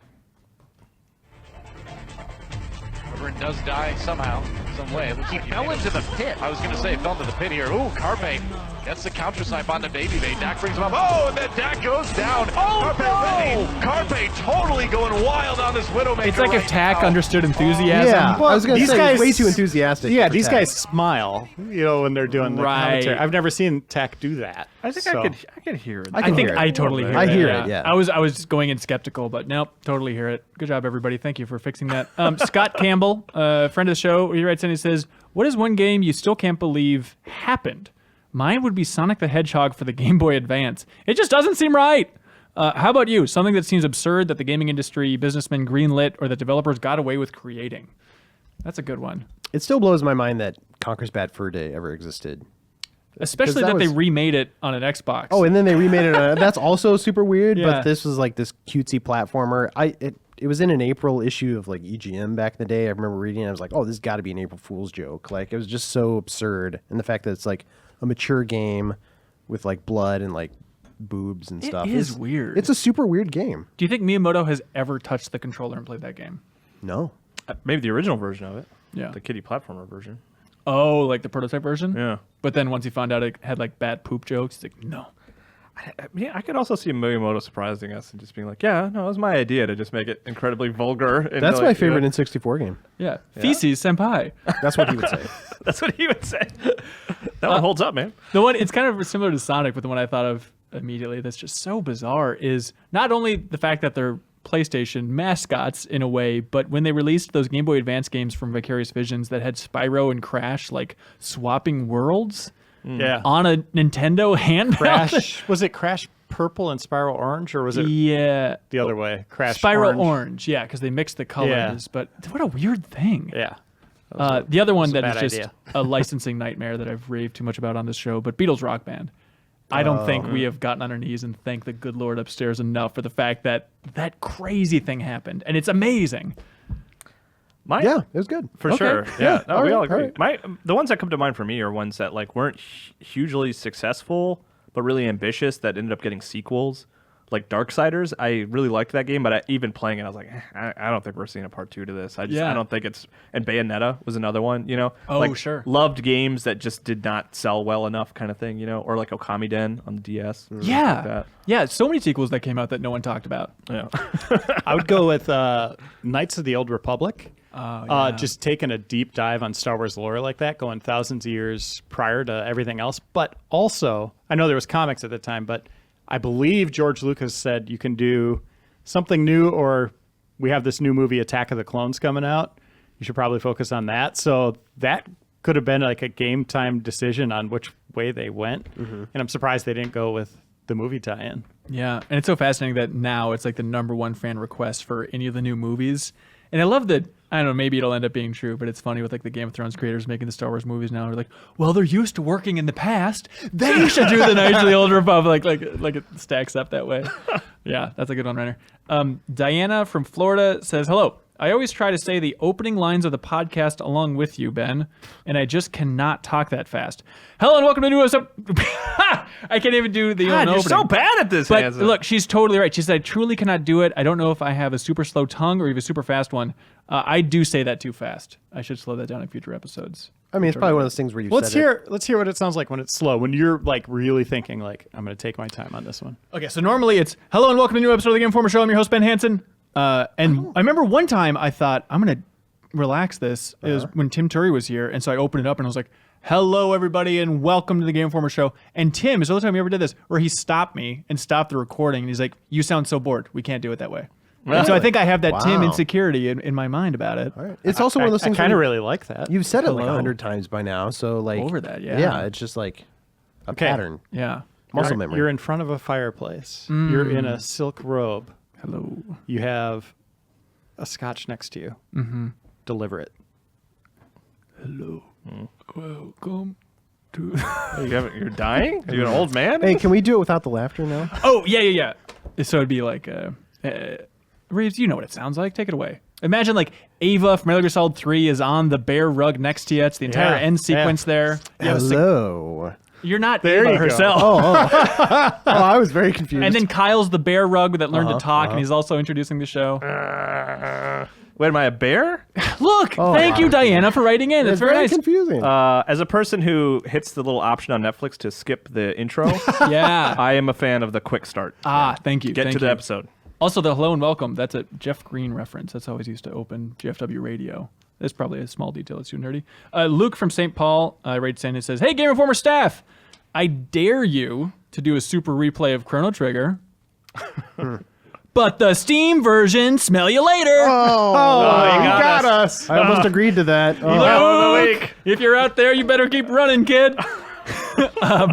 Everett does die somehow, some way. He fell into the pit. I was going to say, fell into the pit here. Ooh, Carpe gets the counter snipe onto Baby Bay. Dak brings him up. Oh, and then Dak goes down. Oh, Carpe, Carpe totally going wild on this Widowmaker. It's like if right Tack now. understood enthusiasm. Yeah, I was going to these say guys- it's way too enthusiastic. Yeah, for these Tack. guys smile, when they're doing the Right. commentary. I've never seen Tack do that. I think So- I could hear it. I I can think hear it. I totally hear it. I hear it, yeah. I was going in skeptical, but nope, totally hear it. Good job, everybody. Thank you for fixing that. Scott Campbell, friend of the show, he writes in, he says, what is one game you still can't believe happened? Mine would be Sonic the Hedgehog for the Game Boy Advance. It just doesn't seem right. How about you? Something that seems absurd that the gaming industry, businessmen greenlit, or that developers got away with creating. That's a good one. It still blows my mind that Conker's Bad Fur Day ever existed. Especially that that they was- remade it on an Xbox. Oh, and then they remade it. That's also super weird. Yeah. But this was like this cutesy platformer. It was in an April issue of like EGM back in the day. I remember reading it. I was like, oh, this got to be an April Fool's joke. Like it was just so absurd, and the fact that it's like a mature game with like blood and like boobs and stuff. is It's weird. It's a super weird game. Do you think Miyamoto has ever touched the controller and played that game? No. Maybe the original version of it. Yeah. The kiddie platformer version. Oh, like the prototype version? Yeah. But then once he found out it had like bad poop jokes, he's like, no. Yeah, I could also see Miyamoto surprising us and just being like, yeah, no, it was my idea to just make it incredibly vulgar. And That's like, my favorite N64 game. Yeah. Feces senpai. That's what he would say. That's what he would say. That one holds up, man. The one, it's kind of similar to Sonic, but the one I thought of immediately that's just so bizarre is not only the fact that they're PlayStation mascots in a way, but when they released those Game Boy Advance games from Vicarious Visions that had Spyro and Crash like swapping worlds Yeah. on a Nintendo handheld. Crash. Was it Crash Purple and Spiral Orange, or was it Yeah. the other way? Crash Spiral Orange. Orange, yeah, because they mixed the colors. But what a weird thing. Yeah. The other one a that is bad just idea. a licensing nightmare that I've raved too much about on this show, but Beatles Rock Band. I don't think we have gotten on our knees and thanked the good Lord upstairs enough for the fact that that crazy thing happened, and it's amazing. Yeah, it was good. For Okay. sure. Yeah. No, All we right, all agree. all right. The ones that come to mind for me are ones that like weren't hugely successful, but really ambitious that ended up getting sequels. Like Darksiders, I really liked that game, but even playing it, I was like, I don't think we're seeing a part 2 to this. I Yeah. don't think it's. And Bayonetta was another one, Oh, like, sure. Loved games that just did not sell well enough, kind of thing, or like Okami Den on the DS. Yeah. Like that. Yeah, so many sequels that came out that no one talked about. Yeah. I would go with Knights of the Old Republic. Just taking a deep dive on Star Wars lore like that, going thousands of years prior to everything else. But also, I know there was comics at the time, but I believe George Lucas said you can do something new, or we have this new movie, Attack of the Clones, coming out. You should probably focus on that. So that could have been like a game time decision on which way they went. And I'm surprised they didn't go with the movie tie-in. Yeah, and it's so fascinating that now it's like the #1 fan request for any of the new movies. And I love that, I don't know, maybe it'll end up being true, but it's funny with like the Game of Thrones creators making the Star Wars movies now. They're like, well, they're used to working in the past. They should do the Knights of the Old Republic. Like it stacks up that way. Yeah, that's a good one, Rainer. Diana from Florida says, hello. I always try to say the opening lines of the podcast along with you, Ben, and I just cannot talk that fast. Hello and welcome to a new episode. I can't even do the God, you're opening. so bad at this, But Hanson. look, she's totally right. She said, I truly cannot do it. I don't know if I have a super slow tongue or even a super fast one. I do say that too fast. I should slow that down in future episodes. I mean, it's probably one of those things where you Let's said it. hear what it sounds like when it's slow. When you're like really thinking, like, I'm going to take my time on this one. Okay, so normally it's, hello and welcome to a new episode of the Game Informer Show. I'm your host, Ben Hansen. And I remember one time I thought, I'm going to relax this. It was when Tim Turry was here. And so I opened it up and I was like, hello, everybody, and welcome to the Game Informer Show. And Tim is the only time he ever did this, where he stopped me and stopped the recording. And he's like, you sound so bored. We can't do it that way. And so I think I have that Tim Wow. insecurity in my mind about it. All right. It's also one of those I things kind of where really like that. you've said it like Hello. 100 times by now. So like Over that, yeah. Yeah, it's just like a pattern. Yeah. Muscle memory. You're in front of a fireplace. You're in a silk robe. Hello. You have a scotch next to you. Deliver it. Hello. Welcome to... You're dying? Are you an old man? Hey, can we do it without the laughter now? Oh, yeah. So it'd be like, Reeves, you know what it sounds like. Take it away. Imagine like Ava from Metal Gear Solid 3 is on the bear rug next to you. It's the entire Yeah, end sequence there. You have a Hello. you're not There Ava you go. herself. Oh, I was very confused. And then Kyle's the bear rug that learned to talk, and he's also introducing the show. Wait, am I a bear? Look, thank you, Diana, for writing in. It's it's very nice. confusing. As a person who hits the little option on Netflix to skip the intro, Yeah. I am a fan of the quick start. Thank you. Get thank to the you. episode. Also, the hello and welcome, that's a Jeff Green reference. That's always used to open GFW radio. That's probably a small detail. It's too nerdy. Luke from St. Paul, rates in and says, hey, Game Informer staff, I dare you to do a super replay of Chrono Trigger. But the Steam version, smell you later. Oh, you got us. I almost agreed to that. Oh. Luke, if you're out there, you better keep running, kid.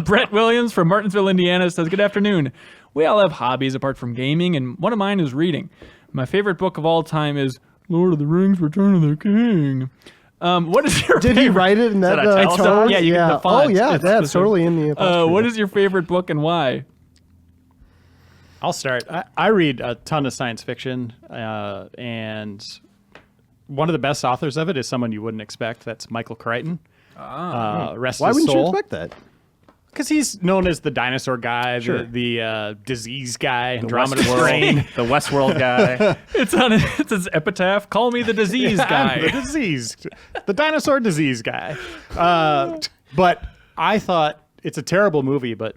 Brett Williams from Martinsville, Indiana says, good afternoon. We all have hobbies apart from gaming, and one of mine is reading. My favorite book of all time is Lord of the Rings, Return of the King. What is your Did he write it in that, Is that a title? tone? Yeah, you get the font. Oh, yeah, It's that's the- totally in the apostrophe. what is your favorite book and why? I'll start. I read a ton of science fiction, and one of the best authors of it is someone you wouldn't expect. That's Michael Crichton. Rest Why his wouldn't you soul. expect that? Because he's known as the dinosaur guy, Sure. the disease guy, Andromeda Westworld, strain. the Westworld guy. It's his epitaph. Call me the disease I'm guy. the disease, the dinosaur disease guy. But I thought it's a terrible movie, but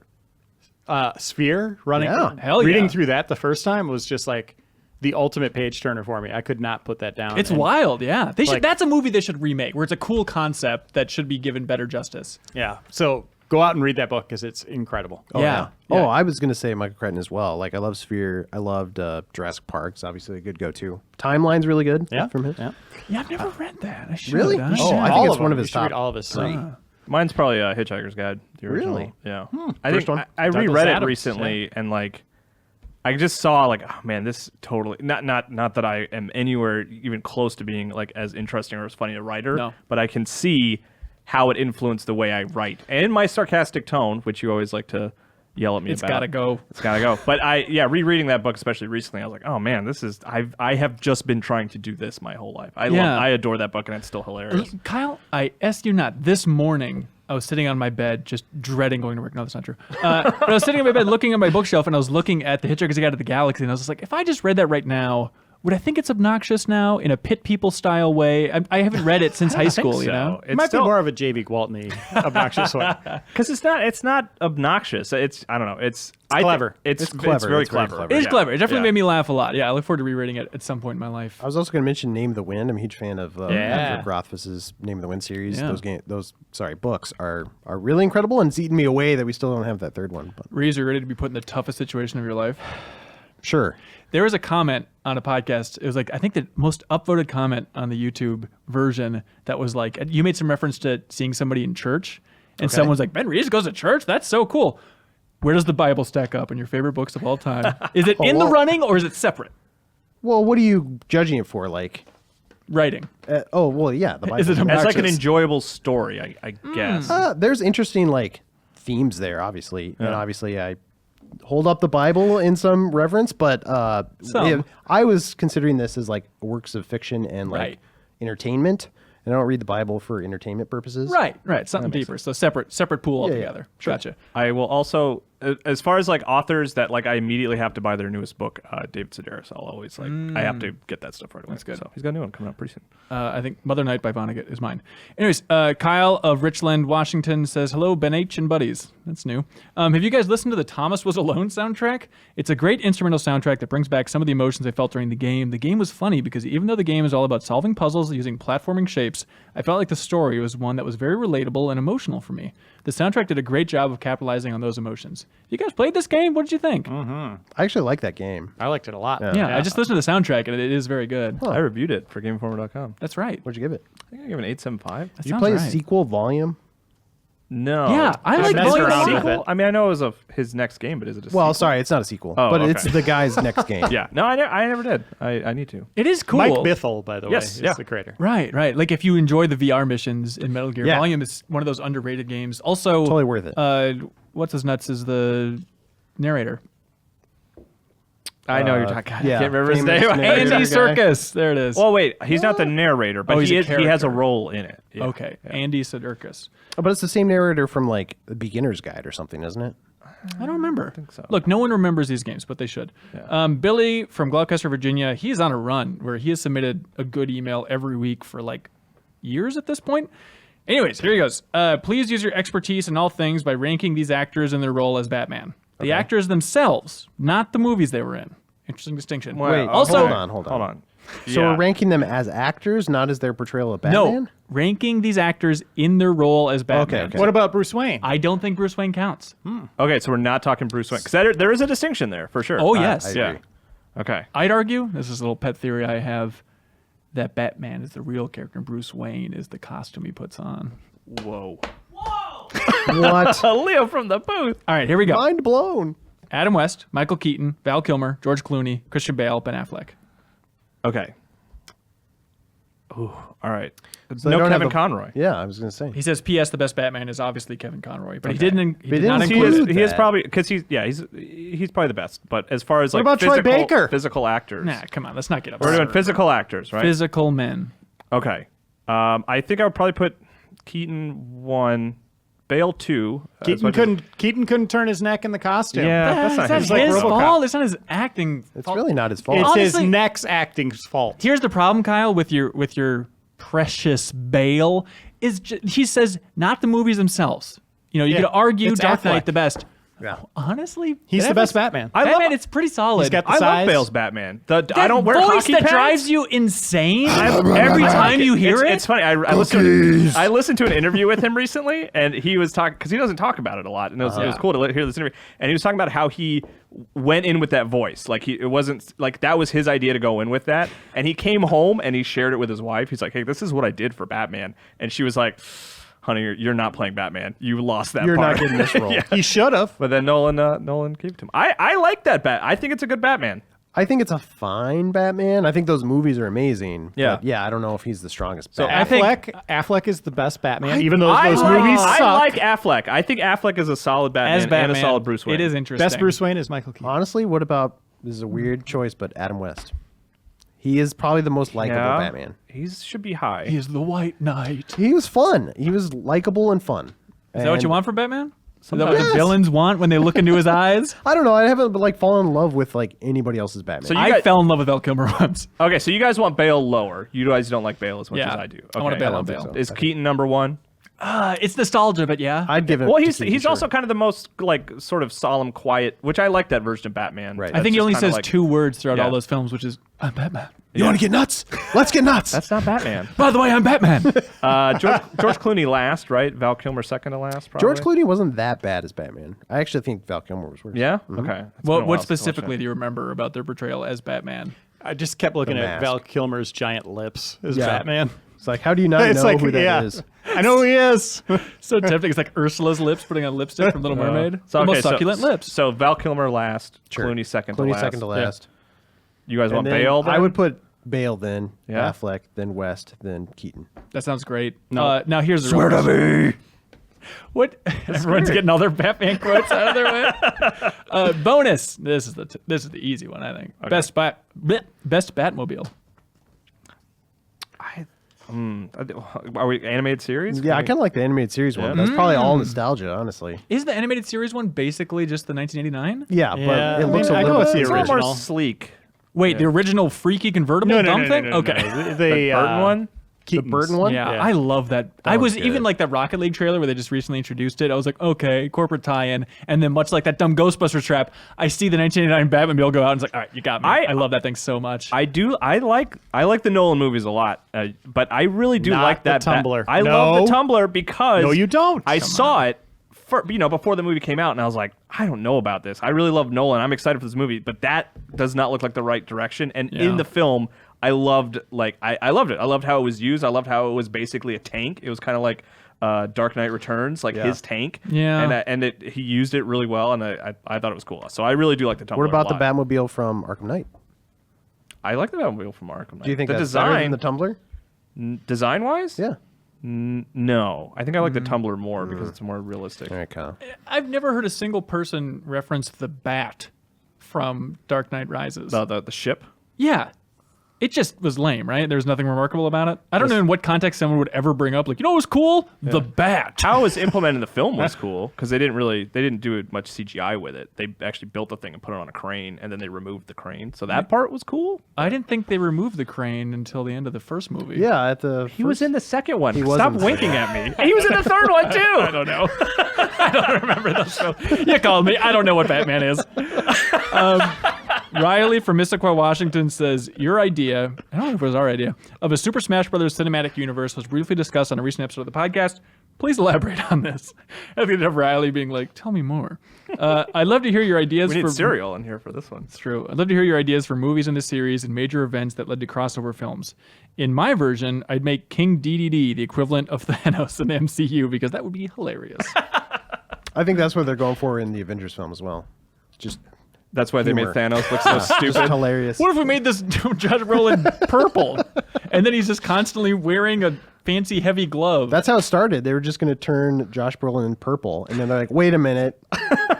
Sphere running, Yeah. Hell reading yeah. through that the first time was just like the ultimate page turner for me. I could not put that down. It's And, wild, yeah. They should. Like- That's a movie they should remake, where it's a cool concept that should be given better justice. Yeah. So go out and read that book because it's incredible. Yeah. Oh, I was going to say Michael Crichton as well. Like, I love Sphere. I loved Jurassic Park. It's obviously a good go-to. Timeline's really good from him. Yeah. Yeah, I've never read that. I should. Really? I Oh, should. I think All it's of one them. of his You should read top all of his stuff. Mine's probably Hitchhiker's Guide, the original. Really? Yeah. First think one? I Douglas reread it Adams, recently, and like, I just saw like, oh man, this totally not that I am anywhere even close to being like as interesting or as funny a writer, No. but I can see how it influenced the way I write and my sarcastic tone, which you always like to yell at me It's about. gotta go. It's gotta go. But rereading that book, especially recently, I was like, oh man, this is I have just been trying to do this my whole life. I adore that book, and it's still hilarious. Kyle, I asked you not. This morning, I was sitting on my bed, just dreading going to work. No, that's not true. But I was sitting on my bed looking at my bookshelf, and I was looking at The Hitchhiker's Guide to the Galaxy, and I was just like, if I just read that right now, would I think it's obnoxious now in a pit people style way? I haven't read it since high school, you know? It might be more of a J.B. Gwaltney obnoxious way. Because it's not obnoxious. It's I don't know. It's clever. It's clever. It's very It's very clever. clever. It is Yeah. clever. It definitely Yeah. made me laugh a lot. Yeah, I look forward to rereading it at some point in my life. I was also going to mention Name of the Wind. I'm a huge fan of Edward Rothfuss's Name of the Wind series. Yeah. Those books are really incredible, and it's eaten me away that we still don't have that third one. But Reese, are you ready to be put in the toughest situation of your life? sure. There was a comment on a podcast. It was like, I think the most upvoted comment on the YouTube version that was like, you made some reference to seeing somebody in church, and someone's like, Ben Reese goes to church? That's so cool. Where does the Bible stack up in your favorite books of all time? Is it in the running or is it separate? Well, what are you judging it for? Like, Writing. the Bible. Is it It's like an obnoxious? enjoyable story, I guess. There's interesting like themes there, obviously, and obviously I hold up the Bible in some reverence, but Some. I was considering this as like works of fiction and like Right. entertainment, and I don't read the Bible for entertainment purposes. Right. Something deeper. So separate pool Yeah, altogether. sure. Gotcha. I will also, as far as like authors that like I immediately have to buy their newest book, David Sedaris. I'll always like I have to get that stuff right away. That's good. So he's got a new one coming out pretty soon. I think Mother Night by Vonnegut is mine. Anyways, Kyle of Richland, Washington says, hello, Ben H. and buddies. That's new. Have you guys listened to the Thomas Was Alone soundtrack? It's a great instrumental soundtrack that brings back some of the emotions I felt during the game. The game was funny because even though the game is all about solving puzzles using platforming shapes, I felt like the story was one that was very relatable and emotional for me. The soundtrack did a great job of capitalizing on those emotions. You guys played this game? What did you think? I actually like that game. I liked it a lot. Yeah, I just listened to the soundtrack and it is very good. I reviewed it for GameInformer.com. That's right. What'd you give it? I think I gave it an 8.75. That Did you sounds play right. a sequel volume? No. Yeah, I Is like it a Volume sequel? sequel. I mean, I know it was his next game, but is it a Well, sequel? sorry, it's not a sequel, Oh, but okay. it's the guy's next game. Yeah. No, I never did. I need to. It is cool. Mike Bithell, by the way, Yes, is yeah. the creator. Right. Like if you enjoy the VR missions in Metal Gear, Yeah. Volume is one of those underrated games. Also, Totally worth it. What's his nuts is the narrator. I know you're talking. yeah, I can't remember his famous name. narrator. Andy guy. Serkis. There it is. Well, wait. He's not the narrator, but Oh, he's he a has a character. role in it. Yeah. Okay. Andy Serkis. Oh, but it's the same narrator from like the Beginner's Guide or something, isn't it? I don't remember. I think so. Look, no one remembers these games, but they should. Billy from Gloucester, Virginia, he's on a run where he has submitted a good email every week for like years at this point. Anyways, here he goes. Please use your expertise in all things by ranking these actors in their role as Batman. The actors themselves, not the movies they were in. Interesting distinction. Wait, also, hold on. So Yeah. we're ranking them as actors, not as their portrayal of no, Batman? ranking these actors in their role as Batman. Okay. What about Bruce Wayne? I don't think Bruce Wayne counts. Okay, so we're not talking Bruce Wayne because there is a distinction there for sure. Oh, yes. I Yeah. agree. Okay. I'd argue, this is a little pet theory I have, that Batman is the real character and Bruce Wayne is the costume he puts on. Whoa. What? Leo from the booth. All right, here we go. Mind blown. Adam West, Michael Keaton, Val Kilmer, George Clooney, Christian Bale, Ben Affleck. Okay. Ooh, all right. So they no don't have Kevin a- Conroy. Yeah, I was going to say. He says, P.S. the best Batman is obviously Kevin Conroy, but he Okay. didn't. He They did not didn't He include. include is that. probably because he's probably the best. But as far as like about Troy physical, Baker? physical actors, Nah, come on, let's not get up. we're doing physical actors, right? Physical men. Okay. I think I would probably put Keaton 1, Bale 2. Keaton couldn't turn his neck in the costume. Yeah, that's not That's his like his RoboCop. fault. It's not his acting. It's fault. really not his fault. It's his Honestly- neck's acting's fault. Here's the problem, Kyle, with your precious Bale is he says not the movies themselves. You know, you Yeah, could argue it's Dark Affleck. Knight the best. Yeah. Honestly, He's the best Affleck's- Batman. Batman, it's pretty solid. He's got the I love size. Bale's Batman. I that don't wear voice hockey that pads. drives you insane every time you hear it. It's funny. I listened to an interview with him recently, and he was talking because he doesn't talk about it a lot, and it was cool to hear this interview. And he was talking about how he went in with that voice, like it wasn't like that was his idea to go in with that, and he came home and he shared it with his wife. He's like, "Hey, this is what I did for Batman," and she was like, "Honey, you're not playing Batman. You lost that You're part." not getting this role. Yeah. He should have. But then Nolan gave it to him. I like that Bat. I think it's a good Batman. I think it's a fine Batman. I think those movies are amazing. Yeah. But yeah, I don't know if he's the strongest So Batman. Affleck is the best Batman, even though those like, movies suck. I like Affleck. I think Affleck is a solid Batman, As Batman, and a solid Bruce Wayne. It is interesting. Best Bruce Wayne is Michael Keaton. Honestly, what about, this is a weird choice, but Adam West. He is probably the most likable Batman. He should be high. He is the White Knight. He was fun. He was likable and fun. Is that what you want from Batman? Is that what the villains want when they look into his eyes? I don't know. I haven't like fallen in love with like anybody else's Batman. So you I guys- fell in love with Val Kilmer once. Okay, so you guys want Bale lower. You guys don't like Bale as much Yeah, as I do. I want Okay. Bale on Bale. Is Keaton number one? It's nostalgia, but yeah. I'd give it. Well, to he's Keaton, he's sure. also kind of the most like sort of solemn, quiet, which I like that version of Batman. Right. I think he That's only just kinda says like- 2 words throughout Yeah. all those films, which is, I'm Batman. You want to get nuts? Let's get nuts. That's not Batman. By the way, I'm Batman. George Clooney last, right? Val Kilmer second to last. Probably. George Clooney wasn't that bad as Batman. I actually think Val Kilmer was worse. Yeah. Okay. It's been a What while since I specifically watched do you remember about their portrayal as Batman? I just kept looking The at Mask. Val Kilmer's giant lips as Yeah. Batman. It's like, how do you not It's know like, who that yeah. is? I know who he is. So tempting. It's like Ursula's lips putting on lipstick from Little Mermaid. So, The okay, most succulent lips. So Val Kilmer last, Sure. Clooney second to Clooney last. second to last. You guys want And then Bale? Then? I would put Bale, then Yeah. Affleck, then West, then Keaton. That sounds great. No. Now here's the real question. me. What? Everyone's getting all their Batman quotes out of their way. Bonus. This is the easy one, I think. Best Batmobile. Are we animated series? Yeah, I kind of like the animated series one. That's probably all nostalgia, honestly. Is the animated series one basically just the 1989? Yeah, Yeah, but it looks I a go little with the It's a little more original. sleek. Wait, the original freaky convertible dumb thing? Okay. The Burton one. The Burton one. Yeah, Yeah. I love that. I was was even good. like that Rocket League trailer where they just recently introduced it. I was like, okay, corporate tie-in, and then much like that dumb Ghostbusters trap, I see the 1989 Batmobile go out, and it's like, all right, you got me. I love that thing so much. I like the Nolan movies a lot, but I really do Not like the that Tumbler. I No. love the Tumbler because No, you don't. I saw it before the movie came out, and I was like, I don't know about this. I really love Nolan. I'm excited for this movie, but that does not look like the right direction. And Yeah. in the film, I loved I loved it. I loved how it was used. I loved how it was basically a tank. It was kind of like Dark Knight Returns, like his tank. Yeah. and he used it really well, and I thought it was cool. So I really do like the Tumbler. What about a the lot. Batmobile from Arkham Knight? I like the Batmobile from Arkham Knight. Do you think the that's better design than the Tumbler? design wise? Yeah. No, I think I like the Tumbler more because it's more realistic. All right, Kyle. I've never heard a single person reference the Bat from Dark Knight Rises. The ship. Yeah. It just was lame, right? There's nothing remarkable about it. I don't know in what context someone would ever bring up, like, you know what was cool? The Bat. How it was implemented in the film was cool because they didn't do much CGI with it. They actually built the thing and put it on a crane, and then they removed the crane. So that part was cool. I didn't think they removed the crane until the end of the first movie. Yeah, at the He was in the second one. was Stop in the winking at me. He was in the third one too. I don't know. I don't remember those films. You called me. I don't know what Batman is. Riley from Issaquah, Washington says, your idea, I don't know if it was our idea, of a Super Smash Bros. Cinematic universe was briefly discussed on a recent episode of the podcast. Please elaborate on this. I think of Riley being like, tell me more. I'd love to hear your ideas We need for cereal in here for this one. It's true. I'd love to hear your ideas for movies in the series and major events that led to crossover films. In my version, I'd make King DDD the equivalent of Thanos in the MCU because that would be hilarious. I think that's what they're going for in the Avengers film as well. Just That's why they Humor. made Thanos look so just stupid. hilarious. What if we made this Josh Brolin purple, and then he's just constantly wearing a fancy heavy glove? That's how it started. They were just going to turn Josh Brolin purple, and then they're like, "Wait a minute,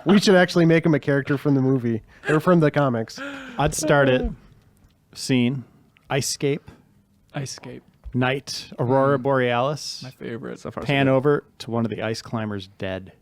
we should actually make him a character from the movie or from the comics." I'd start it. Scene. Icescape. Ice-Scape, Night. Aurora Borealis. my favorite. So far, so Pan good. over to one of the ice climbers dead.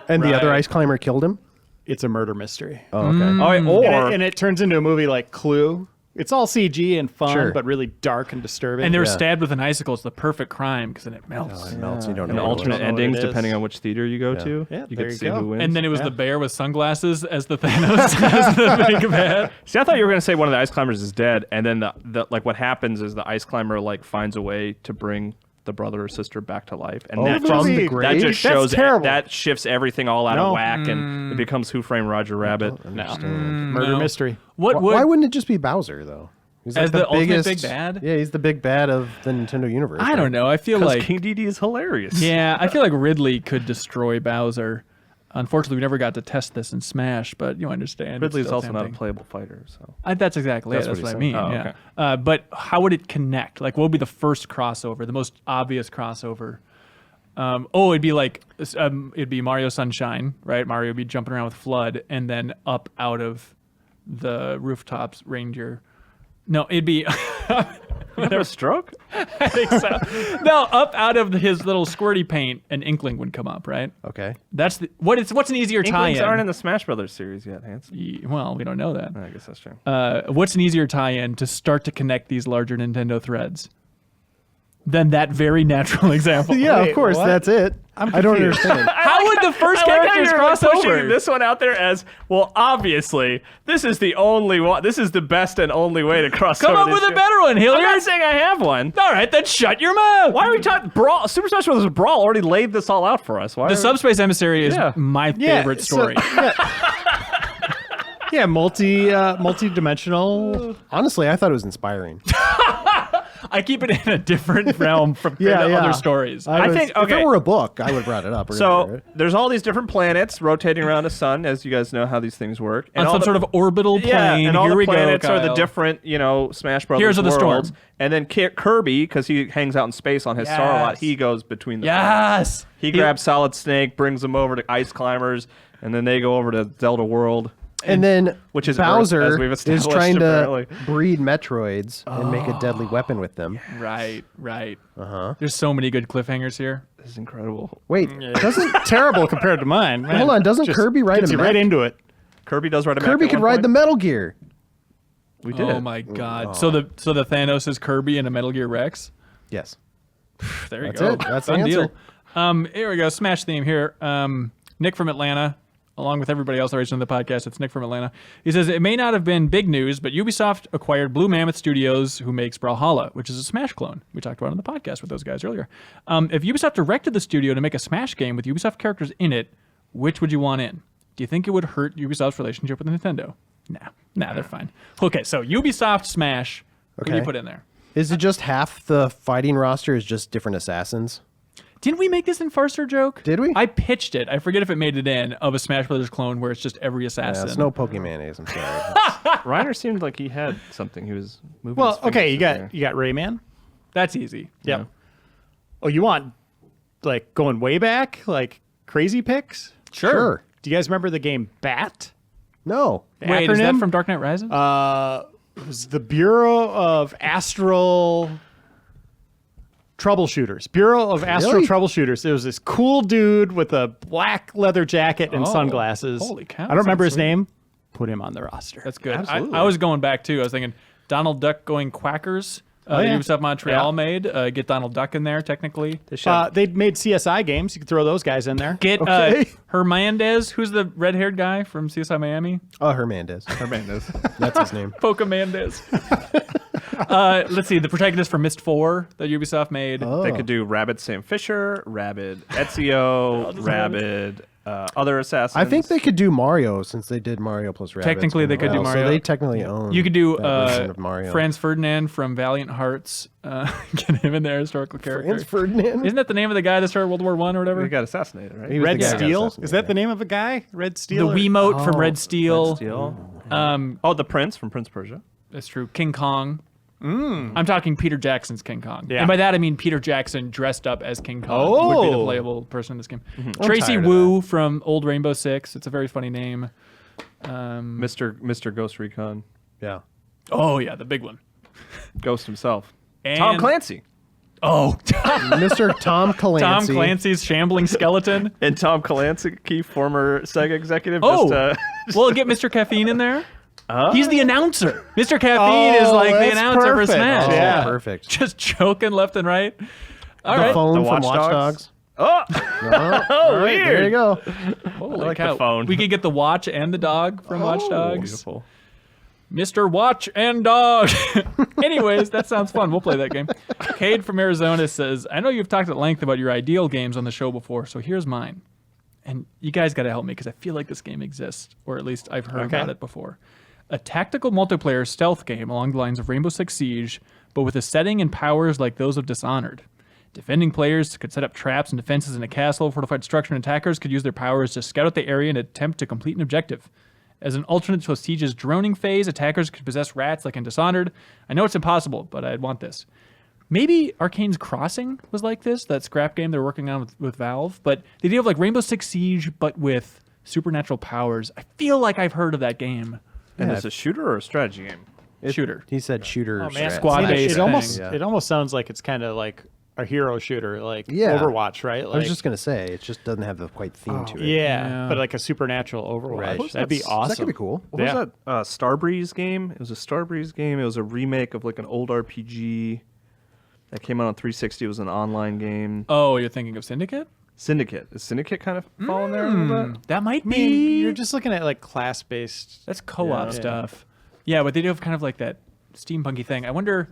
And the other Right. ice climber killed him. It's a murder mystery. Oh, okay. And it turns into a movie like Clue. It's all CG and fun, Sure. but really dark and disturbing. And they were Yeah. stabbed with an icicle. It's the perfect crime because then it melts. It melts. You don't And know. what it alternate was. know what endings it is. depending on which theater you go to. Yeah, you there get to you see go. who wins. And then it was the bear with sunglasses as the Thanos as the big bad. See, I thought you were gonna say one of the ice climbers is dead, and then the like what happens is the ice climber like finds a way to bring the brother or sister back to life, and that from the that grave? just That's shows terrible. that shifts everything all out No. of whack, and it becomes Who Framed Roger Rabbit. No. Murder No. mystery. What Why would wouldn't it just be Bowser though? He's As the ultimate big bad? Yeah, he's the big bad of the Nintendo universe. I don't know. I feel Because like King DD is hilarious. yeah, I feel like Ridley could destroy Bowser. Unfortunately, we never got to test this in Smash, but you understand. it's Ridley's still also not a tempting. playable fighter, so That's exactly That's it. what That's he what I said. mean. Oh, yeah. okay. But how would it connect? Like, what would be the first crossover? The most obvious crossover? It'd be like it'd be Mario Sunshine, right? Mario would be jumping around with Flood, and then up out of the rooftops, Ranger. No, it'd be. Have a stroke? I think so. No, up out of his little squirty paint, an Inkling would come up, right? Okay. That's what's an easier Inklings tie-in? aren't in the Smash Brothers series yet, Hanson. Well, we don't know that. I guess that's true. What's an easier tie-in to start to connect these larger Nintendo threads than that very natural example? Yeah, Wait, of course. what? That's it. I don't understand. How would the first I like how characters you're cross pushing over? this one out there as, well, obviously, this is the only one. This is the best and only way to cross Come over up this with a shit. better one, I'm Hilliard. not saying I have one. All right, then shut your mouth. Why are we talking Brawl? Super Smash Bros. Brawl already laid this all out for us. Why The are Subspace Emissary is Yeah. my Yeah, favorite so- story. Yeah, multi-dimensional. Honestly, I thought it was inspiring. I keep it in a different realm from Yeah, the yeah. other stories. I was- think- if okay. it were a book, I would have brought it up. So there's all these different planets rotating around the sun, as you guys know how these things work. On all some the- sort of orbital plane. Yeah, and all Here the we planets go, are the Kyle. different, Smash Brothers Here's of the worlds. storm. And then Kirby, because he hangs out in space on his star a lot, Yes. he goes between the planets. Yes. He grabs Solid Snake, brings them over to Ice Climbers, and then they go over to Zelda World. and then Which is Bowser Earth, as we've is established, trying apparently. to breed Metroids and make a deadly weapon with them. Right. Uh-huh. There's so many good cliffhangers here. This is incredible. Wait, doesn't Terrible compared to mine. Man, hold on? Doesn't just Kirby ride gets a you right mech? into it. Kirby does ride a mech Kirby at could one ride point. the Metal Gear. We did. Oh my God. So the Thanos is Kirby and a Metal Gear Rex. Yes. There you That's go. it. That's the Fun answer. deal. Here we go. Smash theme here. Nick from Atlanta, along with everybody else already on the podcast. It's Nick from Atlanta. He says, it may not have been big news, but Ubisoft acquired Blue Mammoth Studios, who makes Brawlhalla, which is a Smash clone. We talked about it on the podcast with those guys earlier. If Ubisoft directed the studio to make a Smash game with Ubisoft characters in it, which would you want in? Do you think it would hurt Ubisoft's relationship with Nintendo? Nah, they're fine. Okay, so Ubisoft Smash, what can you Okay. put in there? Is it just half the fighting roster is just different assassins? Didn't we make this in Farser Joke? Did we? I pitched it. I forget if it made it in, of a Smash Brothers clone where it's just every Yeah, assassin. it's no Pokemon. I'm sorry. Reiner seemed like he had something. He was moving. Well, his okay, fingers you got Rayman. That's easy. Yep. Oh, you want like going way back, like crazy picks? Sure. Do you guys remember the game Bat? No. The Wait, is that acronym? from Dark Knight Rises? It was the Bureau of Astral Troubleshooters. Bureau of Astral Really? Troubleshooters. It was this cool dude with a black leather jacket and Oh, sunglasses. holy cow, I don't remember sounds his name. Put him on the roster. That's good. absolutely. I was going back too. I was thinking Donald Duck going Quackers. That yeah. Ubisoft Montreal Yeah. made. Get Donald Duck in there, technically. They'd made CSI games. You could throw those guys in there. Get Okay. Hernandez, who's the red-haired guy from CSI Miami. Oh, Hernandez. Hernandez. That's his name. Pokemandez. Let's see, the protagonist for Myst 4 that Ubisoft made. They could do Rabid Sam Fisher, Rabid Ezio, Rabid other assassins. I think they could do Mario since they did Mario plus Rabbids. Technically, they could do Well, Mario. So they technically own. You could do that version of Mario. Franz Ferdinand from Valiant Hearts. Get him in there, historical character. Franz Ferdinand. Isn't that the name of the guy that started World War I or whatever? He got assassinated, right? He was Red the guy who got Steel? assassinated, Is that the yeah. name of a guy? Red The Steel? Wiimote from Red Steel. Steel. Um, Oh, the Prince from Prince Persia. That's true. King Kong. I'm talking Peter Jackson's King Kong. Yeah. And by that I mean Peter Jackson dressed up as King Kong would be the playable person in this game. Tracy tired of Wu from Old Rainbow Six. It's a very funny name. Mr. Ghost Recon. Yeah. Oh, yeah, the big one. Ghost himself. And, Tom Clancy. Oh, Mr. Tom Clancy. Tom Clancy's shambling skeleton. And Tom Clancy, former Sega executive. Oh, Just, we'll get Mr. Caffeine in there. He's the announcer. Mr. Caffeine is like the that's announcer perfect. for Smash. Oh, Yeah. perfect. Just choking left and right. All The right. phone The from Watch Watch Dogs. Dogs. oh, All right, weird. there you go. Holy like the cow. phone. We could get the watch and the dog from Watch Dogs. Beautiful. Mr. Watch and Dog. Anyways, that sounds fun. We'll play that game. Cade from Arizona says, I know you've talked at length about your ideal games on the show before, so here's mine. And you guys got to help me because I feel like this game exists, or at least I've heard about it before. A tactical multiplayer stealth game along the lines of Rainbow Six Siege, but with a setting and powers like those of Dishonored. Defending players could set up traps and defenses in a castle, fortified structure, and attackers could use their powers to scout out the area and attempt to complete an objective. As an alternate to Siege's droning phase, attackers could possess rats like in Dishonored. I know it's impossible, but I'd want this. Maybe Arcane's Crossing was like this, that scrap game they're working on with Valve, but the idea of like Rainbow Six Siege, but with supernatural powers. I feel like I've heard of that game. And it's a shooter or a strategy game? Shooter. He said shooter. Oh man, strat. Squad-based it almost sounds like it's kind of like a hero shooter, like Yeah. Overwatch, right? Like, I was just gonna say it just doesn't have the quite theme to it. yeah, but like a supernatural Overwatch. Right. That'd be awesome. That could be cool. What was that Starbreeze game? It was a Starbreeze game. It was a remake of like an old RPG that came out on 360. It was an online game. Oh, you're thinking of Syndicate? Syndicate. Is Syndicate kind of falling there a little bit? That might I be. mean, you're just looking at like class-based. That's co-op Yeah. stuff. Yeah, but they do have kind of like that steampunky thing. I wonder.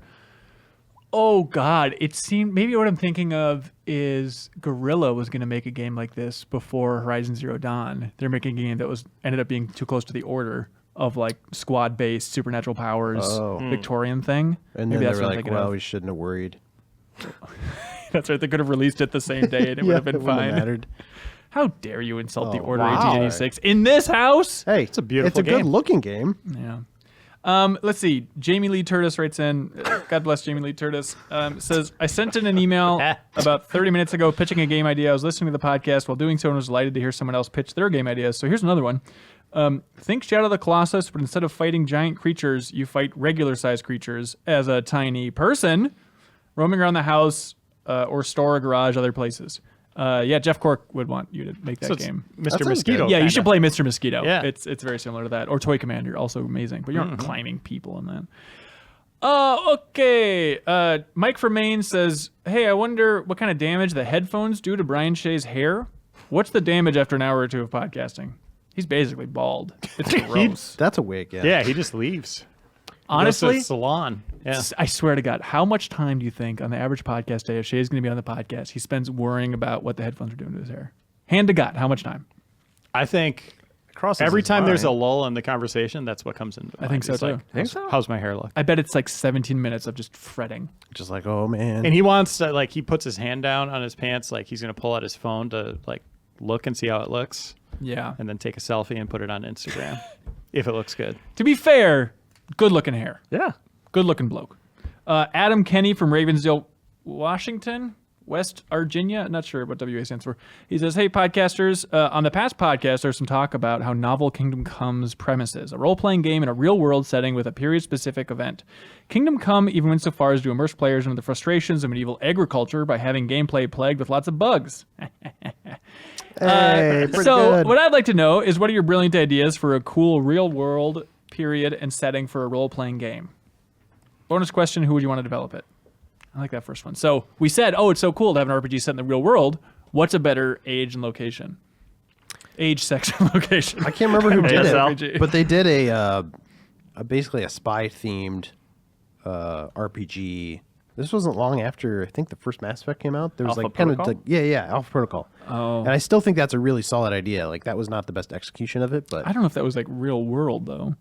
Oh God, it seemed maybe what I'm thinking of is Guerrilla was going to make a game like this before Horizon Zero Dawn. They're making a game that was ended up being too close to the order of like squad-based supernatural powers Victorian thing. And maybe then that's they were what I'm like, thinking well, of. we shouldn't have worried. That's right. They could have released it the same day and it would have been it wouldn't have fine. mattered. How dare you insult the Oh, Order wow. 1886 in this house? Hey, It's a beautiful It's a game. good-looking game. Yeah. Let's see. Jamie Lee Curtis writes in. God bless Jamie Lee Curtis. Says, I sent in an email about 30 minutes ago pitching a game idea. I was listening to the podcast while doing so and was delighted to hear someone else pitch their game ideas. So here's another one. Think Shadow of the Colossus, but instead of fighting giant creatures, you fight regular-sized creatures as a tiny person roaming around the house or store or garage, other places. Yeah, Jeff Cork would want you to make that So it's game. Mr. sounds Mosquito. Yeah, you kinda. should play Mr. Mosquito. Yeah. It's very similar to that. Or Toy Commander, also amazing. But you aren't climbing people in that. Okay. Mike from Maine says, hey, I wonder what kind of damage the headphones do to Brian Shea's hair. What's the damage after an hour or two of podcasting? He's basically bald. It's gross. That's a wig, yeah. Yeah, he just leaves. Honestly, Goes to the salon. Yeah. I swear to God, how much time do you think on the average podcast day, if Shea's going to be on the podcast, he spends worrying about what the headphones are doing to his hair? Hand to God, how much time? I think Crosses every his time there's a mind. lull in the conversation, that's what comes into mind. I think so, It's too. like, Think so? how's my hair look? I bet it's like 17 minutes of just fretting. Just like, oh, man. And he wants to, like, he puts his hand down on his pants, like he's going to pull out his phone to, like, look and see how it looks, Yeah. and then take a selfie and put it on Instagram if it looks good. To be fair, good looking hair. Yeah. Good looking bloke. Adam Kenny from Ravensdale, Washington, West Virginia. Not sure what WA stands for. He says, hey, podcasters, on the past podcast, there's some talk about how novel Kingdom Come's premises, a role-playing game in a real-world setting with a period-specific event. Kingdom Come even went so far as to immerse players into the frustrations of medieval agriculture by having gameplay plagued with lots of bugs. Hey, pretty So good. what I'd like to know is what are your brilliant ideas for a cool real-world period and setting for a role-playing game? Bonus question, who would you want to develop it? I like that first one. So we said, oh, it's so cool to have an RPG set in the real world. What's a better age and location? Age, sex, and location. I can't remember who did ASL. it, but they did a basically a spy-themed RPG. This wasn't long after, I think, the first Mass Effect came out. There was Alpha like kind of Protocol? like, yeah, Alpha Protocol. Oh. And I still think that's a really solid idea. Like, that was not the best execution of it, but I don't know if that was like real world, though.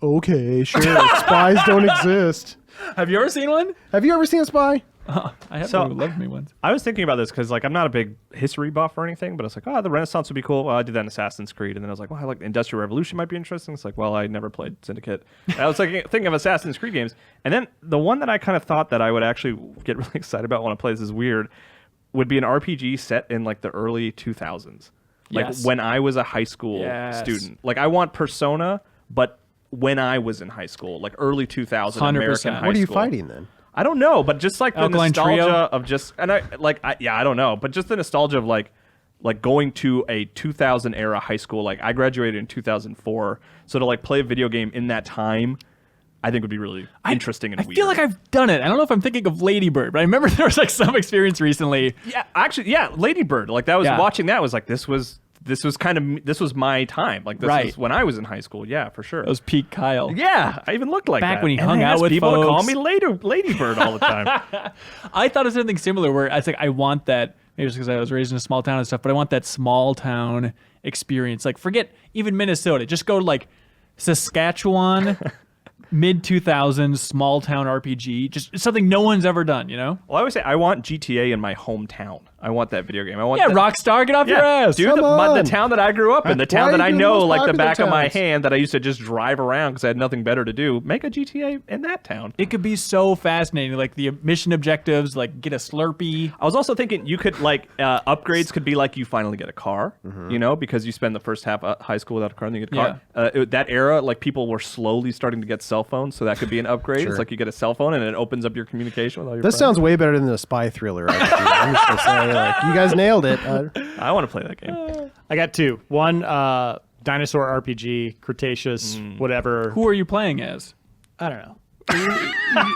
okay, sure. Spies don't exist. Have you ever seen one? Have you ever seen a spy? I have So- one who loved me once. I was thinking about this because, like, I'm not a big history buff or anything, but I was like, oh, the Renaissance would be cool. Well, I did that in Assassin's Creed. And then I was like, well, I like the Industrial Revolution might be interesting. It's like, well, I never played Syndicate. And I was like thinking of Assassin's Creed games. And then the one that I kind of thought that I would actually get really excited about when I play, this is weird, would be an RPG set in, like, the early 2000s. Like, Yes. when I was a high school Yes. student. Like, I want Persona, but when I was in high school, like early 2000 100%. American high What are you school. fighting then? I don't know, but just like the Alkaline nostalgia Trio? of just, and I don't know, but just the nostalgia of like going to a 2000 era high school. Like, I graduated in 2004, so to like play a video game in that time, I think would be really interesting and I weird. feel like I've done it. I don't know if I'm thinking of Lady Bird, but I remember there was like some experience recently. yeah, actually, yeah, Lady Bird. Like, that was Yeah. watching that was like this was my time. Like, this Right. was when I was in high school. Yeah, for sure. That was peak Kyle. Yeah, I even looked like Back that. when he And hung I out asked with people to call folks. me Lady Bird all the time. I thought of something similar where I was like, I want that, maybe it's because I was raised in a small town and stuff, but I want that small town experience. Like, forget even Minnesota. Just go to like Saskatchewan, mid 2000s, small town RPG. Just something no one's ever done, you know? Well, I always say I want GTA in my hometown. I want that video game. I want Yeah, that. Rockstar, get off your ass. Dude, Come the on. town that I grew up in, the Why town are that you I doing know those like the popular back of my towns? hand, that I used to just drive around because I had nothing better to do. Make a GTA in that town. It could be so fascinating. Like the mission objectives, like get a Slurpee. I was also thinking you could like upgrades could be like you finally get a car, you know, because you spend the first half of high school without a car, and then you get a car. That era, like people were slowly starting to get cell phones, so that could be an upgrade. Sure. It's like you get a cell phone and it opens up your communication with all your This friends. sounds way better than the spy thriller. I'm just gonna say, like, you guys nailed it. I want to play that game. I got two. One, dinosaur RPG, Cretaceous, whatever. Who are you playing as? I don't know.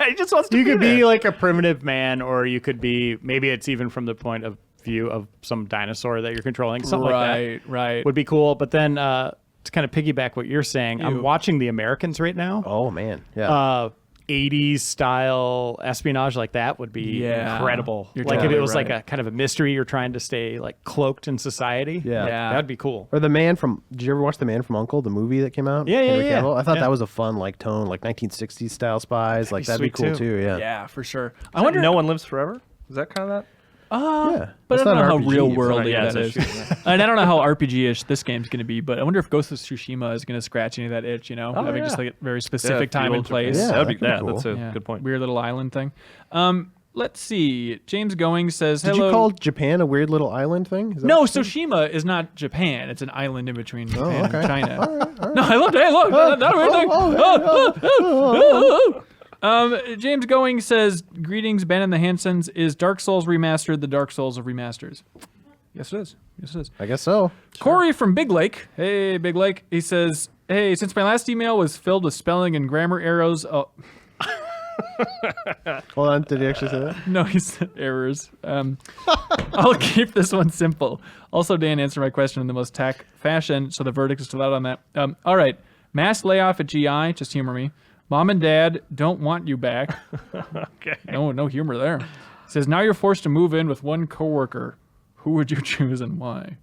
He just wants to You could there. be like a primitive man, or you could be, maybe it's even from the point of view of some dinosaur that you're controlling. Something like that Right. would be cool. But then to kind of piggyback what you're saying, Ew. I'm watching The Americans right now. Oh man, yeah. 80s style espionage like that would be Yeah. incredible. You're Like if totally it was like right. a kind of a mystery, you're trying to stay like cloaked in society. Yeah. Yeah. That'd be cool. Or the man from. Did you ever watch The Man from U.N.C.L.E., the movie that came out? Yeah, yeah, Henry yeah. Cavill? I thought Yeah. that was a fun like tone, like 1960s style spies. Like that'd be sweet, cool too. too. Yeah. Yeah, for sure. I wonder. No one lives forever. Is that kind of that? Yeah. But I That's don't not know how an RPG. real It's worldy yeah, that it's is. a shooting, And I don't know how RPG-ish this game's going to be, but I wonder if Ghost of Tsushima is going to scratch any of that itch, you know? Oh, Having yeah. just like a very specific time feudal and place. Japan. Yeah, that'd be, that could be yeah, cool. that's a Yeah. good point. Weird little island thing. Let's see. James Going says, Did hello. you call Japan a weird little island thing? Is that No, what you said? Tsushima is not Japan. It's an island in between Japan okay. and China. All right. No, I looked. Hey, look. Not a weird thing. James Going says, greetings, Ben and the Hansons. Is Dark Souls Remastered the Dark Souls of remasters? Yes, it is. Yes, it is. I guess so. Corey from Big Lake. Hey, Big Lake. He says, hey, since my last email was filled with spelling and grammar errors. Oh, Hold on. Did he actually say that? no, he said errors. I'll keep this one simple. Also, Dan answered my question in the most tack fashion, so the verdict is still out on that. All right. Mass layoff at GI. Just humor me. Mom and Dad don't want you back. Okay. No humor there. Says, now you're forced to move in with one coworker. Who would you choose and why?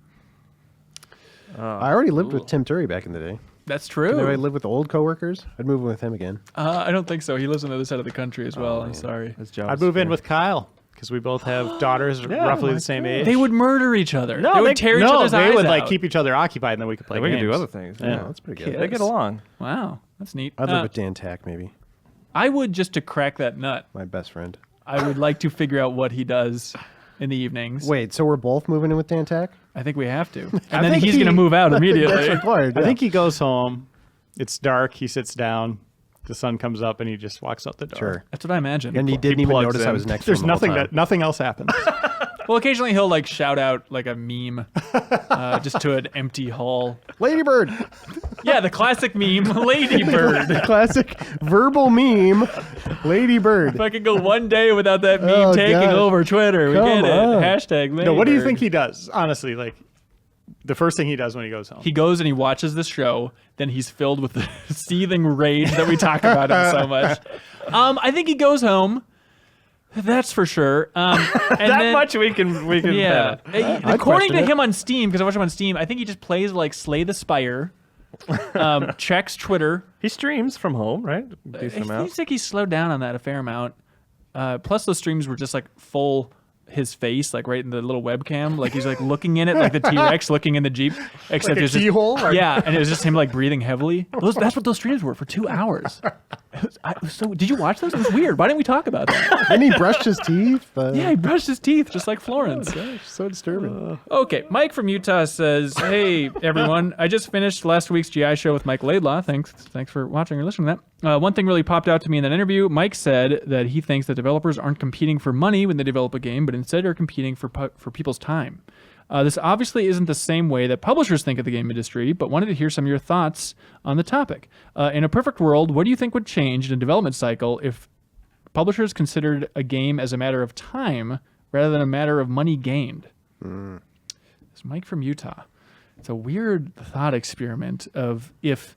I already lived with Tim Turry back in the day. That's Did true. anybody live with the old coworkers? I'd move in with him again. I don't think so. He lives on the other side of the country as well. I'm sorry. That's jealous. I'd move in with Kyle because we both have daughters roughly the same age. They would murder each other. No, they would tear each other's they eyes would out. like keep each other occupied, and then we could play We games. can do other things. Yeah. Oh, that's pretty good. They get along. Wow, that's neat. I'd live with Dan Tack, maybe. I would just to crack that nut. My best friend. I would like to figure out what he does in the evenings. Wait, so we're both moving in with Dan Tack? I think we have to. And then think he's he- going to move out That's immediately. required. I think he goes home. It's dark. He sits down. The sun comes up, and he just walks out the door. Sure. That's what I imagine. And he didn't even plugs notice in. I was next There's to him. the whole nothing time. nothing else happens. Well, occasionally he'll like shout out like a meme just to an empty hall. Ladybird. Yeah, the classic meme, Ladybird. The classic verbal meme, Ladybird. If I could go one day without that meme Oh, taking God. over Twitter, we Come get it. on. Hashtag Ladybird. No, what do you think he does? Honestly, like the first thing he does when he goes home. He goes and he watches this show, then he's filled with the seething rage that we talk about him so much. I think he goes home. That's for sure. And That then, much we can. yeah. According question to it. him on Steam, because I watch him on Steam, I think he just plays like Slay the Spire, checks Twitter. He streams from home, right? Decent It amount. seems like he's slowed down on that a fair amount. Plus, those streams were just like full his face, like right in the little webcam, like he's like looking in it, like the T-Rex looking in the Jeep. Except a it's just keyhole? yeah, and it was just him like breathing heavily. That's what those streams were for 2 hours. It was so, did you watch those? It was weird. Why didn't we talk about that? And he brushed his teeth. Yeah, he brushed his teeth just like Florence. So disturbing. Okay, Mike from Utah says, "Hey everyone, I just finished last week's GI show with Mike Laidlaw. Thanks for watching or listening to that. One thing really popped out to me in that interview. Mike said that he thinks that developers aren't competing for money when they develop a game, but instead are competing for people's time. This obviously isn't the same way that publishers think of the game industry, but wanted to hear some of your thoughts on the topic. In a perfect world, what do you think would change in a development cycle if publishers considered a game as a matter of time rather than a matter of money gained?" It's Mike from Utah. It's a weird thought experiment of if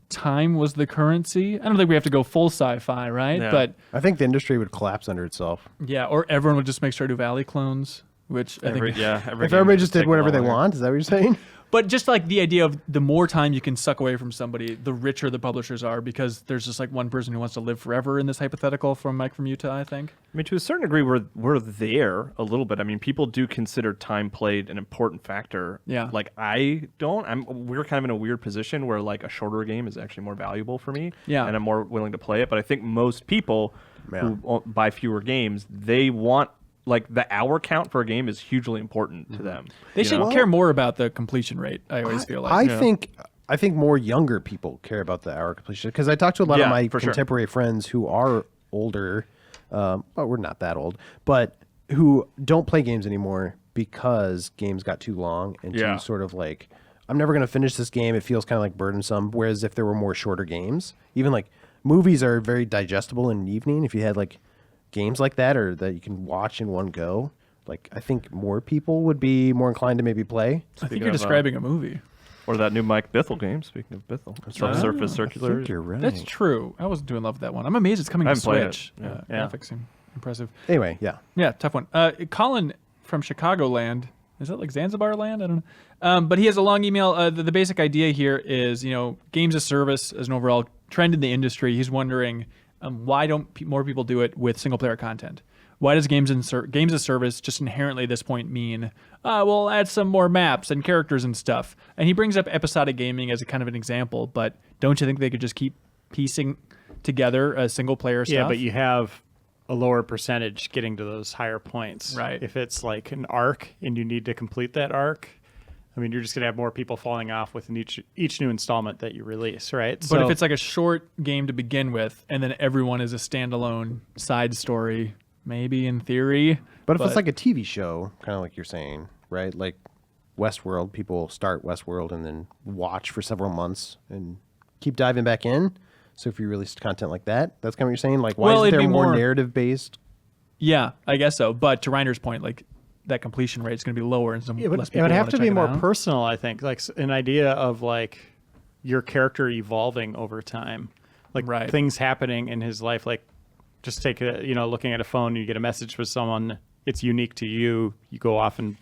time was the currency. I don't think we have to go full sci-fi, right? Yeah. But I think the industry would collapse under itself. yeah, or everyone would just make Stardew Valley clones, which I think Yeah. If everybody just did whatever they want, is that what you're saying? But just like the idea of the more time you can suck away from somebody, the richer the publishers are, because there's just like one person who wants to live forever in this hypothetical from Mike from Utah, I think. I mean, to a certain degree, we're there a little bit. I mean, people do consider time played an important factor. Yeah. Like I don't. We're kind of in a weird position where like a shorter game is actually more valuable for me. Yeah. And I'm more willing to play it. But I think most people who buy fewer games, they want like the hour count for a game is hugely important to them. They should care more about the completion rate. I always feel like. I think more younger people care about the hour completion, because I talk to a lot of my contemporary friends who are older, but we're not that old, but who don't play games anymore because games got too long and too sort of like, I'm never going to finish this game. It feels kind of like burdensome. Whereas if there were more shorter games, even like movies are very digestible in an evening. If you had like games like that, or that you can watch in one go, like I think more people would be more inclined to maybe play. I think you're describing a movie. Or that new Mike Bithell game, speaking of Bithell. Subsurface Circular. I think you're right. That's true. I wasn't too in love with that one. I'm amazed it's coming to Switch. Graphics seem impressive. Anyway, Yeah, tough one. Colin from Chicagoland. Is that like Zanzibar land? I don't know. But he has a long email. The basic idea here is, games as service as an overall trend in the industry. He's wondering why don't more people do it with single player content? Why does games as service just inherently at this point mean, we'll add some more maps and characters and stuff? And he brings up episodic gaming as a kind of an example, but don't you think they could just keep piecing together a single player stuff? Yeah, but you have a lower percentage getting to those higher points. Right. If it's like an arc and you need to complete that arc, I mean, you're just going to have more people falling off with each new installment that you release, right? But if it's like a short game to begin with, and then everyone is a standalone side story, maybe in theory. But if it's like a TV show, kind of like you're saying, right? Like Westworld, people start Westworld and then watch for several months and keep diving back in. So if you release content like that, that's kind of what you're saying? Like, why is there more narrative-based? Yeah, I guess so. But to Reiner's point, like, that completion rate is going to be lower, and less people it would have to be more out. personal, I think. Like an idea of like your character evolving over time, like things happening in his life. Like just take looking at a phone, you get a message from someone. It's unique to you. You go off and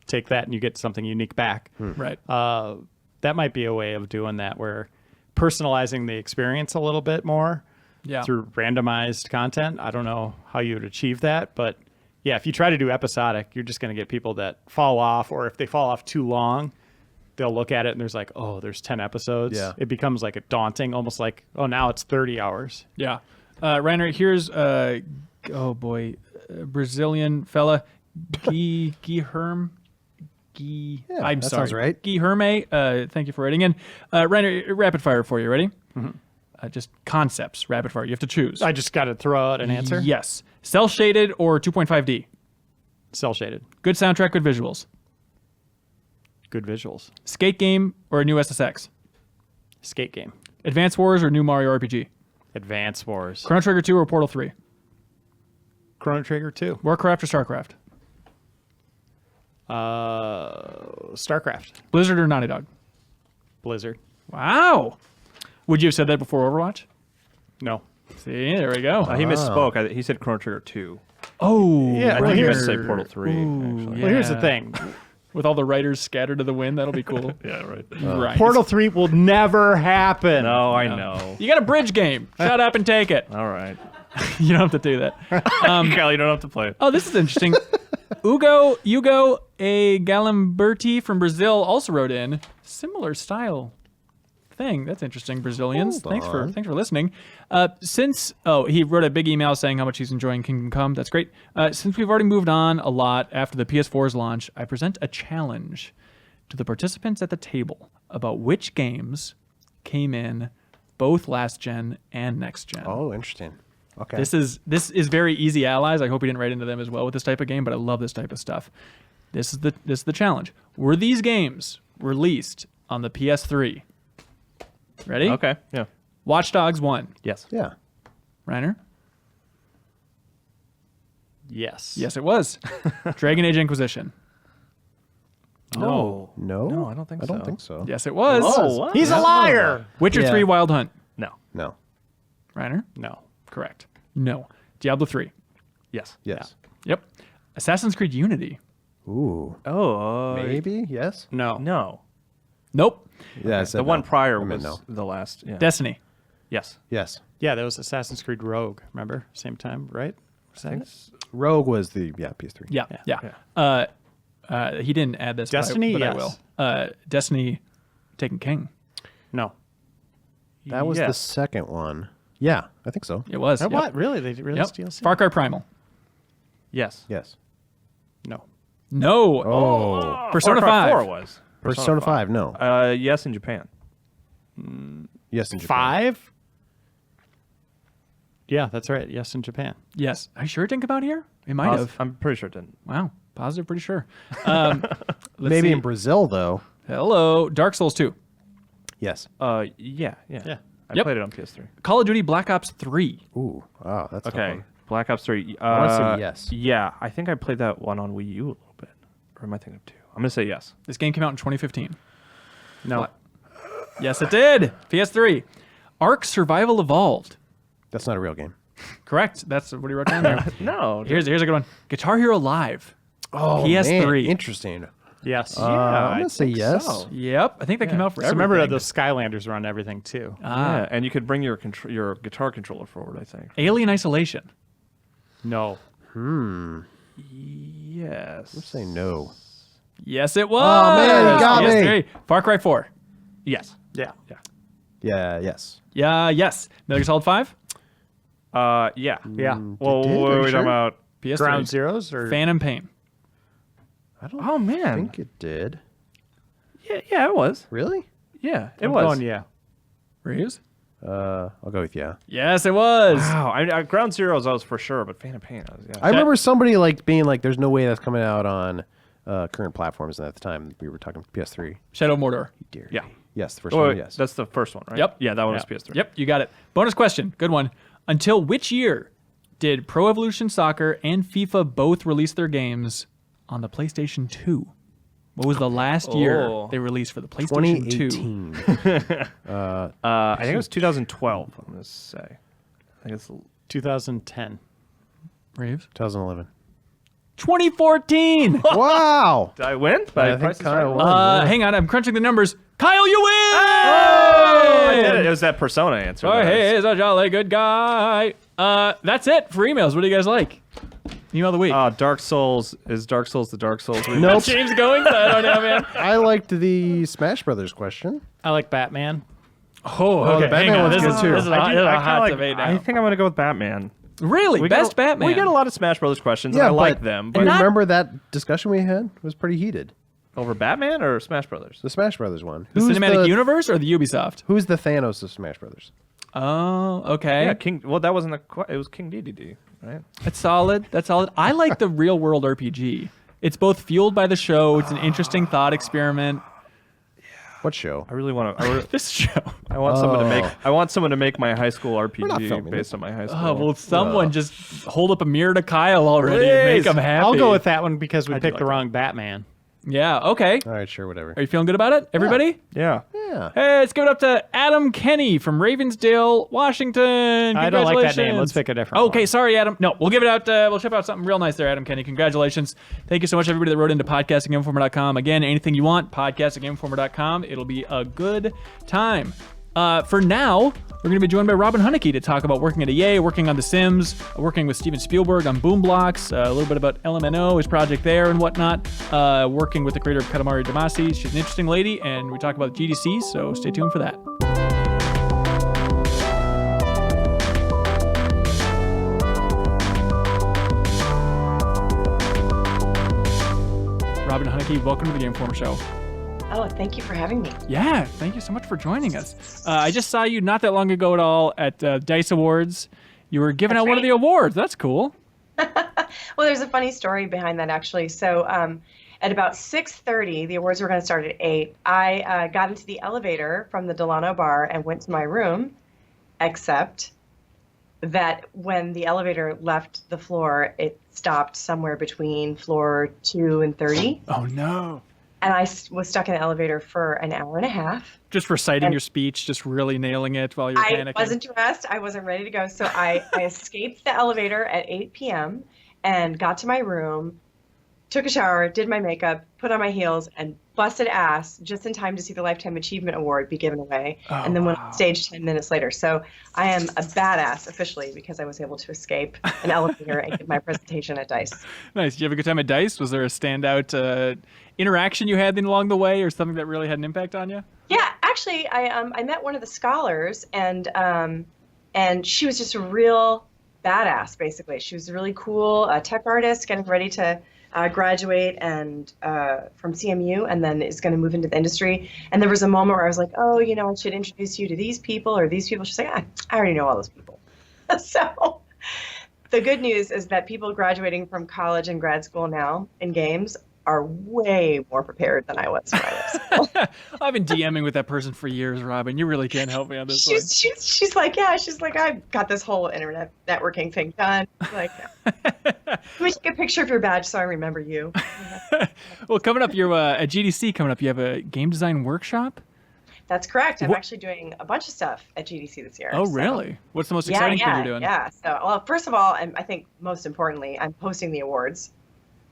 take that, and you get something unique back. Right. That might be a way of doing that, where personalizing the experience a little bit more through randomized content. I don't know how you would achieve that, but yeah, if you try to do episodic, you're just going to get people that fall off, or if they fall off too long, they'll look at it and there's like, oh, there's 10 episodes. Yeah. It becomes like a daunting, almost like, oh, now it's 30 hours. Yeah. Reiner, here's, Brazilian fella, Guilherme. I'm sorry. Sounds right. Guilherme, thank you for writing in. Reiner, rapid fire for you. Ready? Mm-hmm. Just concepts, rapid fire. You have to choose. I just got to throw out an answer? Yes. Cell shaded or 2.5D? Cell shaded. Good soundtrack, good visuals. Good visuals. Skate game or a new SSX? Skate game. Advance Wars or new Mario RPG? Advance Wars. Chrono Trigger 2 or Portal 3? Chrono Trigger 2. Warcraft or StarCraft? StarCraft. Blizzard or Naughty Dog? Blizzard. Wow. Would you have said that before Overwatch? No. See, there we go. He misspoke. He said Chrono Trigger 2. Oh, yeah. I think he meant to say Portal 3. Actually. Well, here's the thing. With all the writers scattered to the wind, that'll be cool. Yeah, right. Right. Portal 3 will never happen. No, I know. You got a bridge game. Shut up and take it. All right. You don't have to do that. Cal, you don't have to play it. Oh, this is interesting. Hugo A. Galimberti from Brazil also wrote in similar style thing. That's interesting, Brazilians. Thanks for listening. He wrote a big email saying how much he's enjoying Kingdom Come. That's great. Since we've already moved on a lot after the PS4's launch, I present a challenge to the participants at the table about which games came in both last gen and next gen. Oh, interesting. Okay. This is very easy allies. I hope he didn't write into them as well with this type of game, but I love this type of stuff. This is the challenge. Were these games released on the PS3? Ready? Okay. Yeah. Watch Dogs 1. Yes. Yeah. Reiner? Yes. Yes, it was. Dragon Age Inquisition. No. No, I don't think I so. don't think so. Yes, it was. Oh, what? He's a liar. Witcher 3 Wild Hunt. No. Reiner? No. Correct. No. Diablo 3. Yes. Yes. Yep. Assassin's Creed Unity. Ooh. Oh, Maybe? Yes? No. no. Nope. Yeah, I said The one no. prior I meant was no. the last. Yeah. Destiny. Yes. Yes. Yeah, that was Assassin's Creed Rogue. Remember? Same time, right? Was that it? Rogue was the PS3. Yeah. He didn't add this. Destiny? but I Yes. will. Destiny, Taken King. No. That was the Yes. second one. Yeah, I think so. It was. Oh, Yep. what? Really? They released Yep. DLC? Far Cry Primal. Yes. Yes. No. No. Oh. Persona Far Cry 5. 4 was. Persona 5, no. Yes, in Japan. Yes, in Japan. 5? Yeah, that's right. Yes, in Japan. Yes. Are you sure it didn't come out here? It might have. I'm pretty sure it didn't. Wow. Positive, pretty sure. Let's Maybe see. in Brazil, though. Hello. Dark Souls 2. Yes. Yeah. Yeah. I Yep. played it on PS3. Call of Duty Black Ops 3. Ooh. Wow, that's a tough Okay. one. Black Ops 3. I wanna say yes. Yeah, I think I played that one on Wii U a little bit. Or am I thinking of 2? I'm going to say yes. This game came out in 2015. No. What? Yes, it did. PS3. Ark Survival Evolved. That's not a real game. Correct. That's what he wrote down there. No. Here's a good one. Guitar Hero Live. Oh, PS3. man. Interesting. Yes. I'm going to say yes. so. Yep. I think that came out for So remember everything. those Skylanders were on everything too. Yeah, and you could bring your your guitar controller forward, I think. Alien Isolation. No. Yes. Let's say no. Yes, it was. Oh, man, you got me. PS3. Far Cry 4. Yes. Yeah. Yeah, yes. Yeah, yes. Metal Gear Solid 5. Yeah. Yeah. Well, did? what Are are you we sure? talking about? PS3. Ground Zeroes or Phantom Pain. I don't Oh, man. think it did. Yeah, it was. Really? Yeah, it I'm was. going, yeah. Reeves? I'll go with yeah. Yes, it was. Wow. Ground Zeroes, I was for sure, but Phantom Pain, I was, yeah. I remember somebody like being like, "There's no way that's coming out on current platforms." And at the time, we were talking PS3. Shadow of Mordor. Dear. Yeah. Yes, the first Oh, one. wait, Yes. that's the first one, right? Yep. Yeah, that one was Yeah. PS3. Yep, you got it. Bonus question. Good one. Until which year did Pro Evolution Soccer and FIFA both release their games on the PlayStation 2? What was the last year Oh. they released for the PlayStation 2? 2018. I think it was 2012, I'm going to say. I think it's 2010. Reeves? 2011. 2014! Wow. Did I win? I think Price is Kyle Right? won. Hang on, I'm crunching the numbers. Kyle, you win! I did it. It was that Persona answer. Oh, that I hey, he's a jolly good guy. That's it for emails. What do you guys like? Email of the week. Dark Souls. Is Dark Souls the Dark Souls? Nope. James going? I don't know, man. I liked the Smash Brothers question. I like Batman. Oh, okay. the Batman hang on. one's This good is, too. This is a, I hot, do- this is a I kinda hot like- debate now. I think I'm going to go with Batman. Really? Best Batman? We get a lot of Smash Brothers questions, and I like them. But And remember that discussion we had was pretty heated. over Batman or Smash Brothers? The Smash Brothers one. The cinematic universe or the Ubisoft? Who's the Thanos of Smash Brothers? Oh, okay. Yeah, King. Well, that wasn't it was King DDD, right? That's solid. That's solid. I like the real world RPG. It's both fueled by the show. It's an interesting thought experiment. What show? I really want to. This show. I want someone to make. Oh. I want someone to make my high school not RPG filming based it. on my high school. Oh, well, someone just hold up a mirror to Kyle already and make Please. him happy. I'll go with that one because we do picked like the that. wrong Batman. Yeah, okay. All right, sure, whatever. Are you feeling good about it, everybody? yeah. Yeah. Hey, let's give it up to Adam Kenny from Ravensdale, Washington. I don't like that name. Congratulations. Let's pick a different Okay, one. sorry, Adam. No, we'll give it out. We'll ship out something real nice there, Adam Kenny. Congratulations. Thank you so much, everybody that wrote into podcastinginformer.com. Again, anything you want, podcastinginformer.com. It'll be a good time. For now, we're going to be joined by Robin Hunicke to talk about working at EA, working on The Sims, working with Steven Spielberg on Boom Blocks, a little bit about LMNO, his project there and whatnot, working with the creator of Katamari Damacy. She's an interesting lady, and we talk about GDC, so stay tuned for that. Robin Hunicke, welcome to the Game Informer Show. Oh, thank you for having me. Yeah, thank you so much for joining us. I just saw you not that long ago at all at DICE Awards. You were giving out one of the awards. That's cool. Well, there's a funny story behind that, actually. So at about 6:30, the awards were going to start at 8. I got into the elevator from the Delano bar and went to my room, except that when the elevator left the floor, it stopped somewhere between floor 2 and 30. Oh, no. And I was stuck in the elevator for an hour and a half. Just reciting your speech, just really nailing it while you're I panicking. wasn't dressed. I wasn't ready to go. So I escaped the elevator at 8 p.m. and got to my room, took a shower, did my makeup, put on my heels, and busted ass just in time to see the Lifetime Achievement Award be given away, and then went on stage 10 minutes later. So I am a badass officially because I was able to escape an elevator and give my presentation at DICE. Nice. Did you have a good time at DICE? Was there a standout interaction you had along the way, or something that really had an impact on you? Yeah, actually, I met one of the scholars, and she was just a real badass. Basically, she was a really cool tech artist, getting ready to graduate and from CMU, and then is going to move into the industry. And there was a moment where I was like, oh, you know, I should introduce you to these people or these people. She's like, I already know all those people. So the good news is that people graduating from college and grad school now in games are way more prepared than I was when I was. I've been DMing with that person for years, Robin. You really can't help me on this one. She's like, I've got this whole internet networking thing done. Like, let me take a picture of your badge so I remember you. Well, coming up, you're at GDC coming up. You have a game design workshop? That's correct. I'm actually doing a bunch of stuff at GDC this year. Oh, really? What's the most exciting thing you're doing? Yeah. So, well, first of all, I think most importantly, I'm hosting the awards,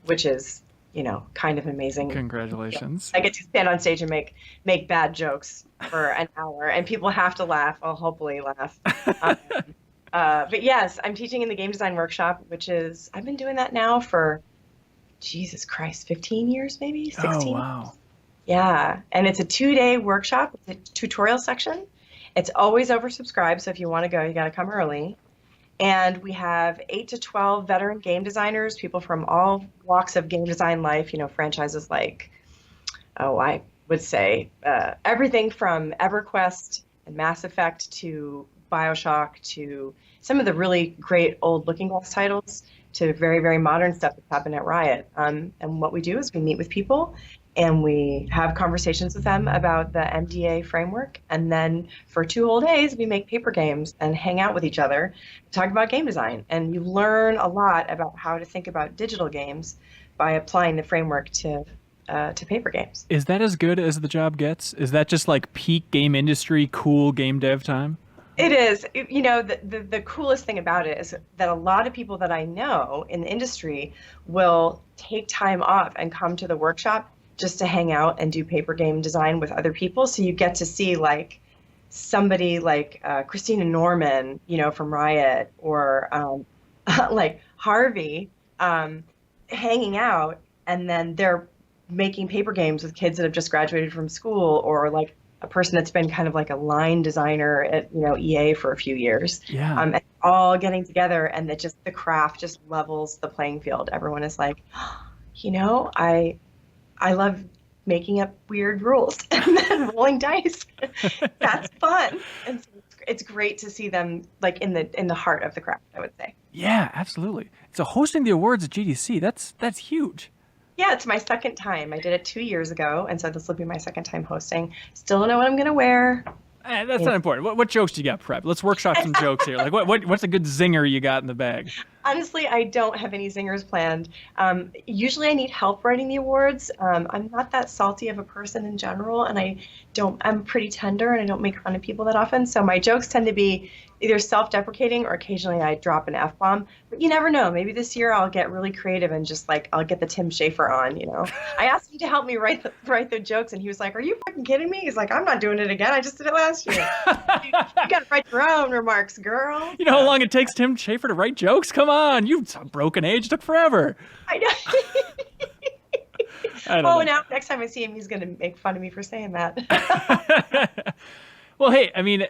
which is, you know, kind of amazing. Congratulations. I get to stand on stage and make bad jokes for an hour, and people have to laugh. I'll hopefully laugh. But yes, I'm teaching in the game design workshop, which is, I've been doing that now for, Jesus Christ, 15 years, maybe 16. Oh, wow. Yeah. And it's a 2-day workshop with a tutorial section. It's always oversubscribed. So if you want to go, you got to come early. And we have 8 to 12 veteran game designers, people from all walks of game design life, you know, franchises like, I would say everything from EverQuest and Mass Effect to BioShock to some of the really great old Looking Glass titles to very, very modern stuff that's happened at Riot. And what we do is we meet with people and we have conversations with them about the MDA framework. And then for 2 whole days, we make paper games and hang out with each other, talk about game design. And you learn a lot about how to think about digital games by applying the framework to paper games. Is that as good as the job gets? Is that just like peak game industry, cool game dev time? It is. You know, the coolest thing about it is that a lot of people that I know in the industry will take time off and come to the workshop just to hang out and do paper game design with other people. So you get to see like somebody like Christina Norman, you know, from Riot, or like Harvey hanging out, and then they're making paper games with kids that have just graduated from school, or like a person that's been kind of like a line designer at, you know, EA for a few years. Yeah. And all getting together, and that just the craft just levels the playing field. Everyone is like, you know, I love making up weird rules and then rolling dice. That's fun. And so it's great to see them like in the heart of the craft, I would say. Yeah, absolutely. So hosting the awards at GDC, that's huge. Yeah, it's my second time. I did it 2 years ago, and so this will be my second time hosting. Still don't know what I'm going to wear. That's not important. What jokes do you got prepped? Let's workshop some jokes here. Like what's a good zinger you got in the bag? Honestly, I don't have any zingers planned. Usually I need help writing the awards. I'm not that salty of a person in general, and I'm pretty tender, and I don't make fun of people that often. So my jokes tend to be either self-deprecating or occasionally I drop an F-bomb. But you never know. Maybe this year I'll get really creative and just like I'll get the Tim Schafer on, you know. I asked him to help me write the jokes, and he was like, "Are you fucking kidding me?" He's like, "I'm not doing it again. I just did it last year." You got to write your own remarks, girl. You know how long it takes Tim Schafer to write jokes? Come on, you've broken age. It took forever. I know. I don't know. Now next time I see him, he's going to make fun of me for saying that. Well, hey, I mean...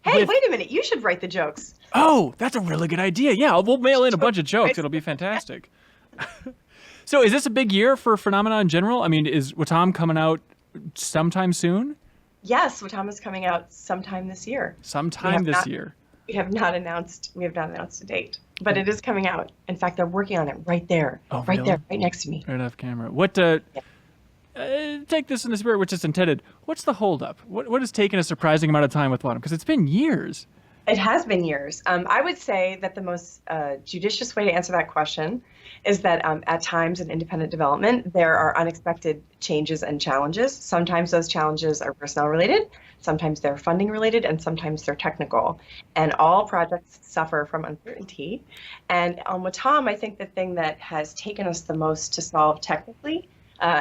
Hey, wait a minute. You should write the jokes. Oh, that's a really good idea. Yeah, we'll mail in a bunch of jokes. It'll be fantastic. So is this a big year for Phenomena in general? I mean, is Watam coming out sometime soon? Yes, Watam is coming out sometime this year. Sometime this year. We have not announced a date, but it is coming out. In fact, they're working on it right there. Oh, right really? there, right next to me. Right off camera. What take this in the spirit which it's intended. What's the holdup? What has taken a surprising amount of time with Watam? Because it's been years. It has been years. I would say that the most judicious way to answer that question is that at times in independent development, there are unexpected changes and challenges. Sometimes those challenges are personnel related, sometimes they're funding related, and sometimes they're technical. And all projects suffer from uncertainty. And with Tom, I think the thing that has taken us the most to solve technically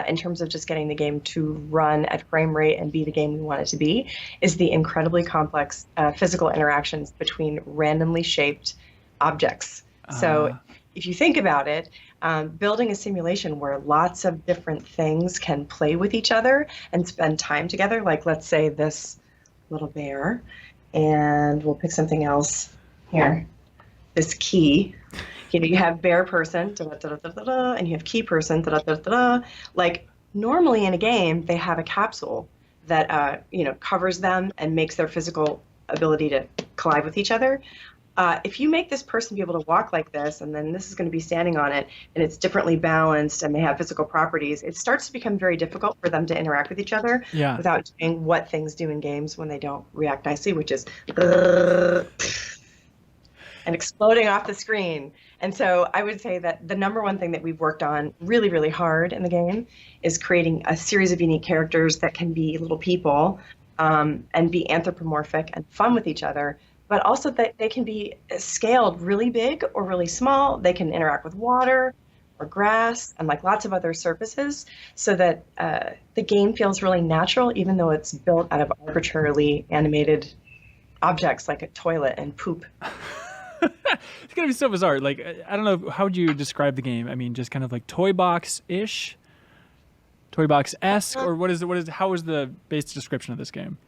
in terms of just getting the game to run at frame rate and be the game we want it to be, is the incredibly complex physical interactions between randomly shaped objects. So if you think about it, building a simulation where lots of different things can play with each other and spend time together, like let's say this little bear, and we'll pick something else here, this key. You have bear person, and you have key person, like normally in a game, they have a capsule that, covers them and makes their physical ability to collide with each other. If you make this person be able to walk like this, and then this is going to be standing on it, and it's differently balanced, and they have physical properties, it starts to become very difficult for them to interact with each other without doing what things do in games when they don't react nicely, which is and exploding off the screen. And so I would say that the number one thing that we've worked on really, really hard in the game is creating a series of unique characters that can be little people and be anthropomorphic and fun with each other, but also that they can be scaled really big or really small. They can interact with water or grass and like lots of other surfaces, so that the game feels really natural, even though it's built out of arbitrarily animated objects like a toilet and poop. It's gonna be so bizarre. Like, I don't know, how would you describe the game? I mean, just kind of like toy box-ish, toy box-esque, or what is it? How is the base description of this game?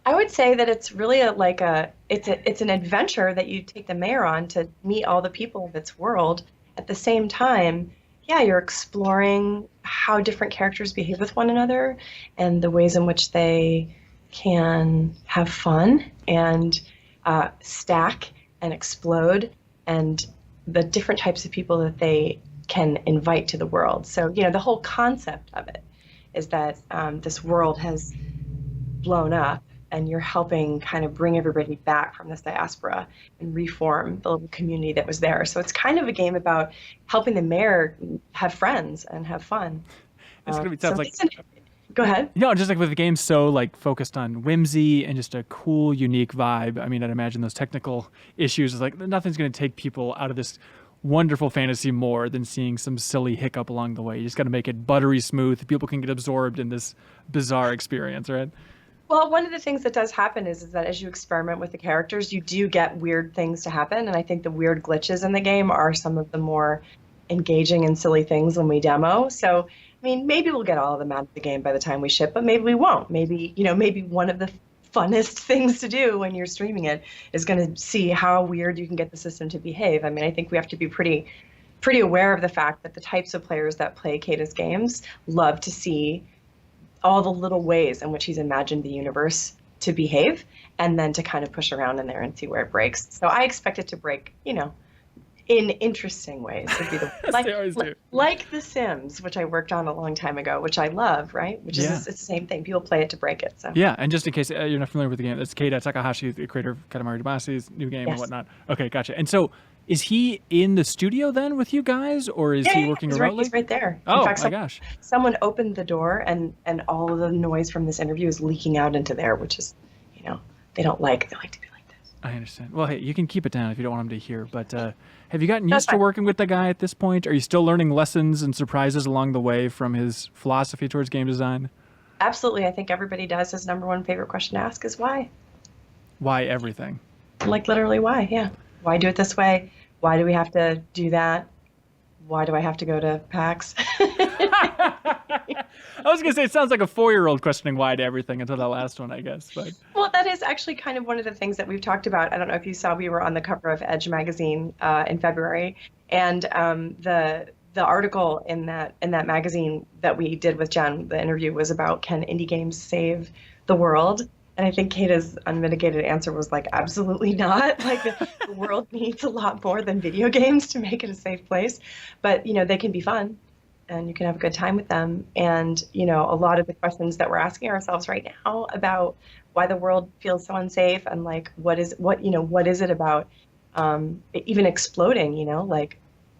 I would say that it's really it's an adventure that you take the mayor on to meet all the people of its world. At the same time, you're exploring how different characters behave with one another and the ways in which they can have fun and stack and explode, and the different types of people that they can invite to the world. So, the whole concept of it is that this world has blown up, and you're helping kind of bring everybody back from this diaspora and reform the little community that was there. So it's kind of a game about helping the mayor have friends and have fun. It's going to be tough. Go ahead. No, just like with the game so like focused on whimsy and just a cool, unique vibe. I mean, I'd imagine those technical issues is like nothing's going to take people out of this wonderful fantasy more than seeing some silly hiccup along the way. You just got to make it buttery smooth. People can get absorbed in this bizarre experience, right? Well, one of the things that does happen is that as you experiment with the characters, you do get weird things to happen. And I think the weird glitches in the game are some of the more engaging and silly things when we demo. So, I mean, maybe we'll get all of them out of the game by the time we ship, but maybe we won't. Maybe one of the funnest things to do when you're streaming it is going to see how weird you can get the system to behave. I mean, I think we have to be pretty aware of the fact that the types of players that play Kata's games love to see all the little ways in which he's imagined the universe to behave, and then to kind of push around in there and see where it breaks. So I expect it to break, in interesting ways. Would be like The Sims, which I worked on a long time ago, which I love, right? Which is it's the same thing. People play it to break it. So yeah, and just in case you're not familiar with the game, it's Keita Takahashi, the creator of Katamari Damacy's new game and whatnot. Okay, gotcha. And so, is he in the studio then with you guys, or is he working remotely? He's right there. Oh, in fact, my gosh. Someone opened the door, and all of the noise from this interview is leaking out into there, which is, they don't like. They like to be like this. I understand. Well, hey, you can keep it down if you don't want him to hear, but have you gotten used to working with the guy at this point? Are you still learning lessons and surprises along the way from his philosophy towards game design? Absolutely. I think everybody does. His number one favorite question to ask is why. Why everything? Like literally why, yeah. Why do it this way? Why do we have to do that? Why do I have to go to PAX? I was going to say, it sounds like a 4-year-old questioning why to everything until that last one, I guess. But well, that is actually kind of one of the things that we've talked about. I don't know if you saw, we were on the cover of Edge magazine in February, and the article in that magazine that we did with Jen, the interview, was about, can indie games save the world? And I think Kata's unmitigated answer was like, absolutely not. Like the world needs a lot more than video games to make it a safe place. But, they can be fun and you can have a good time with them. And, a lot of the questions that we're asking ourselves right now about why the world feels so unsafe, and like what is it about even exploding, like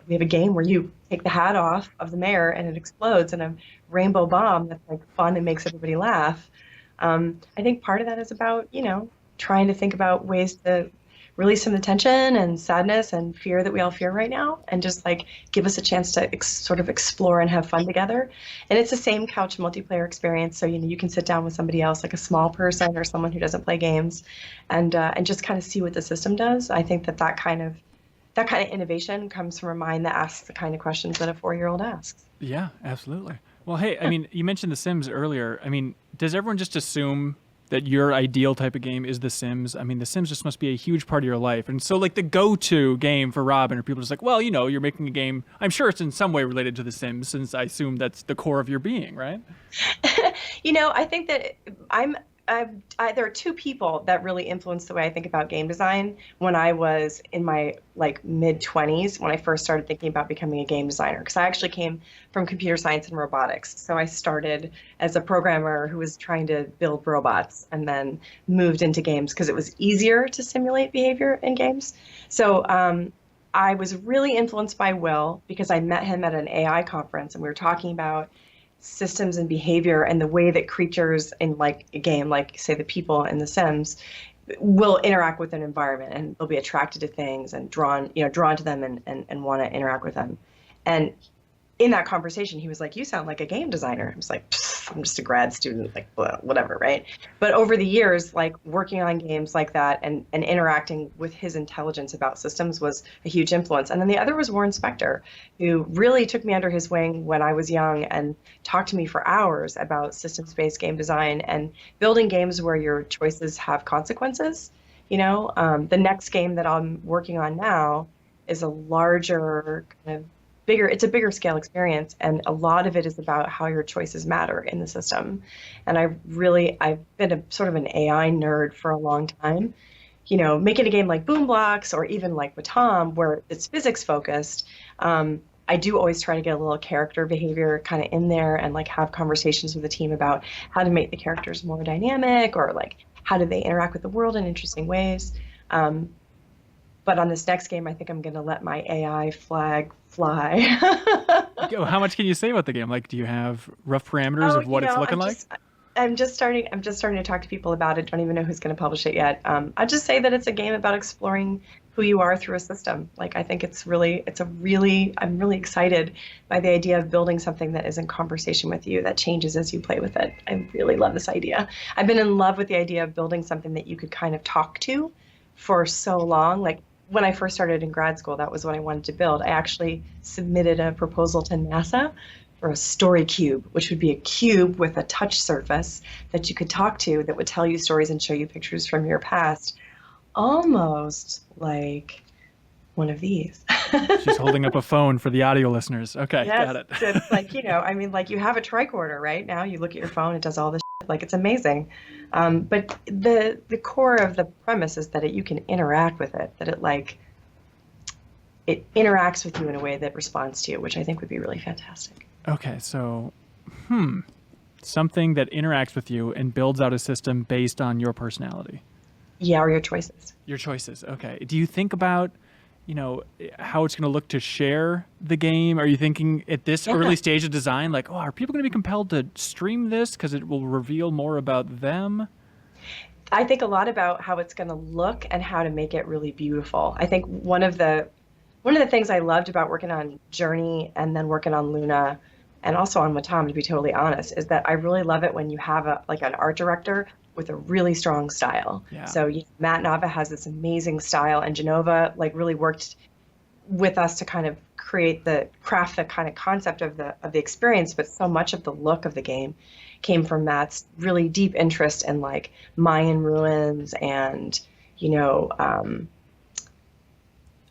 we have a game where you take the hat off of the mayor and it explodes in a rainbow bomb that's like fun and makes everybody laugh. I think part of that is about, trying to think about ways to release some of the tension and sadness and fear that we all fear right now, and just like give us a chance to sort of explore and have fun together. And it's the same couch multiplayer experience, so you can sit down with somebody else, like a small person or someone who doesn't play games, and just kind of see what the system does. I think that kind of innovation comes from a mind that asks the kind of questions that a 4-year-old asks. Yeah, absolutely. Well, hey, I mean, you mentioned The Sims earlier. I mean, does everyone just assume that your ideal type of game is The Sims? I mean, The Sims just must be a huge part of your life. And so, like, the go-to game for Robin, are people just like, well, you're making a game. I'm sure it's in some way related to The Sims, since I assume that's the core of your being, right? I think that there are two people that really influenced the way I think about game design when I was in my mid-20s, when I first started thinking about becoming a game designer, because I actually came from computer science and robotics. So I started as a programmer who was trying to build robots, and then moved into games because it was easier to simulate behavior in games. So I was really influenced by Will because I met him at an AI conference, and we were talking about systems and behavior and the way that creatures in like a game, like say the people in The Sims, will interact with an environment, and they'll be attracted to things and drawn to them and want to interact with them. And in that conversation, he was like, "You sound like a game designer." I was like, "I'm just a grad student, like whatever, right?" But over the years, like working on games like that and interacting with his intelligence about systems was a huge influence. And then the other was Warren Spector, who really took me under his wing when I was young and talked to me for hours about systems-based game design and building games where your choices have consequences. The next game that I'm working on now is a larger kind of it's a bigger scale experience, and a lot of it is about how your choices matter in the system. And I've been a sort of an AI nerd for a long time. Making a game like Boom Blocks or even like Batam, where it's physics focused, I do always try to get a little character behavior kind of in there, and like have conversations with the team about how to make the characters more dynamic, or like how do they interact with the world in interesting ways. But on this next game, I think I'm going to let my AI flag fly. How much can you say about the game? Like, do you have rough parameters of what it's looking like? I'm just starting to talk to people about it. Don't even know who's going to publish it yet. I'll just say that it's a game about exploring who you are through a system. Like, I think I'm really excited by the idea of building something that is in conversation with you, that changes as you play with it. I really love this idea. I've been in love with the idea of building something that you could kind of talk to for so long. Like, when I first started in grad school, that was what I wanted to build. I actually submitted a proposal to NASA for a story cube, which would be a cube with a touch surface that you could talk to, that would tell you stories and show you pictures from your past, almost like one of these. She's holding up a phone for the audio listeners. Okay, yes, got it. It's like, like you have a tricorder, right? Now you look at your phone, it does all this shit. Like, it's amazing. But the core of the premise is that you can interact with it, that it interacts with you in a way that responds to you, which I think would be really fantastic. Okay, so, something that interacts with you and builds out a system based on your personality. Yeah, or your choices. Your choices, okay. Do you think about, how it's going to look to share the game? Are you thinking at this early stage of design, like, are people going to be compelled to stream this because it will reveal more about them? I think a lot about how it's going to look and how to make it really beautiful. I think one of the things I loved about working on Journey and then working on Luna and also on Matam, to be totally honest, is that I really love it when you have an art director with a really strong style. Yeah. So Matt Nava has this amazing style, and Genova really worked with us to kind of craft the kind of concept of the experience, but so much of the look of the game came from Matt's really deep interest in Mayan ruins and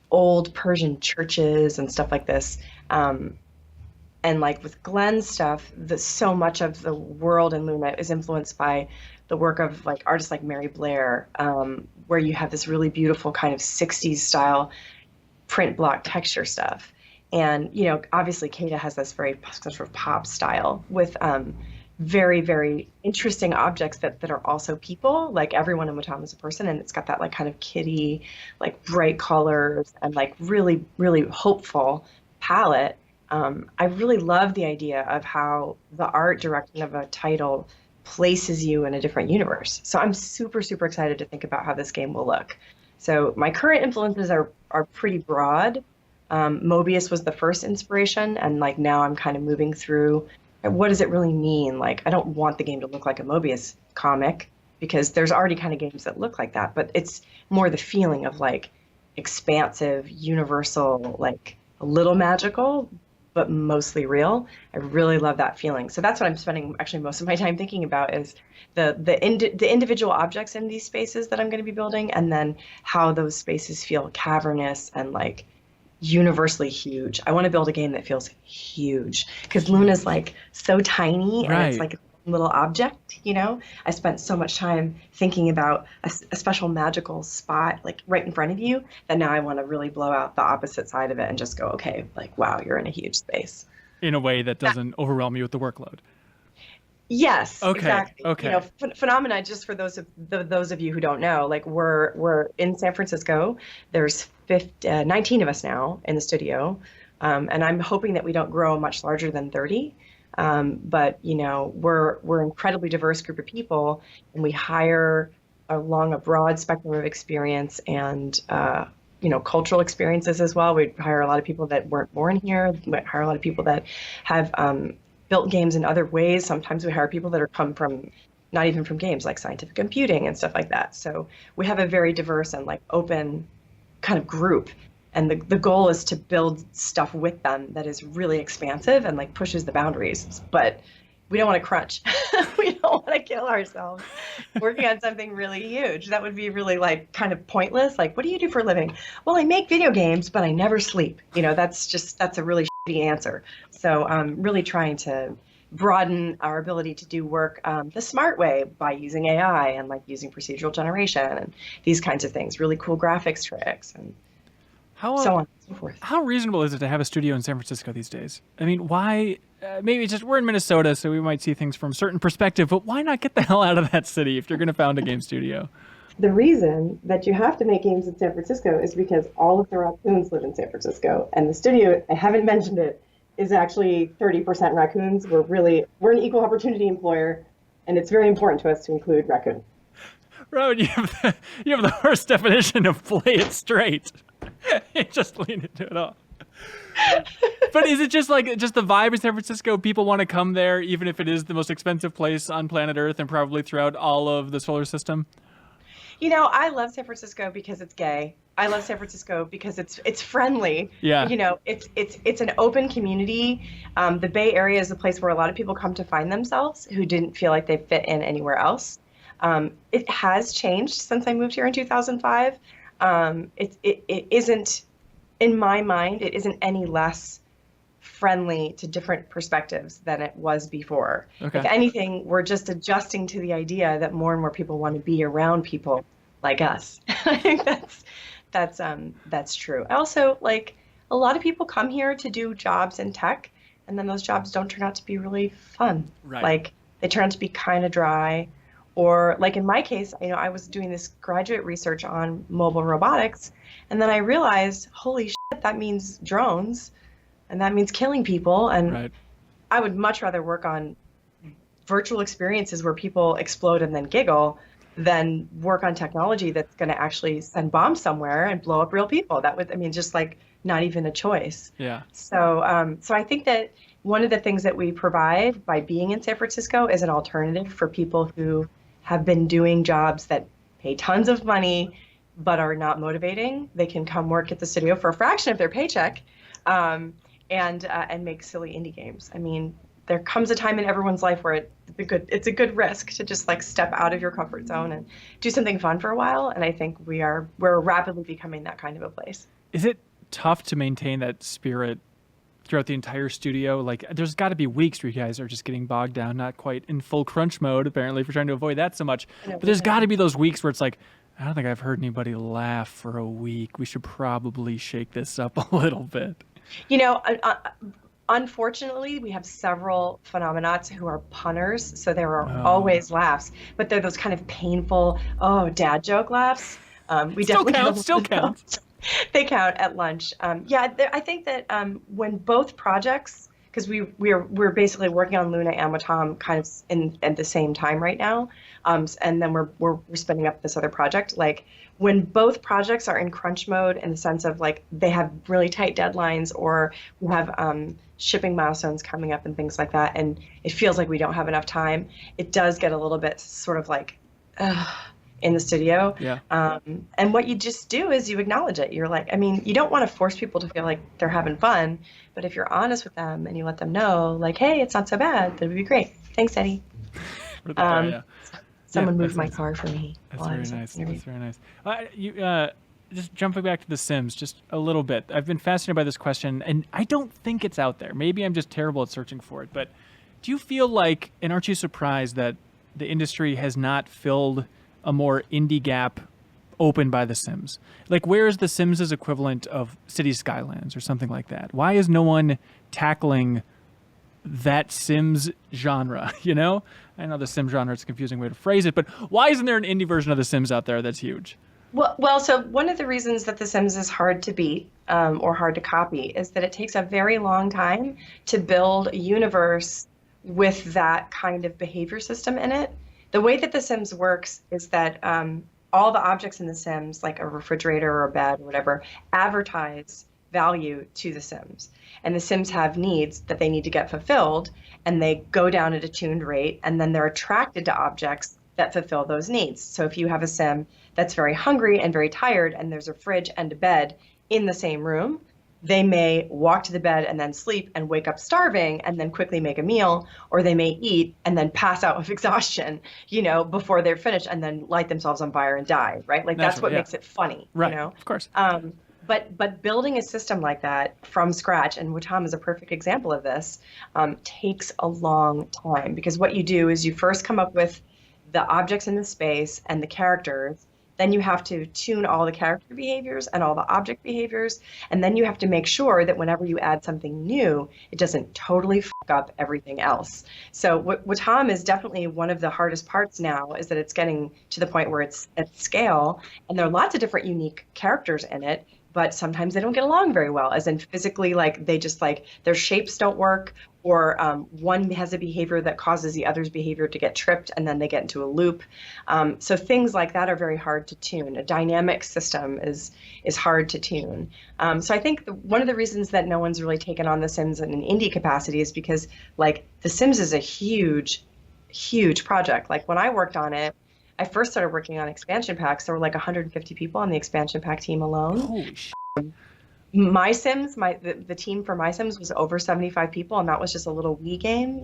old Persian churches and stuff like this. And with Glenn's stuff, so much of the world in Luna is influenced by the work of artists like Mary Blair, where you have this really beautiful kind of 60s style print block texture stuff. And, obviously Kata has this very sort of pop style with very, very interesting objects that are also people. Like everyone in Watam is a person, and it's got that like kind of kitty, like bright colors and like really, really hopeful palette. I really love the idea of how the art direction of a title places you in a different universe. So I'm super, super excited to think about how this game will look. So my current influences are pretty broad. Mobius was the first inspiration, and like now I'm kind of moving through what does it really mean? Like, I don't want the game to look like a Mobius comic because there's already kind of games that look like that, but it's more the feeling of like expansive, universal, like a little magical, but mostly real. I really love that feeling. So that's what I'm spending actually most of my time thinking about is the individual objects in these spaces that I'm going to be building, and then how those spaces feel cavernous and like universally huge. I want to build a game that feels huge because Luna's like so tiny and it's like a little object, you know? I spent so much time thinking about a special magical spot like right in front of you that now I want to really blow out the opposite side of it and just go, okay, like, wow, you're in a huge space. In a way that doesn't overwhelm you with the workload. Yes, okay, exactly. Okay. You know, Phenomena, just for those of you who don't know, like we're in San Francisco. There's 19 of us now in the studio, and I'm hoping that we don't grow much larger than 30. But you know, we're an incredibly diverse group of people, and we hire along a broad spectrum of experience and you know, cultural experiences as well. We hire a lot of people that weren't born here. We hire a lot of people that have built games in other ways. Sometimes we hire people that are come from not even from games, like scientific computing and stuff like that. So we have a very diverse and like open kind of group. And the goal is to build stuff with them that is really expansive and like pushes the boundaries. But we don't want to crunch. We don't want to kill ourselves working on something really huge. That would be really like kind of pointless. Like, what do you do for a living? Well, I make video games, but I never sleep. You know, that's a really shitty answer. So I'm really trying to broaden our ability to do work the smart way by using AI and like using procedural generation and these kinds of things, really cool graphics tricks and so on and so forth. How reasonable is it to have a studio in San Francisco these days? I mean, why? Maybe it's just we're in Minnesota, so we might see things from a certain perspective, but why not get the hell out of that city if you're going to found a game studio? The reason that you have to make games in San Francisco is because all of the raccoons live in San Francisco. And the studio, I haven't mentioned it, is actually 30% raccoons. We're an equal opportunity employer, and it's very important to us to include raccoons. Rowan, you have the worst definition of play it straight. You just lean into it all. But is it just the vibe in San Francisco? People want to come there, even if it is the most expensive place on planet Earth and probably throughout all of the solar system? You know, I love San Francisco because it's gay. I love San Francisco because it's friendly. Yeah. You know, it's an open community. The Bay Area is a place where a lot of people come to find themselves who didn't feel like they fit in anywhere else. It has changed since I moved here in 2005. It isn't, in my mind, it isn't any less friendly to different perspectives than it was before. Okay. If anything, we're just adjusting to the idea that more and more people want to be around people like us. I think that's true. Also, like, a lot of people come here to do jobs in tech, and then those jobs don't turn out to be really fun. Right. Like, they turn out to be kind of dry. Or like in my case, you know, I was doing this graduate research on mobile robotics, and then I realized, holy shit, that means drones, and that means killing people. And Right. I would much rather work on virtual experiences where people explode and then giggle than work on technology that's going to actually send bombs somewhere and blow up real people. That would, I mean, just like not even a choice. Yeah. So, so I think that one of the things that we provide by being in San Francisco is an alternative for people who have been doing jobs that pay tons of money but are not motivating. They can come work at the studio for a fraction of their paycheck and make silly indie games. I mean, there comes a time in everyone's life where it's a good risk to just like step out of your comfort zone and do something fun for a while. And I think we're rapidly becoming that kind of a place. Is it tough to maintain that spirit throughout the entire studio? Like, there's got to be weeks where you guys are just getting bogged down, not quite in full crunch mode, apparently, for trying to avoid that so much. But there's got to be those weeks where it's like, I don't think I've heard anybody laugh for a week. We should probably shake this up a little bit. You know, Unfortunately, we have several phenomenauts who are punners, so there are always laughs, but they're those kind of painful, dad joke laughs. We Still definitely counts. have Still counts. They count at lunch. I think that when both projects, because we're basically working on Luna and Watam kind of at the same time right now, and then we're spinning up this other project. Like when both projects are in crunch mode in the sense of like they have really tight deadlines or we have shipping milestones coming up and things like that, and it feels like we don't have enough time, it does get a little bit sort of like in the studio. Yeah. And what you just do is you acknowledge it. You're like, I mean, you don't want to force people to feel like they're having fun, but if you're honest with them and you let them know, like, hey, it's not so bad, that would be great. Thanks, Eddie. Someone moved my car for me. That's very nice. That's very nice. Just jumping back to The Sims just a little bit. I've been fascinated by this question, and I don't think it's out there. Maybe I'm just terrible at searching for it. But do you feel like, and aren't you surprised that the industry has not filled a more indie gap open by The Sims? Like, where is The Sims' equivalent of City Skylines or something like that? Why is no one tackling that Sims genre, you know? I know the Sim genre is a confusing way to phrase it, but why isn't there an indie version of The Sims out there that's huge? Well, so one of the reasons that The Sims is hard to beat or hard to copy is that it takes a very long time to build a universe with that kind of behavior system in it. The way that The Sims works is that all the objects in The Sims, like a refrigerator or a bed or whatever, advertise value to The Sims. And The Sims have needs that they need to get fulfilled, and they go down at a tuned rate, and then they're attracted to objects that fulfill those needs. So if you have a Sim that's very hungry and very tired, and there's a fridge and a bed in the same room, they may walk to the bed and then sleep and wake up starving and then quickly make a meal, or they may eat and then pass out of exhaustion, before they're finished and then light themselves on fire and die, right? Like that's what makes it funny, right? Of course. But building a system like that from scratch, and Watam is a perfect example of this, takes a long time, because what you do is you first come up with the objects in the space and the characters. Then you have to tune all the character behaviors and all the object behaviors. And then you have to make sure that whenever you add something new, it doesn't totally fuck up everything else. So Watam is definitely one of the hardest parts now, is that it's getting to the point where it's at scale. And there are lots of different unique characters in it, but sometimes they don't get along very well, as in physically, like they just like their shapes don't work, or one has a behavior that causes the other's behavior to get tripped and then they get into a loop. So things like that are very hard to tune. A dynamic system is hard to tune. So I think one of the reasons that no one's really taken on The Sims in an indie capacity is because like The Sims is a huge, huge project. Like when I worked on it, I first started working on expansion packs. There were like 150 people on the expansion pack team alone. Holy shit. My Sims, the team for My Sims was over 75 people, and that was just a little Wii game,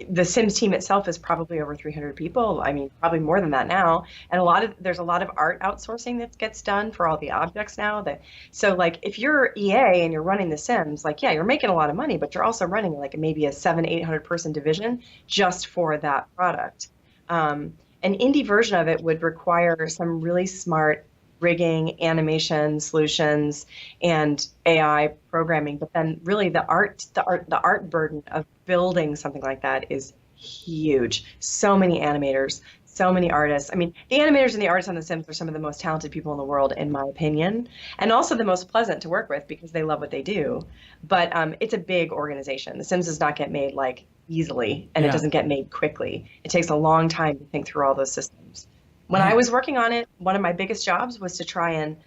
The Sims team itself is probably over 300 people. I mean, probably more than that now. And there's a lot of art outsourcing that gets done for all the objects now. So like if you're EA and you're running The Sims, like, yeah, you're making a lot of money, but you're also running like maybe a 700-800 person division just for that product. An indie version of it would require some really smart rigging, animation solutions, and AI programming. But then really the art burden of building something like that is huge. So many animators, so many artists. I mean, the animators and the artists on The Sims are some of the most talented people in the world, in my opinion, and also the most pleasant to work with because they love what they do. But it's a big organization. The Sims does not get made like easily, and it doesn't get made quickly. It takes a long time to think through all those systems. When I was working on it, one of my biggest jobs was to try and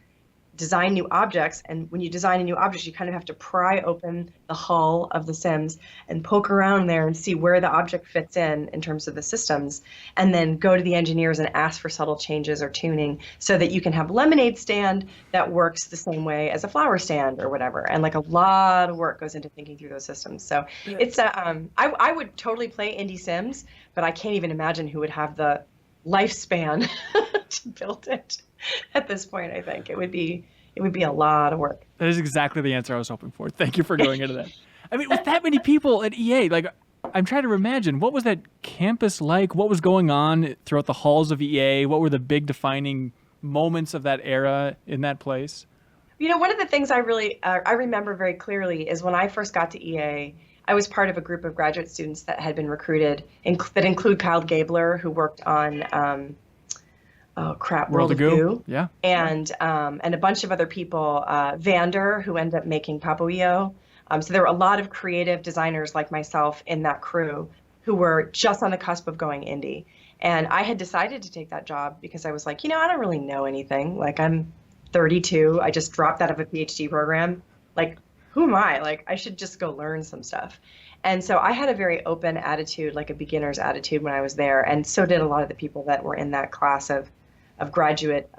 design new objects. And when you design a new object, you kind of have to pry open the hull of The Sims and poke around there and see where the object fits in terms of the systems, and then go to the engineers and ask for subtle changes or tuning so that you can have a lemonade stand that works the same way as a flower stand or whatever. And like a lot of work goes into thinking through those systems. So it's I would totally play indie Sims, but I can't even imagine who would have the lifespan to build it at this point. I think it would be a lot of work. That is exactly the answer I was hoping for. Thank you for going into that. I mean, with that many people at EA, like I'm trying to imagine, what was that campus like? What was going on throughout the halls of EA? What were the big defining moments of that era in that place? One of the things I really I remember very clearly is when I first got to EA, I was part of a group of graduate students that had been recruited, that include Kyle Gabler, who worked on World of Goo. Yeah. And a bunch of other people, Vander, who ended up making Papoio. So there were a lot of creative designers like myself in that crew who were just on the cusp of going indie. And I had decided to take that job because I was like, I don't really know anything. Like, I'm 32. I just dropped out of a PhD program. Like, who am I? Like, I should just go learn some stuff. And so I had a very open attitude, like a beginner's attitude when I was there. And so did a lot of the people that were in that class of graduate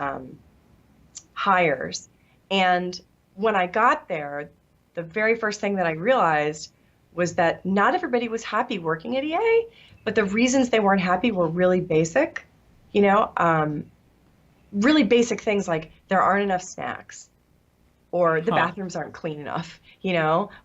hires. And when I got there, the very first thing that I realized was that not everybody was happy working at EA, but the reasons they weren't happy were really basic, really basic things like there aren't enough snacks or the bathrooms aren't clean enough,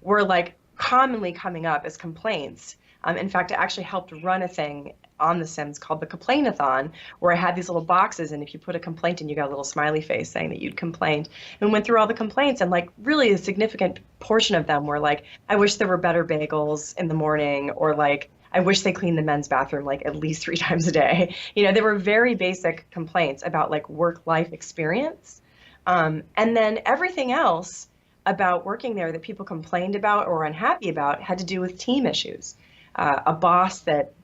were like commonly coming up as complaints. In fact, I actually helped run a thing on The Sims called the Complainathon, where I had these little boxes, and if you put a complaint in, you got a little smiley face saying that you'd complained, and went through all the complaints, and like really a significant portion of them were like, I wish there were better bagels in the morning, or like, I wish they cleaned the men's bathroom like at least 3 times a day. They were very basic complaints about like work-life experience. And then everything else about working there that people complained about or were unhappy about had to do with team issues. A boss that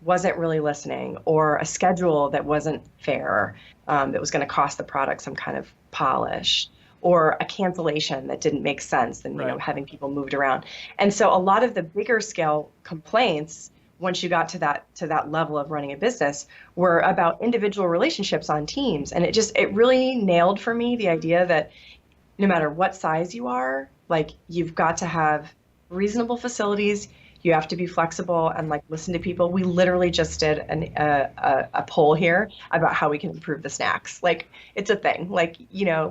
wasn't really listening, or a schedule that wasn't fair, that was going to cost the product some kind of polish, or a cancellation that didn't make sense, and having people moved around. And so a lot of the bigger scale complaints, once you got to that level of running a business, were about individual relationships on teams. And it really nailed for me the idea that no matter what size you are, like, you've got to have reasonable facilities. You have to be flexible and like listen to people. We literally just did a poll here about how we can improve the snacks. Like, it's a thing. Like,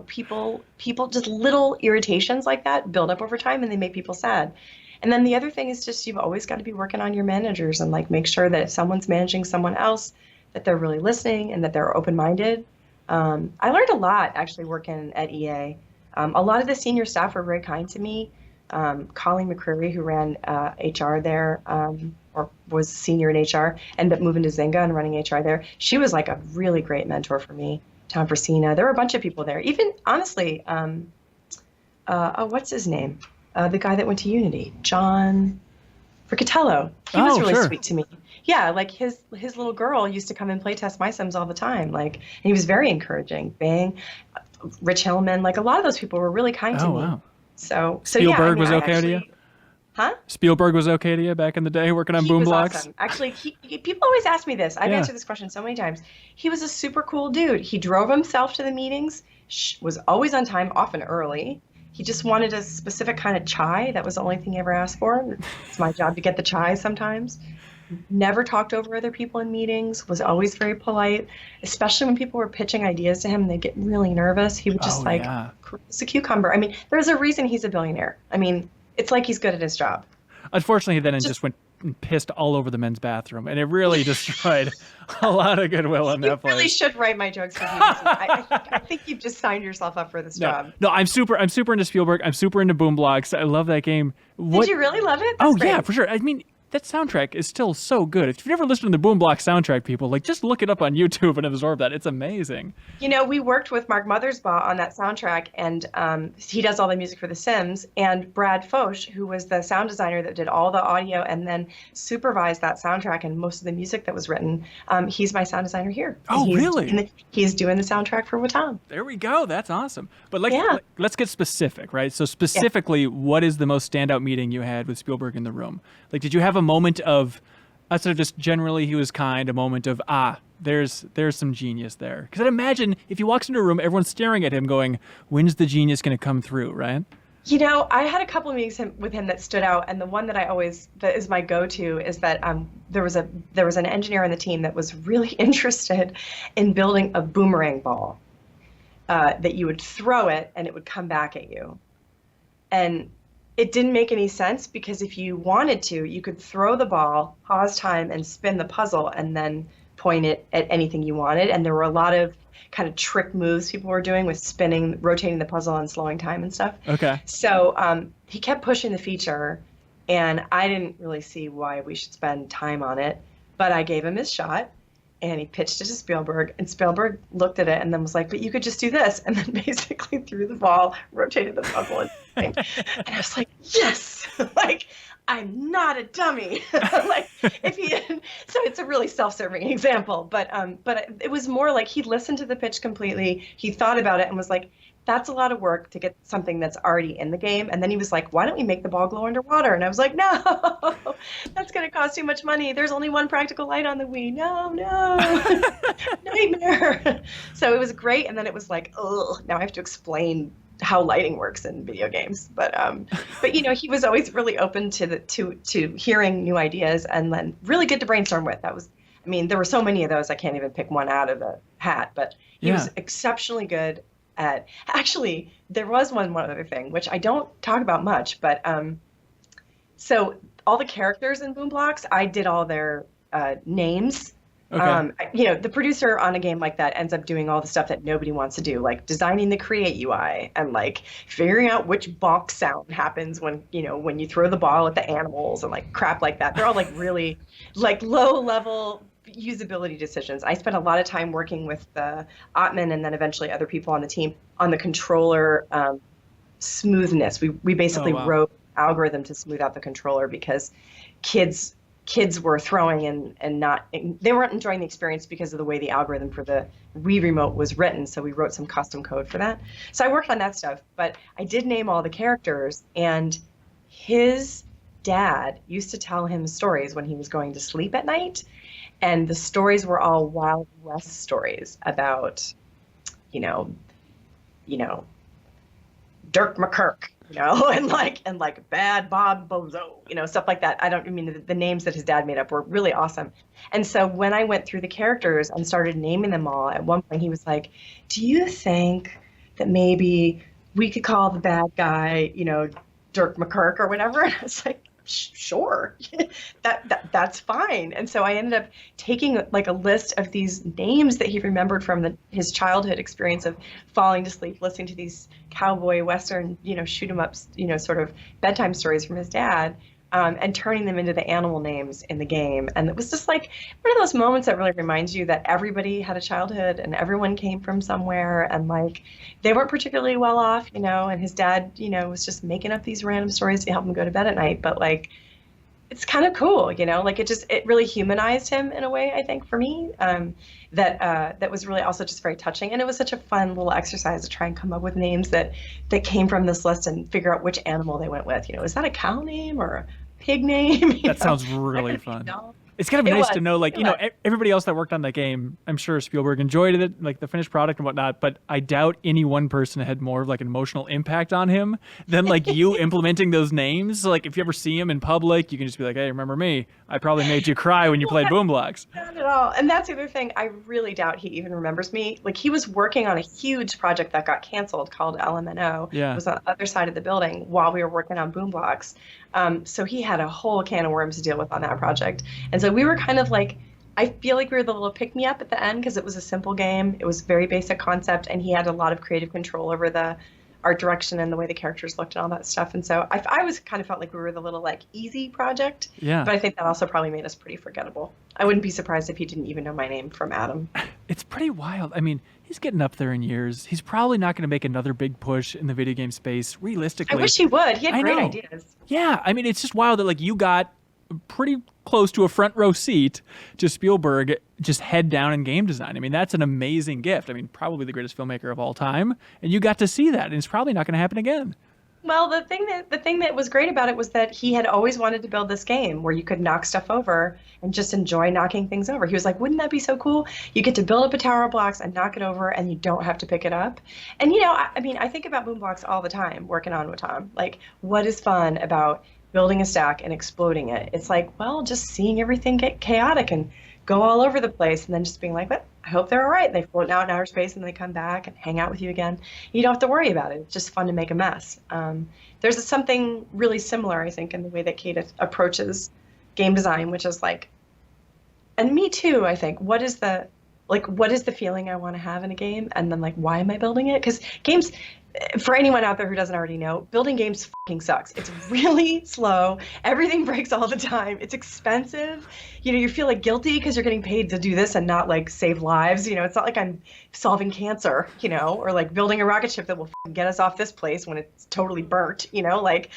people just little irritations like that build up over time, and they make people sad. And then the other thing is just, you've always got to be working on your managers and like make sure that if someone's managing someone else, that they're really listening and that they're open-minded. I learned a lot actually working at EA. A lot of the senior staff were very kind to me. Colleen McCreary, who ran HR there, or was senior in HR, ended up moving to Zynga and running HR there. She was like a really great mentor for me. Tom Persina. There were a bunch of people there. Even, honestly, what's his name? The guy that went to Unity, John Fricatello. He was really sweet to me. Yeah, like his little girl used to come and play test my Sims all the time. Like, and he was very encouraging. Bang, Rich Hillman, like a lot of those people were really kind to me. Wow. So Spielberg was okay to you? Huh? Spielberg was okay to you back in the day working on Boom Blocks? Awesome. Actually, people always ask me this. I've answered this question so many times. He was a super cool dude. He drove himself to the meetings, was always on time, often early. He just wanted a specific kind of chai. That was the only thing he ever asked for. It's my job to get the chai sometimes. Never talked over other people in meetings, was always very polite, especially when people were pitching ideas to him and they'd get really nervous. He would just it's a cucumber. I mean, there's a reason he's a billionaire. I mean, it's like he's good at his job. Unfortunately, then it just went and pissed all over the men's bathroom, and it really destroyed a lot of goodwill in that place. You really should write my jokes for me. I think you've just signed yourself up for this job. No, I'm super into Spielberg. I'm super into Boom Blocks. I love that game. Did you really love it? That's great. Yeah, for sure. I mean, that soundtrack is still so good. If you've never listened to the Boom Block soundtrack, people, like, just look it up on YouTube and absorb that. It's amazing. We worked with Mark Mothersbaugh on that soundtrack, and he does all the music for The Sims. And Brad Foch, who was the sound designer that did all the audio and then supervised that soundtrack and most of the music that was written, he's my sound designer here. Oh, really? He's doing the soundtrack for Watan. There we go. That's awesome. But let's get specific, right? So specifically, what is the most standout meeting you had with Spielberg in the room? Like, did you have a moment of, outside of just generally he was kind, a moment of, there's some genius there? Because I'd imagine if he walks into a room, everyone's staring at him going, when's the genius going to come through, right? I had a couple of meetings with him that stood out, and the one that that is my go-to is that there was an engineer on the team that was really interested in building a boomerang ball that you would throw it and it would come back at you. And it didn't make any sense, because if you wanted to, you could throw the ball, pause time, and spin the puzzle, and then point it at anything you wanted. And there were a lot of kind of trick moves people were doing with spinning, rotating the puzzle and slowing time and stuff. Okay. So he kept pushing the feature, and I didn't really see why we should spend time on it, but I gave him his shot. And he pitched it to Spielberg, and Spielberg looked at it and then was like, but you could just do this. And then basically threw the ball, rotated the puzzle. And I was like, yes, like, I'm not a dummy. Like, if he didn't, so it's a really self-serving example, but it was more like he listened to the pitch completely. He thought about it and was like, that's a lot of work to get something that's already in the game. And then he was like, why don't we make the ball glow underwater? And I was like, no, that's going to cost too much money. There's only one practical light on the Wii. No, nightmare. So it was great. And then it was like, oh, now I have to explain how lighting works in video games. But you know, he was always really open to hearing new ideas, and then really good to brainstorm with. That was, I mean, there were so many of those, I can't even pick one out of the hat, but he was exceptionally good at, actually, there was one other thing, which I don't talk about much, but so all the characters in Boom Blocks, I did all their names. Okay. You know, the producer on a game like that ends up doing all the stuff that nobody wants to do, like designing the create UI and like figuring out which bonk sound happens when, you know, when you throw the ball at the animals and like crap like that. They're all like really like low level usability decisions. I spent a lot of time working with Ottman and then eventually other people on the team on the controller smoothness. We basically wrote algorithm to smooth out the controller because kids were throwing and not, they weren't enjoying the experience because of the way the algorithm for the Wii remote was written. So we wrote some custom code for that. So I worked on that stuff, but I did name all the characters, and his dad used to tell him stories when he was going to sleep at night. And the stories were all Wild West stories about, you know, Dirk McKirk, you know, and like Bad Bob Bozo, you know, stuff like that. I don't mean the names that his dad made up were really awesome. And so when I went through the characters and started naming them all, at one point he was like, do you think that maybe we could call the bad guy, you know, Dirk McKirk or whatever? And I was like, sure, that's fine. And so I ended up taking like a list of these names that he remembered from his childhood experience of falling to sleep, listening to these cowboy western, you know, shoot 'em ups, you know, sort of bedtime stories from his dad, and turning them into the animal names in the game. And it was just like one of those moments that really reminds you that everybody had a childhood and everyone came from somewhere, and like they weren't particularly well off, you know, and his dad, you know, was just making up these random stories to help him go to bed at night. But like, it's kind of cool, you know, like it really humanized him in a way, I think, for me, that was really also just very touching. And it was such a fun little exercise to try and come up with names that came from this list and figure out which animal they went with. You know, is that a cow name or a pig name? That sounds really fun. It's kind of nice to know, like, you know, everybody else that worked on that game, I'm sure Spielberg enjoyed it, like the finished product and whatnot, but I doubt any one person had more of like an emotional impact on him than like you implementing those names. So, like, if you ever see him in public, you can just be like, hey, remember me? I probably made you cry when you played Boom Blocks. Not at all. And that's the other thing. I really doubt he even remembers me. Like, he was working on a huge project that got canceled called LMNO. Yeah. It was on the other side of the building while we were working on Boom Blocks. So he had a whole can of worms to deal with on that project. And so we were kind of like, I feel like we were the little pick-me-up at the end because it was a simple game. It was very basic concept, and he had a lot of creative control over the art direction and the way the characters looked and all that stuff. And so I was kind of felt like we were the little like easy project. Yeah. But I think that also probably made us pretty forgettable. I wouldn't be surprised if he didn't even know my name from Adam. It's pretty wild. I mean, he's getting up there in years. He's probably not going to make another big push in the video game space realistically. I wish he would. He had great ideas. Yeah. I mean, it's just wild that like you got pretty close to a front row seat to Spielberg just head down in game design. I mean, that's an amazing gift. I mean, probably the greatest filmmaker of all time. And you got to see that, and it's probably not going to happen again. Well, the thing that was great about it was that he had always wanted to build this game where you could knock stuff over and just enjoy knocking things over. He was like, wouldn't that be so cool? You get to build up a tower of blocks and knock it over, and you don't have to pick it up. And, you know, I mean, I think about Boom Blocks all the time working on with Tom. Like, what is fun about building a stack and exploding it? It's like, well, just seeing everything get chaotic and go all over the place, and then just being like, what? I hope they're all right. They float out in outer space and they come back and hang out with you again. You don't have to worry about it. It's just fun to make a mess. There's something really similar, I think, in the way that Kate approaches game design, which is like, and me too, I think. What is the feeling I want to have in a game? And then like, why am I building it? Because games, for anyone out there who doesn't already know, building games fucking sucks. It's really slow. Everything breaks all the time. It's expensive. You feel like guilty because you're getting paid to do this and not like save lives. It's not like I'm solving cancer, or like building a rocket ship that will get us off this place when it's totally burnt, like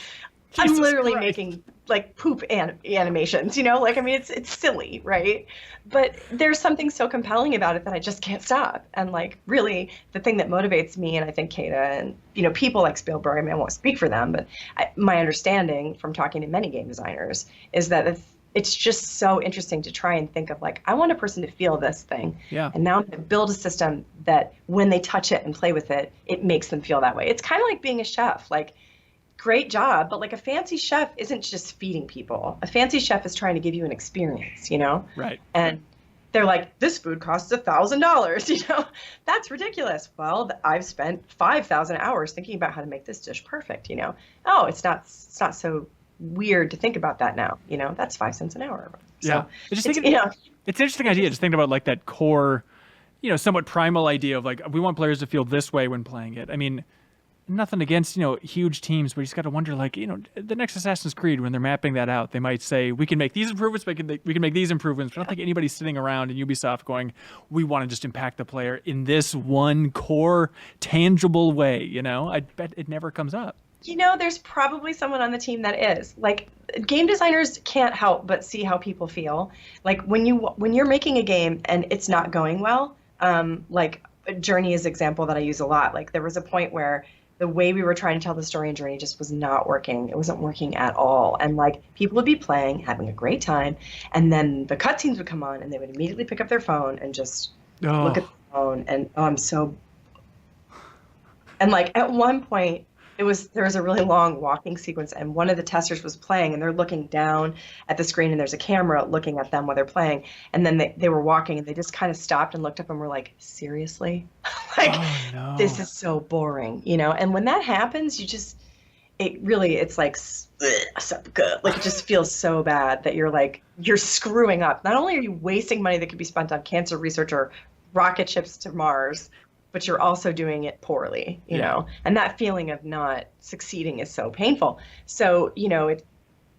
I'm literally making like poop animations, like, I mean, it's silly, right? But there's something so compelling about it that I just can't stop. And like, really, the thing that motivates me, and I think Kata and, people like Spielberg, I mean, I won't speak for them, but my understanding from talking to many game designers is that it's just so interesting to try and think of like, I want a person to feel this thing. Yeah. And now I'm going to build a system that when they touch it and play with it, it makes them feel that way. It's kind of like being a chef. Like, great job, but like a fancy chef isn't just feeding people. A fancy chef is trying to give you an experience, Right. And they're like, this food costs $1,000, That's ridiculous. Well, I've spent 5,000 hours thinking about how to make this dish perfect, Oh, it's not so weird to think about that now, That's 5 cents an hour. So Yeah. It's an interesting idea. Just thinking about like that core, somewhat primal idea of like, we want players to feel this way when playing it. I mean, nothing against, huge teams, but you just got to wonder, like, the next Assassin's Creed, when they're mapping that out, they might say, we can make these improvements, we can make these improvements. But I don't think anybody's sitting around in Ubisoft going, we want to just impact the player in this one core, tangible way, I bet it never comes up. There's probably someone on the team that is. Like, game designers can't help but see how people feel. Like, when you're making a game and it's not going well, like, Journey is an example that I use a lot. Like, there was a point where the way we were trying to tell the story in Journey just was not working. It wasn't working at all. And like, people would be playing, having a great time, and then the cutscenes would come on and they would immediately pick up their phone and just look at the phone and and like at one point there was a really long walking sequence and one of the testers was playing and they're looking down at the screen and there's a camera looking at them while they're playing, and then they were walking and they just kind of stopped and looked up and were like, seriously? Like, this is so boring, and when that happens, it's like, like, it just feels so bad that you're screwing up. Not only are you wasting money that could be spent on cancer research or rocket ships to Mars, but you're also doing it poorly, and that feeling of not succeeding is so painful. So,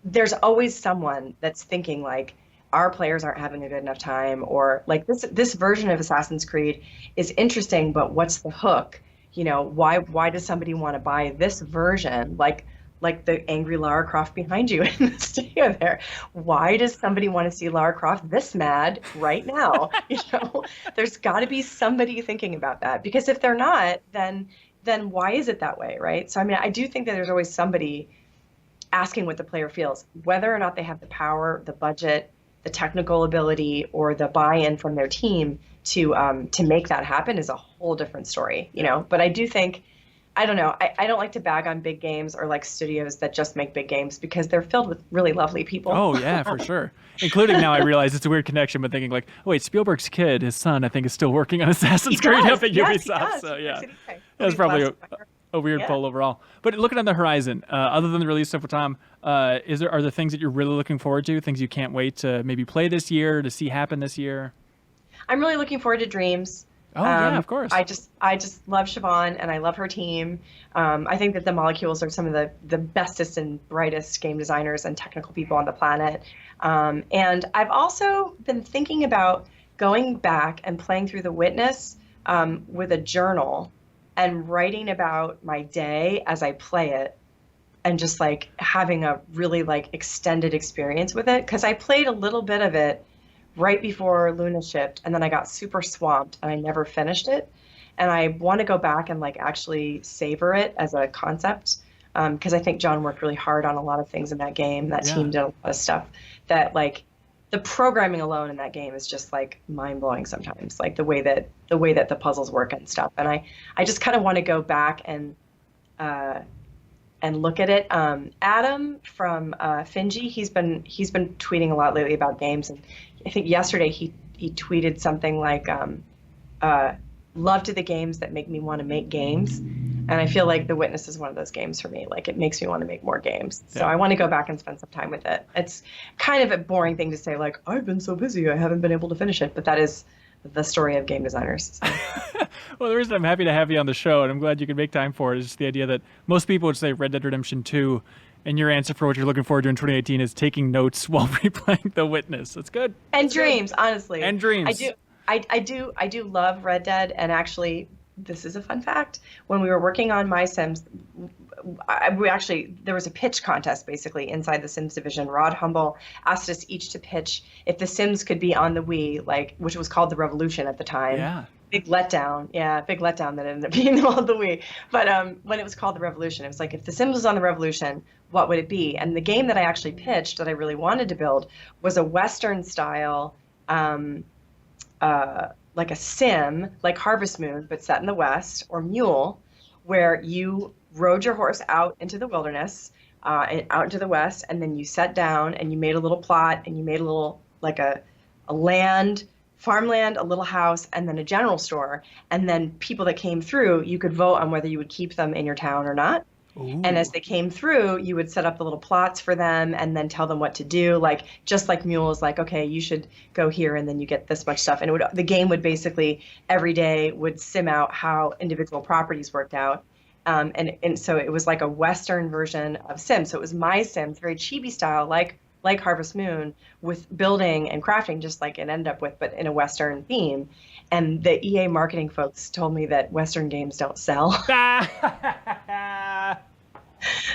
there's always someone that's thinking like, our players aren't having a good enough time, or like this version of Assassin's Creed is interesting, but what's the hook? Why does somebody want to buy this version? Like the angry Lara Croft behind you in the studio there. Why does somebody want to see Lara Croft this mad right now? There's got to be somebody thinking about that, because if they're not, then why is it that way, right? So I mean, I do think that there's always somebody asking what the player feels, whether or not they have the power, the budget, the technical ability, or the buy-in from their team to make that happen is a whole different story, But I do think, I don't know, I don't like to bag on big games or like studios that just make big games, because they're filled with really lovely people. Oh yeah, for sure. Including, now I realize it's a weird connection, but thinking like, oh wait, Spielberg's kid, his son, I think is still working on Assassin's Creed up at Ubisoft. So yeah, that's probably a weird poll overall. But looking on the horizon, other than the release of Tom, are there things that you're really looking forward to? Things you can't wait to maybe play this year, to see happen this year? I'm really looking forward to Dreams. Oh yeah, of course. I just love Siobhan and I love her team. I think that the Molecules are some of the bestest and brightest game designers and technical people on the planet. And I've also been thinking about going back and playing through The Witness with a journal and writing about my day as I play it, and just like having a really like extended experience with it, because I played a little bit of it right before Luna shipped, and then I got super swamped and I never finished it. And I want to go back and like actually savor it as a concept, because I think John worked really hard on a lot of things in that game. That team did a lot of stuff that, like, the programming alone in that game is just like mind blowing sometimes, like the way that the puzzles work and stuff. And I just kind of want to go back and look at it. Adam from Finji, he's been tweeting a lot lately about games, and I think yesterday he tweeted something like, love to the games that make me want to make games. And I feel like The Witness is one of those games for me. Like, it makes me want to make more games. So I want to go back and spend some time with it. It's kind of a boring thing to say, like, I've been so busy, I haven't been able to finish it. But that is the story of game designers. So. Well, the reason I'm happy to have you on the show, and I'm glad you could make time for it, is just the idea that most people would say Red Dead Redemption 2, and your answer for what you're looking forward to in 2018 is taking notes while replaying The Witness. That's good. And dreams, honestly. And dreams. I do love Red Dead, and actually, this is a fun fact. When we were working on My Sims, there was a pitch contest basically inside the Sims division. Rod Humble asked us each to pitch if the Sims could be on the Wii, which was called the Revolution at the time. Yeah. Big letdown. Yeah, big letdown that ended up being on the Wii. But when it was called the Revolution, it was like, if the Sims was on the Revolution, what would it be? And the game that I actually pitched that I really wanted to build was a Western style, like a sim, like Harvest Moon, but set in the West, or Mule, where you rode your horse out into the wilderness, out into the West, and then you sat down and you made a little plot, and you made a little, like a farmland, a little house, and then a general store. And then people that came through, you could vote on whether you would keep them in your town or not. Ooh. And as they came through, you would set up the little plots for them and then tell them what to do. Like, just like Mule is like, okay, you should go here and then you get this much stuff. And the game would basically every day would sim out how individual properties worked out. And so it was like a Western version of Sim. So it was My Sims, very chibi style, like Harvest Moon, with building and crafting, just like it ended up with, but in a Western theme. And the EA marketing folks told me that Western games don't sell.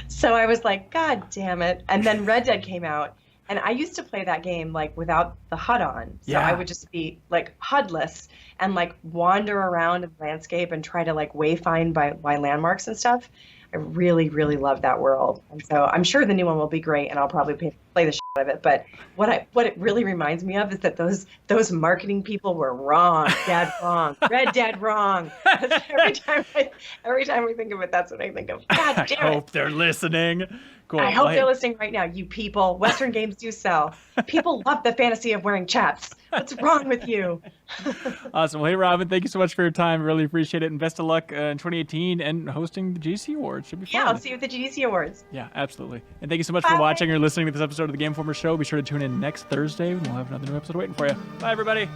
So I was like, God damn it. And then Red Dead came out, and I used to play that game like without the HUD on. So I would just be like HUDless and like wander around in the landscape and try to like wayfind by landmarks and stuff. I really, really love that world. And so I'm sure the new one will be great, and I'll probably play the shit out of it. But what it really reminds me of is that those marketing people were wrong. Dead wrong. Red Dead wrong. every time I think of it, that's what I think of. God damn it. I hope they're listening. Cool. I hope they're listening right now, you people. Western games do sell. People love the fantasy of wearing chaps. What's wrong with you? Awesome. Well, hey, Robin, thank you so much for your time. Really appreciate it. And best of luck in 2018 and hosting the GC Awards. Should be fun. Yeah, I'll see you at the GDC Awards. Yeah, absolutely. And thank you so much for watching or listening to this episode of the Game Informer Show. Be sure to tune in next Thursday, and we'll have another new episode waiting for you. Bye, everybody.